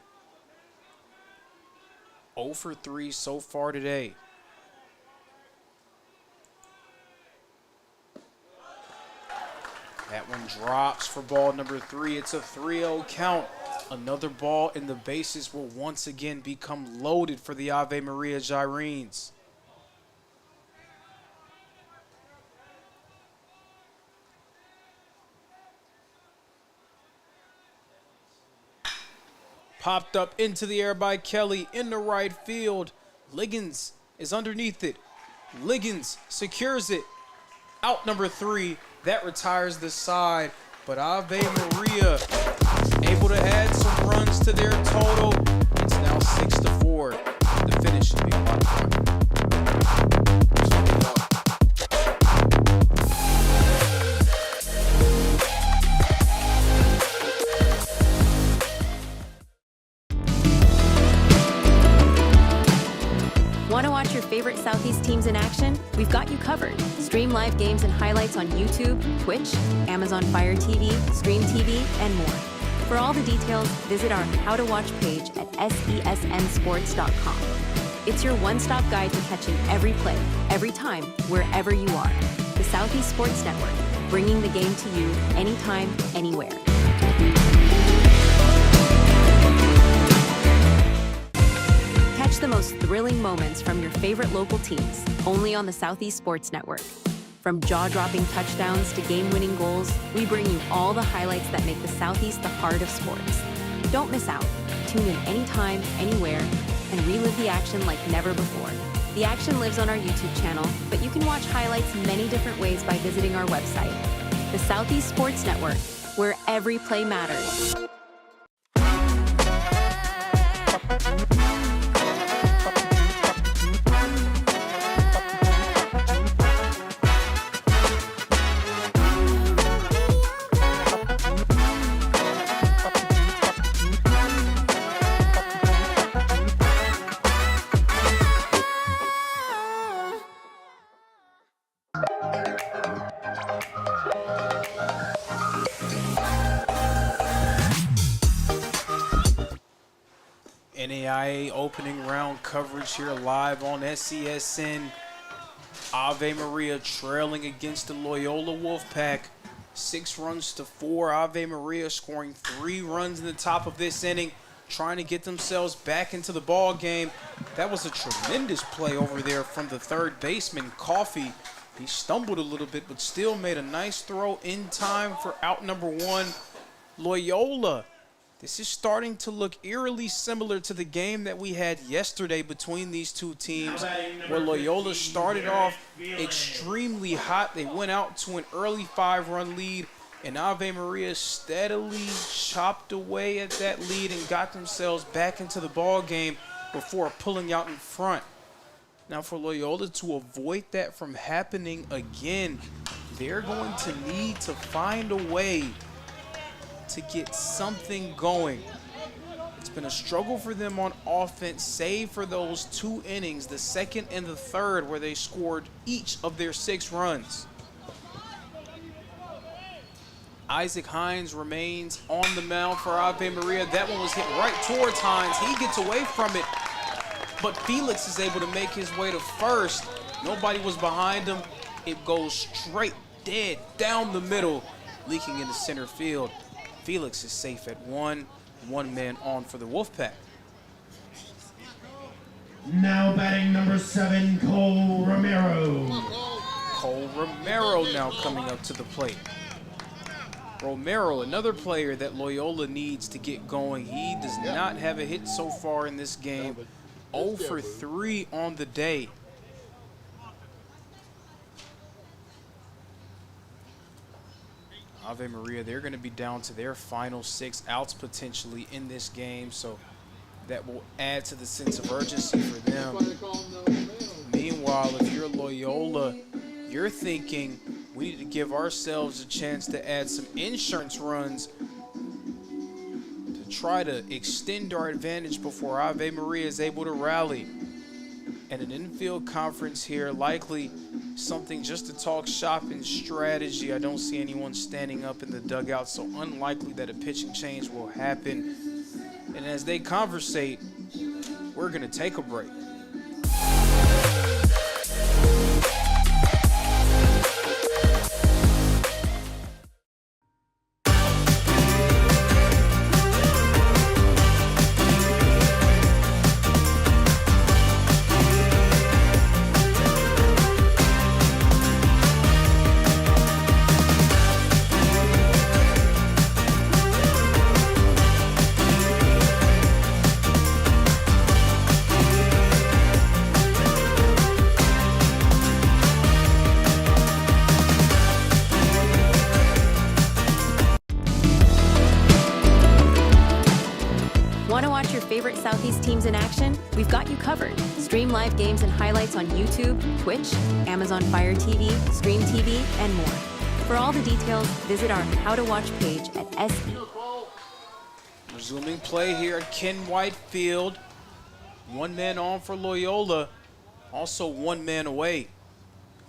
0 for 3 so far today. That one drops for ball number 3. It's a 3-0 count. Another ball and the bases will once again become loaded for the Ave Maria Gyrenes. Popped up into the air by Kelly in the right field. Liggins is underneath it. Liggins secures it. Out number 3. That retires the side. But Ave Maria able to add some runs to their total. It's now 6-4. The finish should be a lot of fun. Want to watch your favorite Southeast teams in action? We've got you covered. Stream live games and highlights on YouTube, Twitch, Amazon Fire TV, Stream TV, and more. For all the details, visit our How to Watch page at sesnsports.com. It's your one-stop guide to catching every play, every time, wherever you are. The Southeast Sports Network, bringing the game to you anytime, anywhere. Catch the most thrilling moments from your favorite local teams, only on the Southeast Sports Network. From jaw-dropping touchdowns to game-winning goals, we bring you all the highlights that make the Southeast the heart of sports. Don't miss out. Tune in anytime, anywhere, and relive the action like never before. The action lives on our YouTube channel, but you can watch highlights many different ways by visiting our website. The Southeast Sports Network, where every play matters. NAIA opening round coverage here live on SCSN. Ave Maria trailing against the Loyola Wolfpack. 6-4. Ave Maria scoring 3 runs in the top of this inning, trying to get themselves back into the ball game. That was a tremendous play over there from the third baseman, Coffey. He stumbled a little bit, but still made a nice throw in time for out number 1. Loyola. This is starting to look eerily similar to the game that we had yesterday between these two teams, where Loyola started off extremely hot. They went out to an early 5-run lead, and Ave Maria steadily chopped away at that lead and got themselves back into the ball game before pulling out in front. Now, for Loyola to avoid that from happening again, they're going to need to find a way to get something going. It's been a struggle for them on offense, save for those 2 innings, the second and the third, where they scored each of their 6 runs. Isaac Hines remains on the mound for Ave Maria. That one was hit right towards Hines. He gets away from it, but Felix is able to make his way to first. Nobody was behind him. It goes straight dead down the middle, leaking into center field. Felix is safe at 1 man on for the Wolfpack. Now batting number 7, Cole Romero. Cole Romero now coming up to the plate. Romero, another player that Loyola needs to get going. He does not have a hit so far in this game. 0 for 3 on the day. Ave Maria, they're going to be down to their final 6 outs potentially in this game, so that will add to the sense of urgency for them. Meanwhile, if you're Loyola, you're thinking we need to give ourselves a chance to add some insurance runs to try to extend our advantage before Ave Maria is able to rally. And an infield conference here, likely something just to talk shop and strategy. I don't see anyone standing up in the dugout, so unlikely that a pitching change will happen. And as they conversate, we're going to take a break. Want to watch your favorite Southeast teams in action? We've got you covered. Stream live games and highlights on YouTube, Twitch, Amazon Fire TV, Stream TV, and more. For all the details, visit our How to Watch page at SE. Resuming play here at Ken White Field. 1 man on for Loyola, also 1 man away.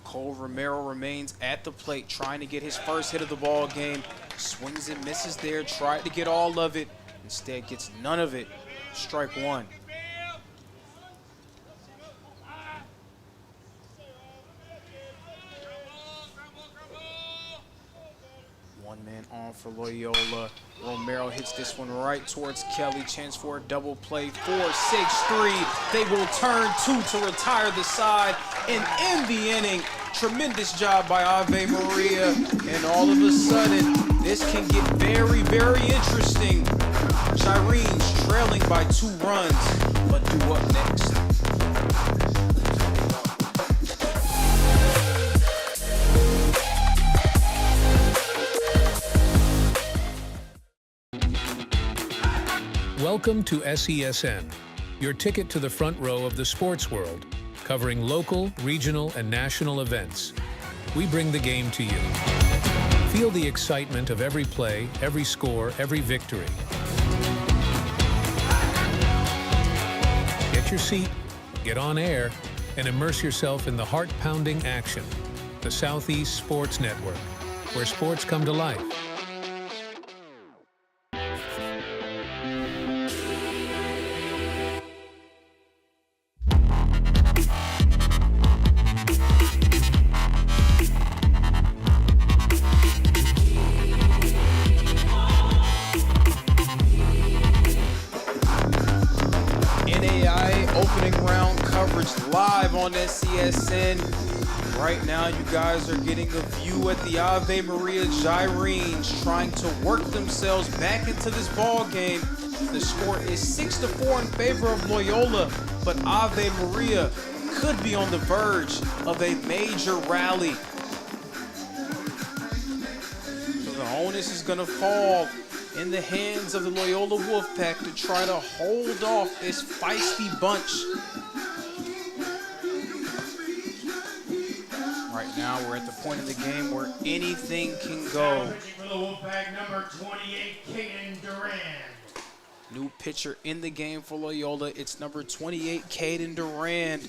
Cole Romero remains at the plate, trying to get his first hit of the ball game. Swings and misses there, tried to get all of it. Instead gets none of it. Strike 1. for Loyola. Romero hits this one right towards Kelly. Chance for a double play. 4-6-3. They will turn 2 to retire the side and end the inning. Tremendous job by Ave Maria. And all of a sudden, this can get very, very interesting. Gyrene's trailing by 2 runs, but do up next. Welcome to SESN, your ticket to the front row of the sports world, covering local, regional, and national events. We bring the game to you. Feel the excitement of every play, every score, every victory. Get your seat, get on air, and immerse yourself in the heart-pounding action. The Southeast Sports Network, where sports come to life. Live on SESN. Right now, you guys are getting a view at the Ave Maria Gyrenes trying to work themselves back into this ball game. The score is 6-4 in favor of Loyola, but Ave Maria could be on the verge of a major rally. So the onus is going to fall in the hands of the Loyola Wolfpack to try to hold off this feisty bunch. Right now, we're at the point in the game where anything can go. For the Wolfpack, number 28, Caden Durand. New pitcher in the game for Loyola. It's number 28, Caden Durand.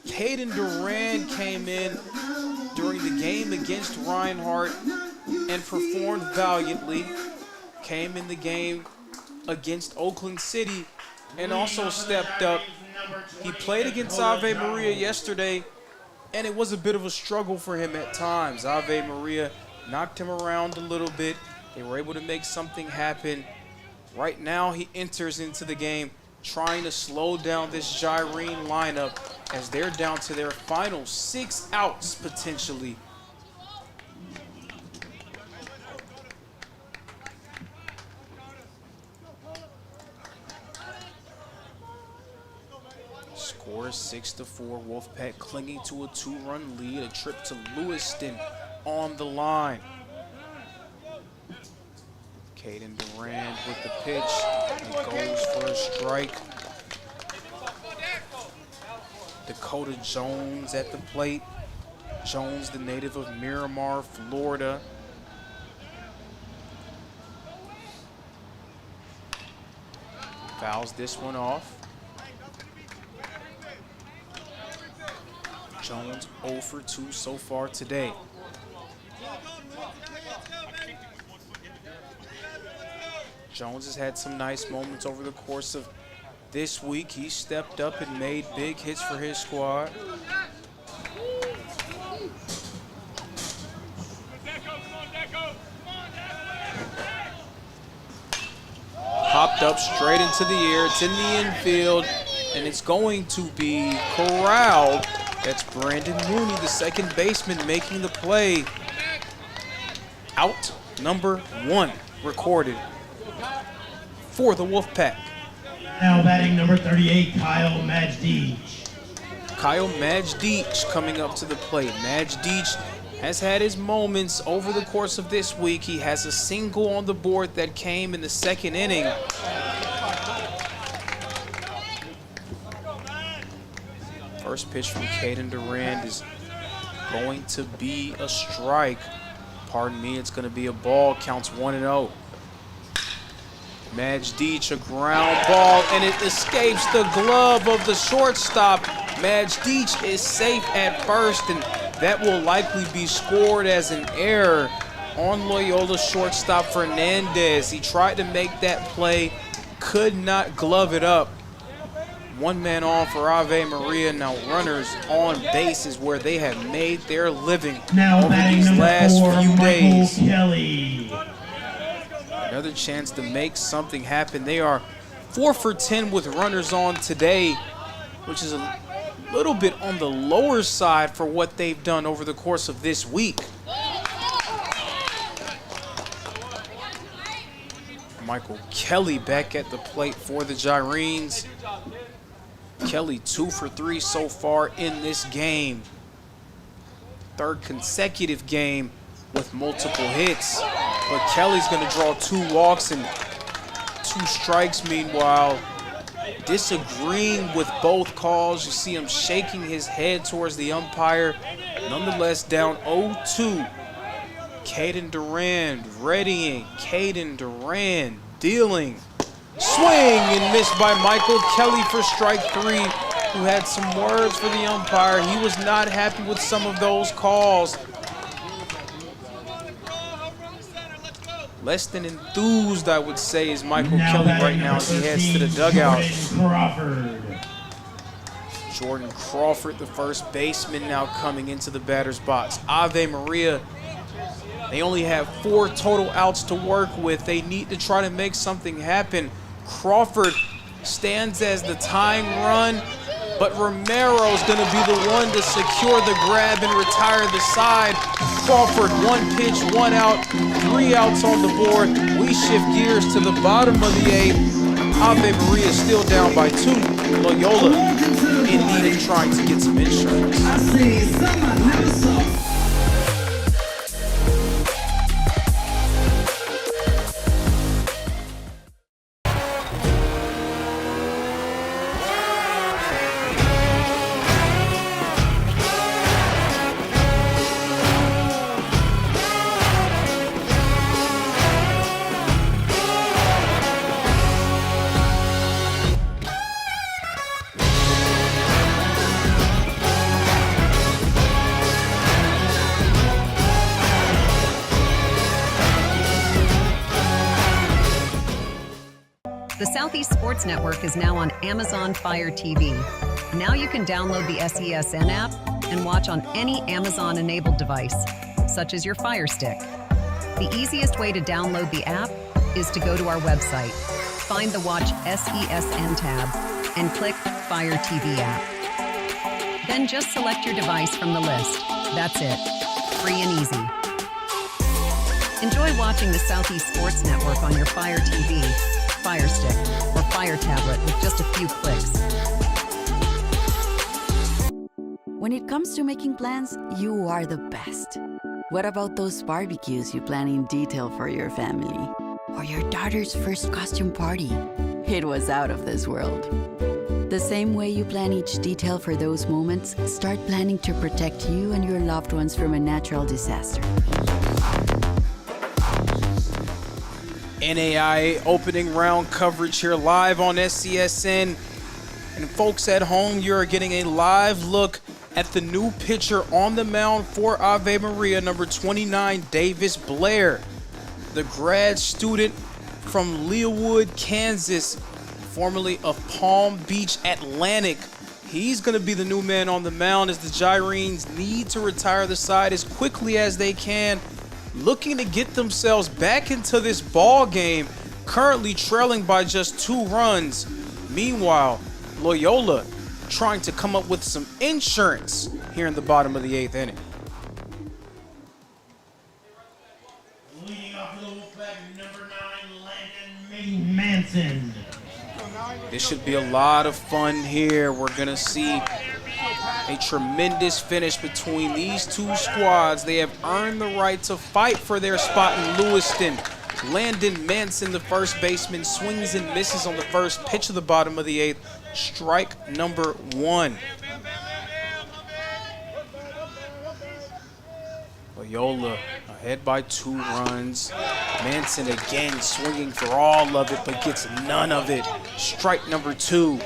Caden Durand came in during the game against Reinhardt and performed valiantly. Came in the game against Oakland City and also stepped up. He played against Ave Maria yesterday, and it was a bit of a struggle for him at times. Ave Maria knocked him around a little bit. They were able to make something happen. Right now, he enters into the game trying to slow down this Gyrene lineup as they're down to their final 6 outs potentially. Score 6-4. Wolfpack clinging to a 2-run lead. A trip to Lewiston on the line. Caden Durand with the pitch. He goes for a strike. Dakota Jones at the plate. Jones, the native of Miramar, Florida. Fouls this one off. Jones 0 for 2 so far today. Jones has had some nice moments over the course of this week. He stepped up and made big hits for his squad. Popped up straight into the air. It's in the infield, and it's going to be corralled. That's Brandon Mooney, the second baseman, making the play. Out number 1 recorded for the Wolfpack. Now batting number 38, Kyle Majdeech. Kyle Majdeech coming up to the plate. Majdeech has had his moments over the course of this week. He has a single on the board that came in the 2nd inning. First pitch from Caden Durand is going to be a strike. Pardon me, it's going to be a ball. Counts 1-0. Majdeech, a ground ball, and it escapes the glove of the shortstop. Majdeech is safe at first, and that will likely be scored as an error on Loyola shortstop Fernandez. He tried to make that play, could not glove it up. 1 man on for Ave Maria. Now runners on base is where they have made their living now over these last 4, few Michael days. Kelly. Another chance to make something happen. They are 4 for 10 with runners on today, which is a little bit on the lower side for what they've done over the course of this week. Michael Kelly back at the plate for the Gyrenes. Kelly 2 for 3 so far in this game. Third consecutive game with multiple hits. But Kelly's going to draw 2 walks and 2 strikes. Meanwhile, disagreeing with both calls. You see him shaking his head towards the umpire. Nonetheless, down 0-2. Caden Durand readying. Caden Durand dealing. Swing and missed by Michael Kelly for strike 3, who had some words for the umpire. He was not happy with some of those calls. Less than enthused, I would say, is Michael Kelly right now as he heads to the dugout. Jordan Crawford, the first baseman, now coming into the batter's box. Ave Maria, they only have 4 total outs to work with. They need to try to make something happen. Crawford stands as the tying run, but Romero's going to be the one to secure the grab and retire the side. Crawford, 1 pitch, 1 out, 3 outs on the board. We shift gears to the bottom of the 8th. Ave Maria still down by 2. Loyola in need of trying to get some insurance. I see someone never saw. The Southeast Sports Network is now on Amazon Fire TV. Now you can download the SESN app and watch on any Amazon-enabled device, such as your Fire Stick. The easiest way to download the app is to go to our website, find the Watch SESN tab, and click Fire TV app. Then just select your device from the list. That's it. Free and easy. Enjoy watching the Southeast Sports Network on your Fire TV, Fire Stick, or Fire Tablet with just a few clicks. When it comes to making plans, you are the best. What about those barbecues you plan in detail for your family? Or your daughter's first costume party? It was out of this world. The same way you plan each detail for those moments, start planning to protect you and your loved ones from a natural disaster. NAIA opening round coverage here live on SCSN. And folks at home, you're getting a live look at the new pitcher on the mound for Ave Maria, number 29, Davis Blair, the grad student from Leawood, Kansas, formerly of Palm Beach Atlantic. He's going to be the new man on the mound as the Gyrenes need to retire the side as quickly as they can, looking to get themselves back into this ball game, currently trailing by just 2 runs. Meanwhile, Loyola trying to come up with some insurance here in the bottom of the 8th inning. Leading off the back, number 9, Landon Manson. This should be a lot of fun here. We're going to see a tremendous finish between these 2 squads. They have earned the right to fight for their spot in Lewiston. Landon Manson, the first baseman, swings and misses on the first pitch of the bottom of the 8th. Strike number 1. Loyola ahead by 2 runs. Manson again swinging for all of it, but gets none of it. Strike number 2.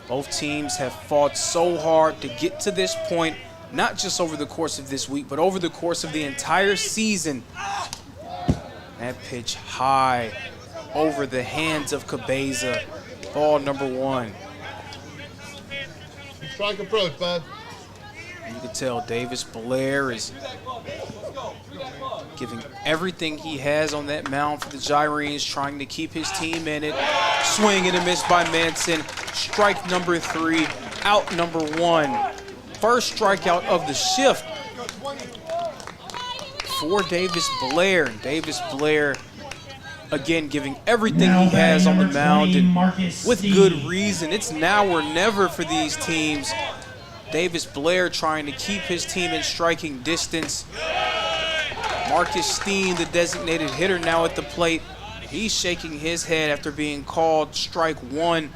Both teams have fought so hard to get to this point, not just over the course of this week, but over the course of the entire season. That pitch high over the hands of Cabeza. Ball number 1. Strike approach, bud. You can tell Davis Blair is giving everything he has on that mound for the Gyrenes, trying to keep his team in it. Swing and a miss by Manson. Strike number 3, out number 1. First strikeout of the shift for Davis Blair. And Davis Blair, again, giving everything he has on the mound, and with good reason. It's now or never for these teams. Davis Blair trying to keep his team in striking distance. Marcus Steen, the designated hitter, now at the plate. He's shaking his head after being called strike 1.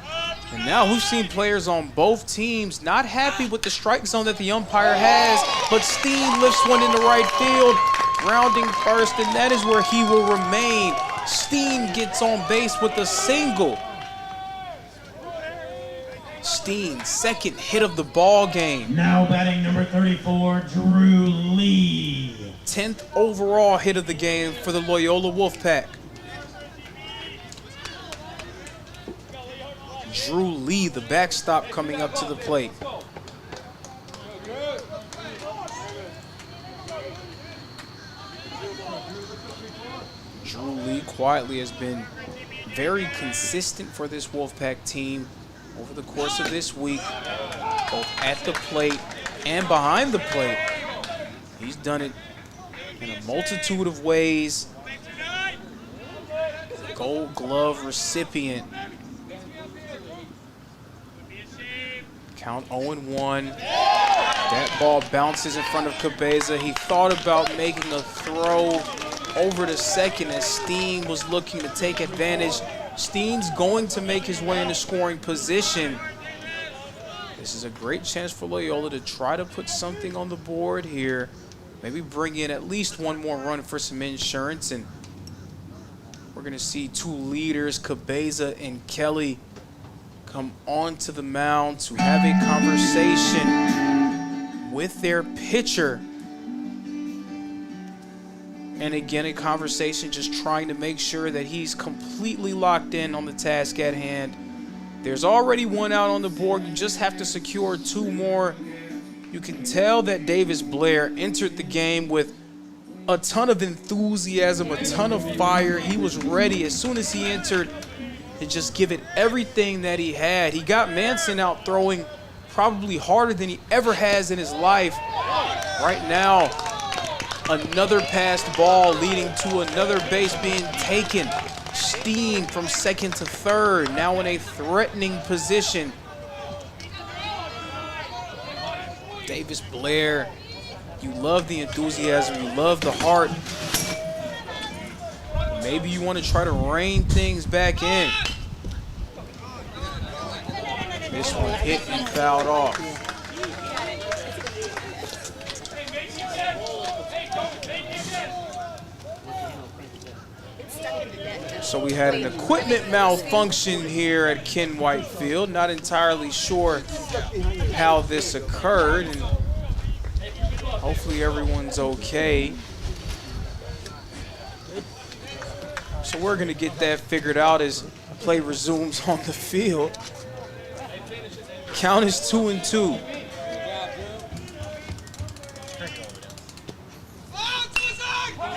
And now we've seen players on both teams not happy with the strike zone that the umpire has, but Steen lifts one in the right field, grounding first, and that is where he will remain. Steen gets on base with a single. Steen's second hit of the ball game. Now batting number 34, Drew Lee. 10th overall hit of the game for the Loyola Wolfpack. Drew Lee, the backstop, coming up to the plate. Drew Lee quietly has been very consistent for this Wolfpack team over the course of this week, both at the plate and behind the plate. He's done it in a multitude of ways. Gold Glove recipient. Count 0-1. That ball bounces in front of Cabeza. He thought about making a throw over to second as Steen was looking to take advantage. Steen's going to make his way into scoring position. This is a great chance for Loyola to try to put something on the board here. Maybe bring in at least one more run for some insurance. And we're going to see two leaders, Cabeza and Kelly, come onto the mound to have a conversation with their pitcher. And again, a conversation just trying to make sure that he's completely locked in on the task at hand. There's already one out on the board. You just have to secure two more. You can tell that Davis Blair entered the game with a ton of enthusiasm, a ton of fire. He was ready as soon as he entered to just give it everything that he had. He got Manson out throwing probably harder than he ever has in his life. Right now, another passed ball leading to another base being taken. Steen from second to third, now in a threatening position. Davis Blair, you love the enthusiasm, you love the heart. Maybe you want to try to rein things back in. This one hit and fouled off. So we had an equipment malfunction here at Ken White Field. Not entirely sure how this occurred, and hopefully everyone's okay. So we're gonna get that figured out as play resumes on the field. Count is 2-2.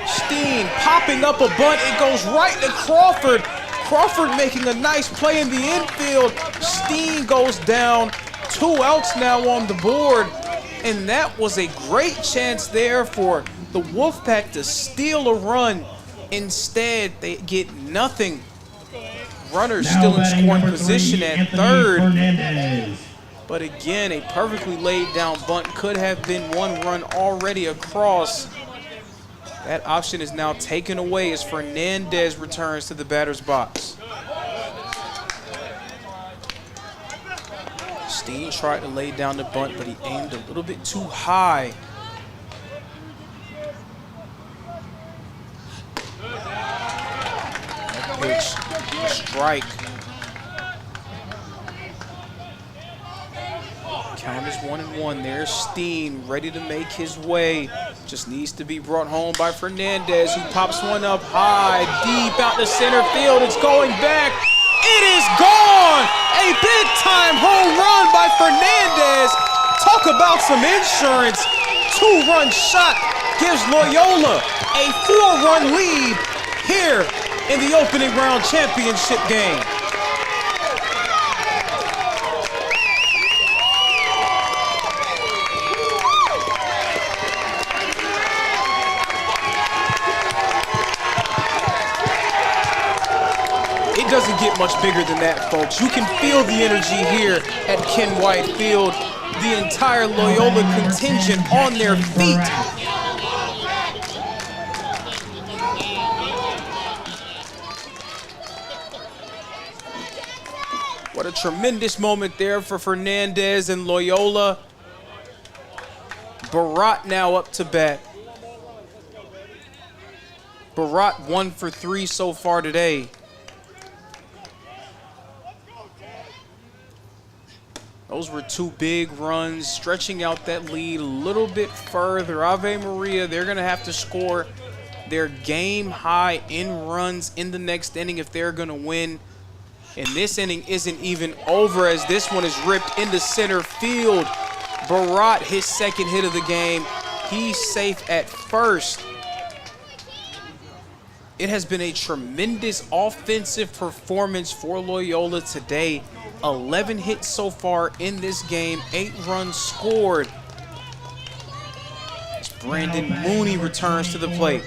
Steen popping up a bunt. It goes right to Crawford. Crawford making a nice play in the infield. Steen goes down. 2 outs now on the board. And that was a great chance there for the Wolfpack to steal a run. Instead, they get nothing. Runners still in scoring position at third. But again, a perfectly laid down bunt could have been 1 run already across. That option is now taken away as Fernandez returns to the batter's box. Steen tried to lay down the bunt, but he aimed a little bit too high. That pitch, a strike. Count is 1-1. There's Steen ready to make his way. Just needs to be brought home by Fernandez, who pops one up high, deep out to center field. It's going back. It is gone. A big-time home run by Fernandez. Talk about some insurance. 2 two-run shot gives Loyola a 4-run lead here in the opening round championship game. It doesn't get much bigger than that, folks. You can feel the energy here at Ken White Field. The entire Loyola contingent on their feet. What a tremendous moment there for Fernandez and Loyola. Barat now up to bat. Barat 1 for 3 so far today. Those were two big runs, stretching out that lead a little bit further. Ave Maria, they're going to have to score their game high in runs in the next inning if they're going to win. And this inning isn't even over as this one is ripped into center field. Barat, his second hit of the game. He's safe at first. It has been a tremendous offensive performance for Loyola today. 11 hits so far in this game, 8 runs scored. As Brandon Mooney returns to the plate.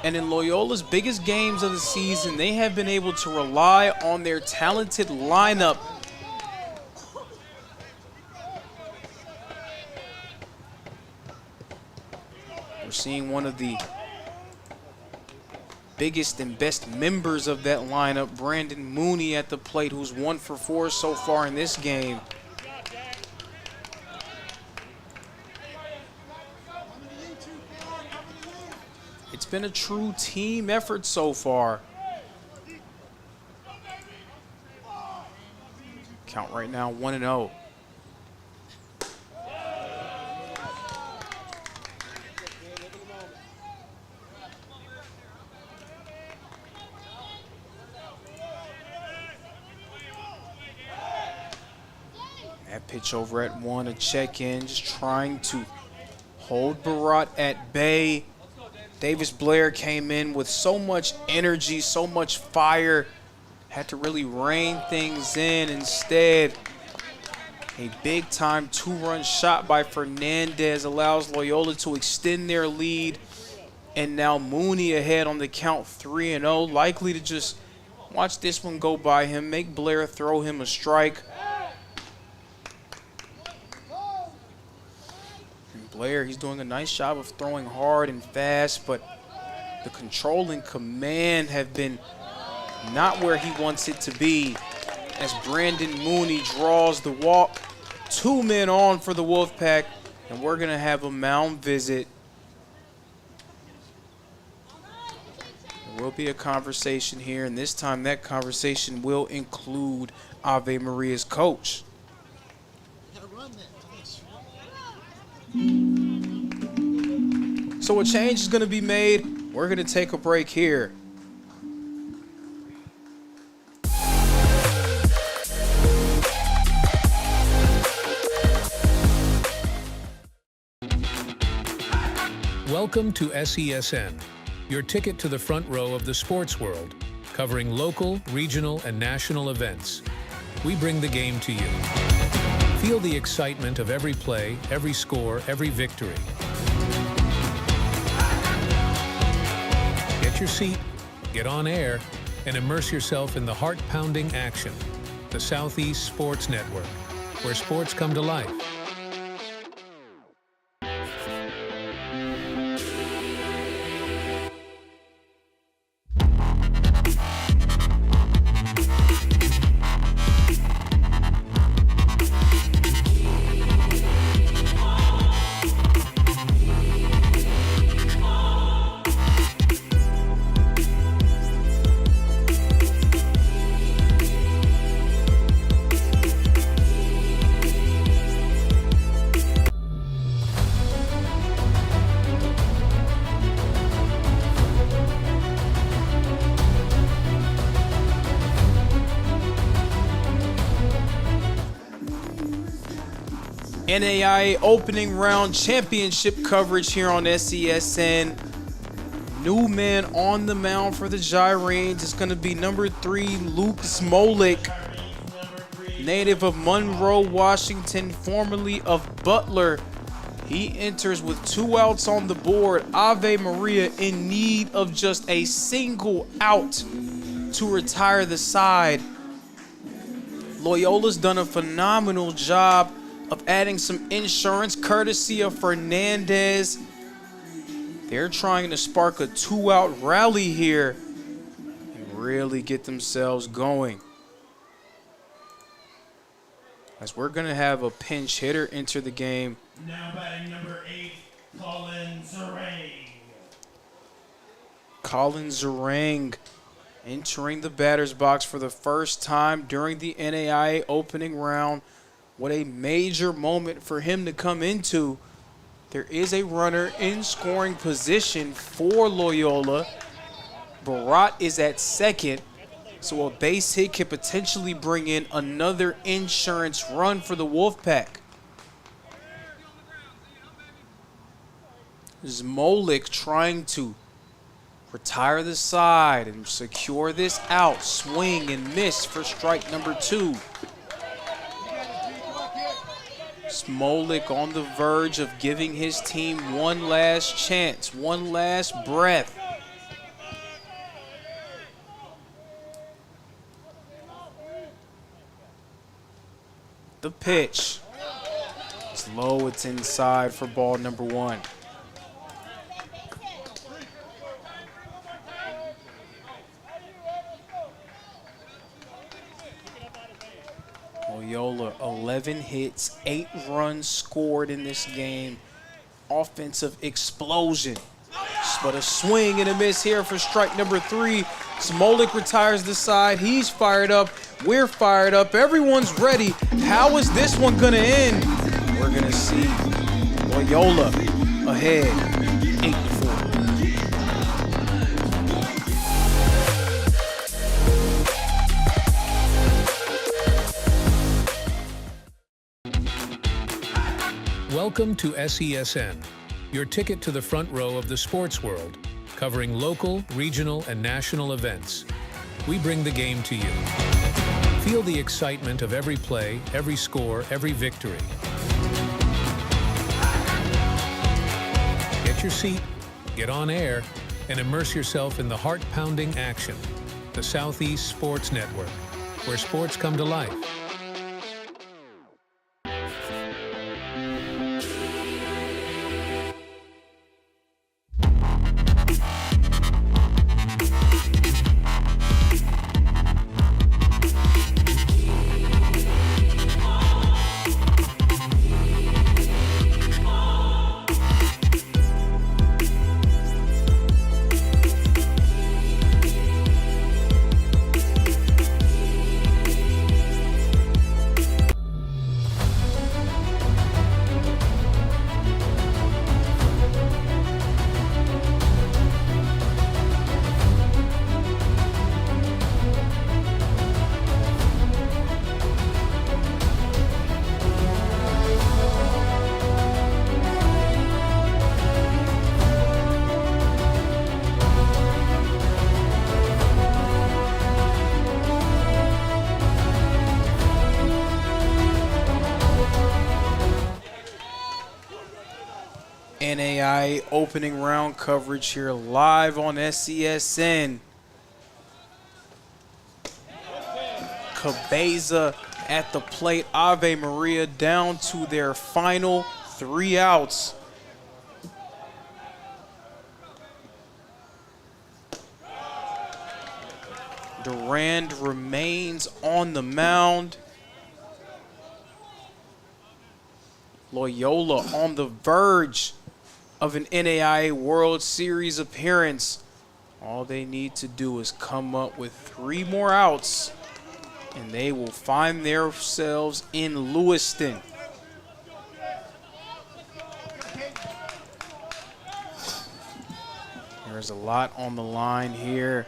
And in Loyola's biggest games of the season, they have been able to rely on their talented lineup. We're seeing one of the biggest and best members of that lineup, Brandon Mooney at the plate, who's 1 for 4 so far in this game. It's been a true team effort so far. Count right now 1-0. Pitch over at 1, a check in, just trying to hold Barat at bay. Davis Blair came in with so much energy, so much fire, had to really rein things in. Instead, a big-time 2-run shot by Fernandez allows Loyola to extend their lead. And now Mooney ahead on the count 3-0, likely to just watch this one go by him, make Blair throw him a strike. Blair, he's doing a nice job of throwing hard and fast, but the control and command have been not where he wants it to be as Brandon Mooney draws the walk. 2 men on for the Wolfpack, and we're going to have a mound visit. There will be a conversation here, and this time that conversation will include Ave Maria's coach. So a change is going to be made. We're going to take a break here. Welcome to SESN, your ticket to the front row of the sports world, covering local, regional, and national events. We bring the game to you. Feel the excitement of every play, every score, every victory. Get your seat, get on air, and immerse yourself in the heart-pounding action. The Southeast Sports Network, where sports come to life. NAIA opening round championship coverage here on SESN. New man on the mound for the Gyrenes is going to be number 3, Luke Smolik, native of Monroe, Washington, formerly of Butler. He enters with 2 outs on the board. Ave Maria in need of just a single out to retire the side. Loyola's done a phenomenal job of adding some insurance courtesy of Fernandez. They're trying to spark a 2-out rally here and really get themselves going. As we're going to have a pinch hitter enter the game. Now batting number 8, Colin Zarang. Colin Zarang entering the batter's box for the first time during the NAIA opening round. What a major moment for him to come into. There is a runner in scoring position for Loyola. Barat is at second, so a base hit could potentially bring in another insurance run for the Wolfpack. Smolik trying to retire the side and secure this out. Swing and miss for strike number 2. Smolik on the verge of giving his team one last chance, one last breath. The pitch. It's low, it's inside for ball number 1. Loyola, 11 hits, 8 runs scored in this game. Offensive explosion. But a swing and a miss here for strike number 3. Smolik retires the side. He's fired up. We're fired up. Everyone's ready. How is this one going to end? We're going to see Loyola ahead 8-4. Welcome to SESN, your ticket to the front row of the sports world, covering local, regional, and national events. We bring the game to you. Feel the excitement of every play, every score, every victory. Get your seat, get on air, and immerse yourself in the heart-pounding action. The Southeast Sports Network, where sports come to life. NAIA opening round coverage here live on SESN. Cabeza at the plate. Ave Maria down to their final 3 outs. Durand remains on the mound. Loyola on the verge of an NAIA World Series appearance. All they need to do is come up with 3 more outs, and they will find themselves in Lewiston. There's a lot on the line here.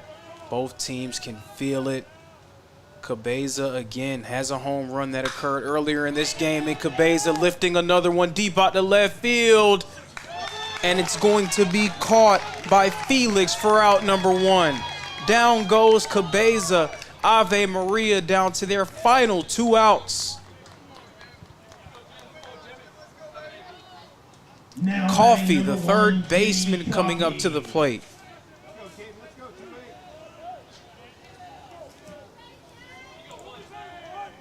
Both teams can feel it. Cabeza again has a home run that occurred earlier in this game, and Cabeza lifting another one deep out to left field. And it's going to be caught by Felix for out number 1. Down goes Cabeza. Ave Maria down to their final 2 outs. Coffee, the third baseman, coming up to the plate.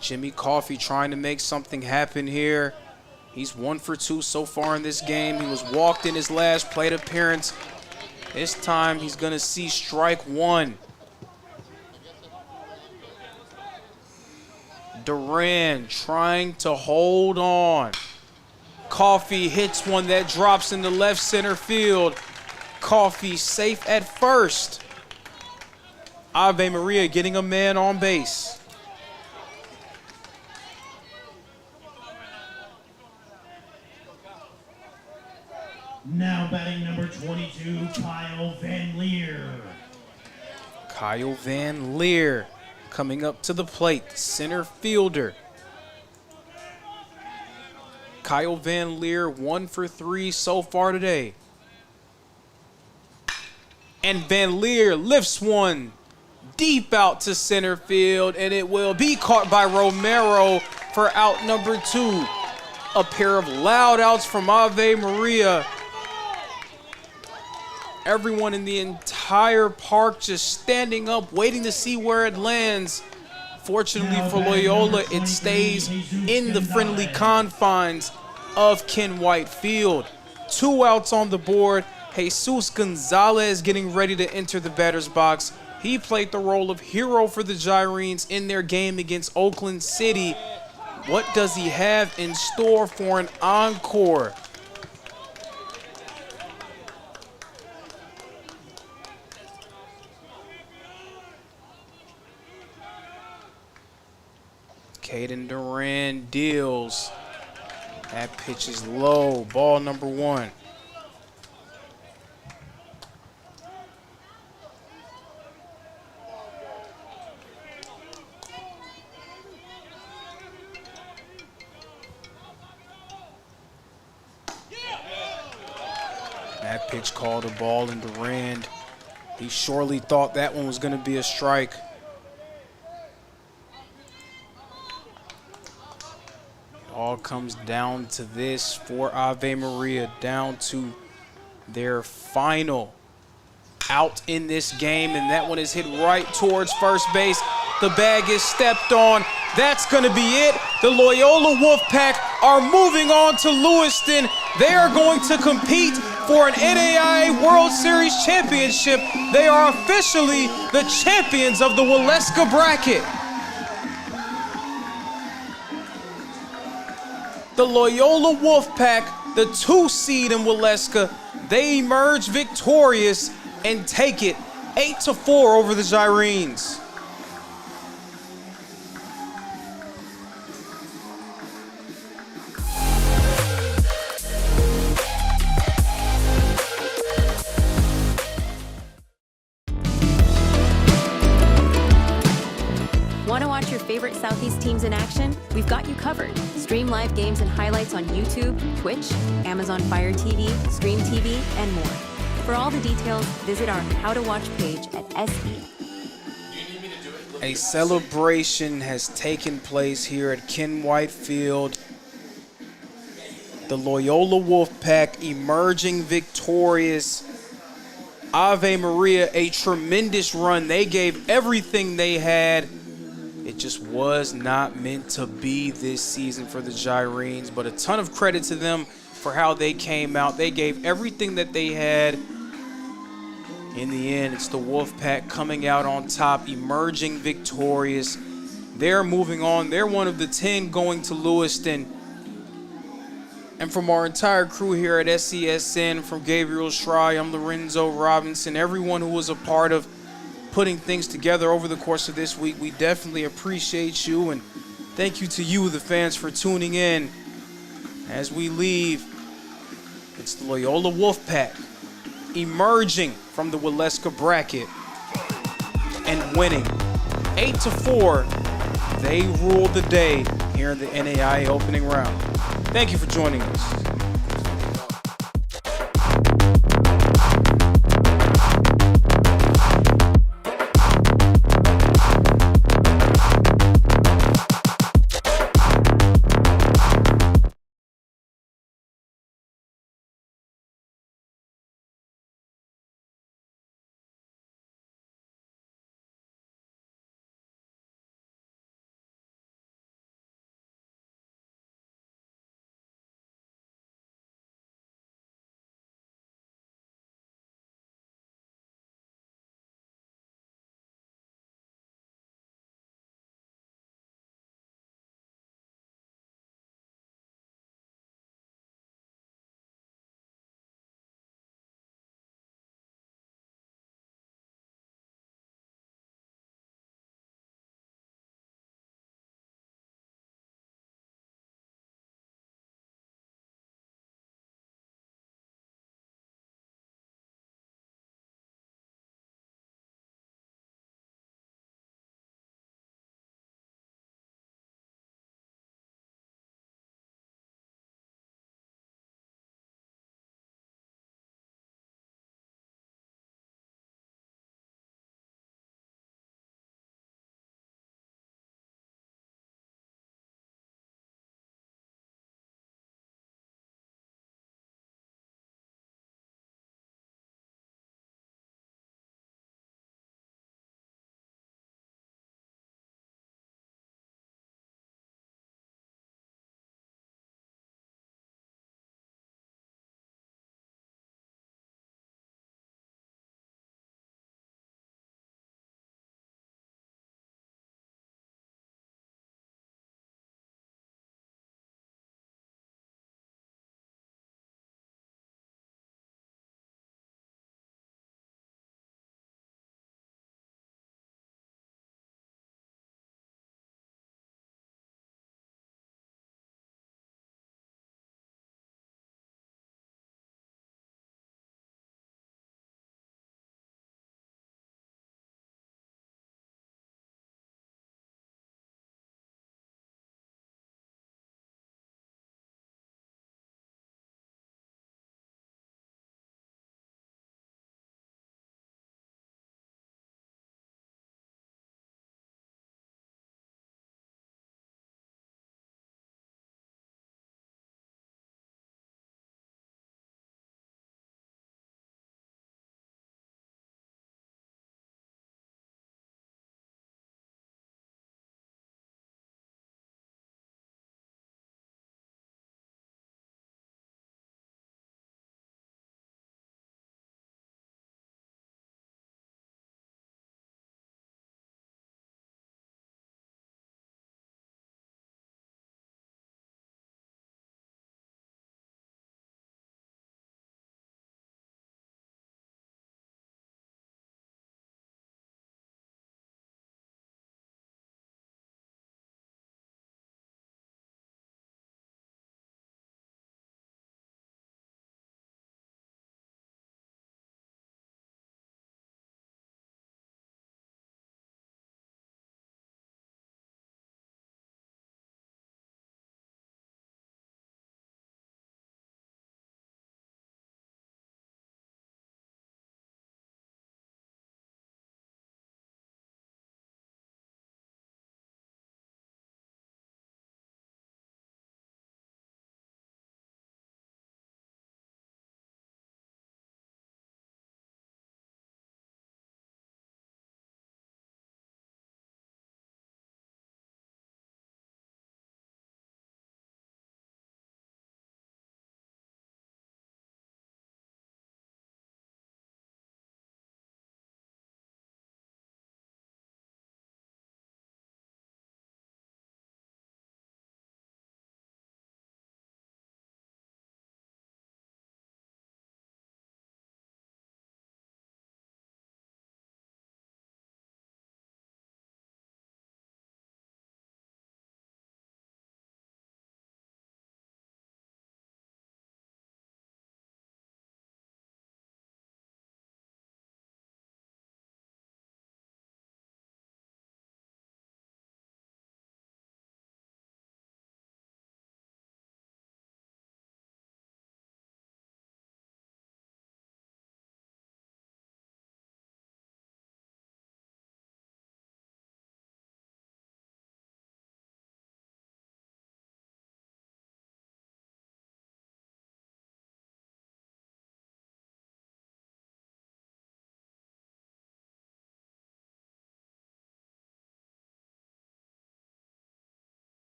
Jimmy Coffee trying to make something happen here. He's 1 for 2 so far in this game. He was walked in his last plate appearance. This time he's going to see strike 1. Duran trying to hold on. Coffee hits one that drops into left center field. Coffee safe at first. Ave Maria getting a man on base. Now batting number 22, Kyle Van Leer. Kyle Van Leer coming up to the plate, center fielder. Kyle Van Leer 1 for 3 so far today. And Van Leer lifts one deep out to center field, and it will be caught by Romero for out number 2. A pair of loud outs from Ave Maria. Everyone in the entire park just standing up, waiting to see where it lands. Fortunately for Loyola, it stays in the friendly confines of Ken White Field. 2 outs on the board. Jesus Gonzalez getting ready to enter the batter's box. He played the role of hero for the Gyrenes in their game against Oakland City. What does he have in store for an encore? Caden Duran deals. That pitch is low. Ball number 1. That pitch called a ball, and Duran, he surely thought that one was going to be a strike. All comes down to this for Ave Maria, down to their final out in this game, and that one is hit right towards first base. The bag is stepped on. That's going to be it. The Loyola Wolfpack are moving on to Lewiston. They are going to compete for an NAIA World Series championship. They are officially the champions of the Waleska bracket. The Loyola Wolfpack, the 2 seed in Waleska, they emerge victorious and take it 8-4 over the Gyrenes. Want to watch your favorite Southeast teams in action? We've got you covered. Stream live games and highlights on YouTube, Twitch, Amazon Fire TV, Stream TV, and more. For all the details, visit our How to Watch page at SE. A celebration has taken place here at Ken White Field. The Loyola Wolfpack emerging victorious. Ave Maria, a tremendous run. They gave everything they had. It just was not meant to be this season for the Gyrenes, but a ton of credit to them for how they came out. They gave everything that they had. In the end, it's the Wolfpack coming out on top, emerging victorious. They're moving on. They're one of the 10 going to Lewiston. And from our entire crew here at SESN, from Gabriel Schrei, I'm Lorenzo Robinson, everyone who was a part of putting things together over the course of this week, we definitely appreciate you, and thank you to you, the fans, for tuning in. As we leave, it's the Loyola Wolfpack emerging from the Waleska bracket and winning 8-4 they ruled the day here in the NAIA opening round. Thank you for joining us.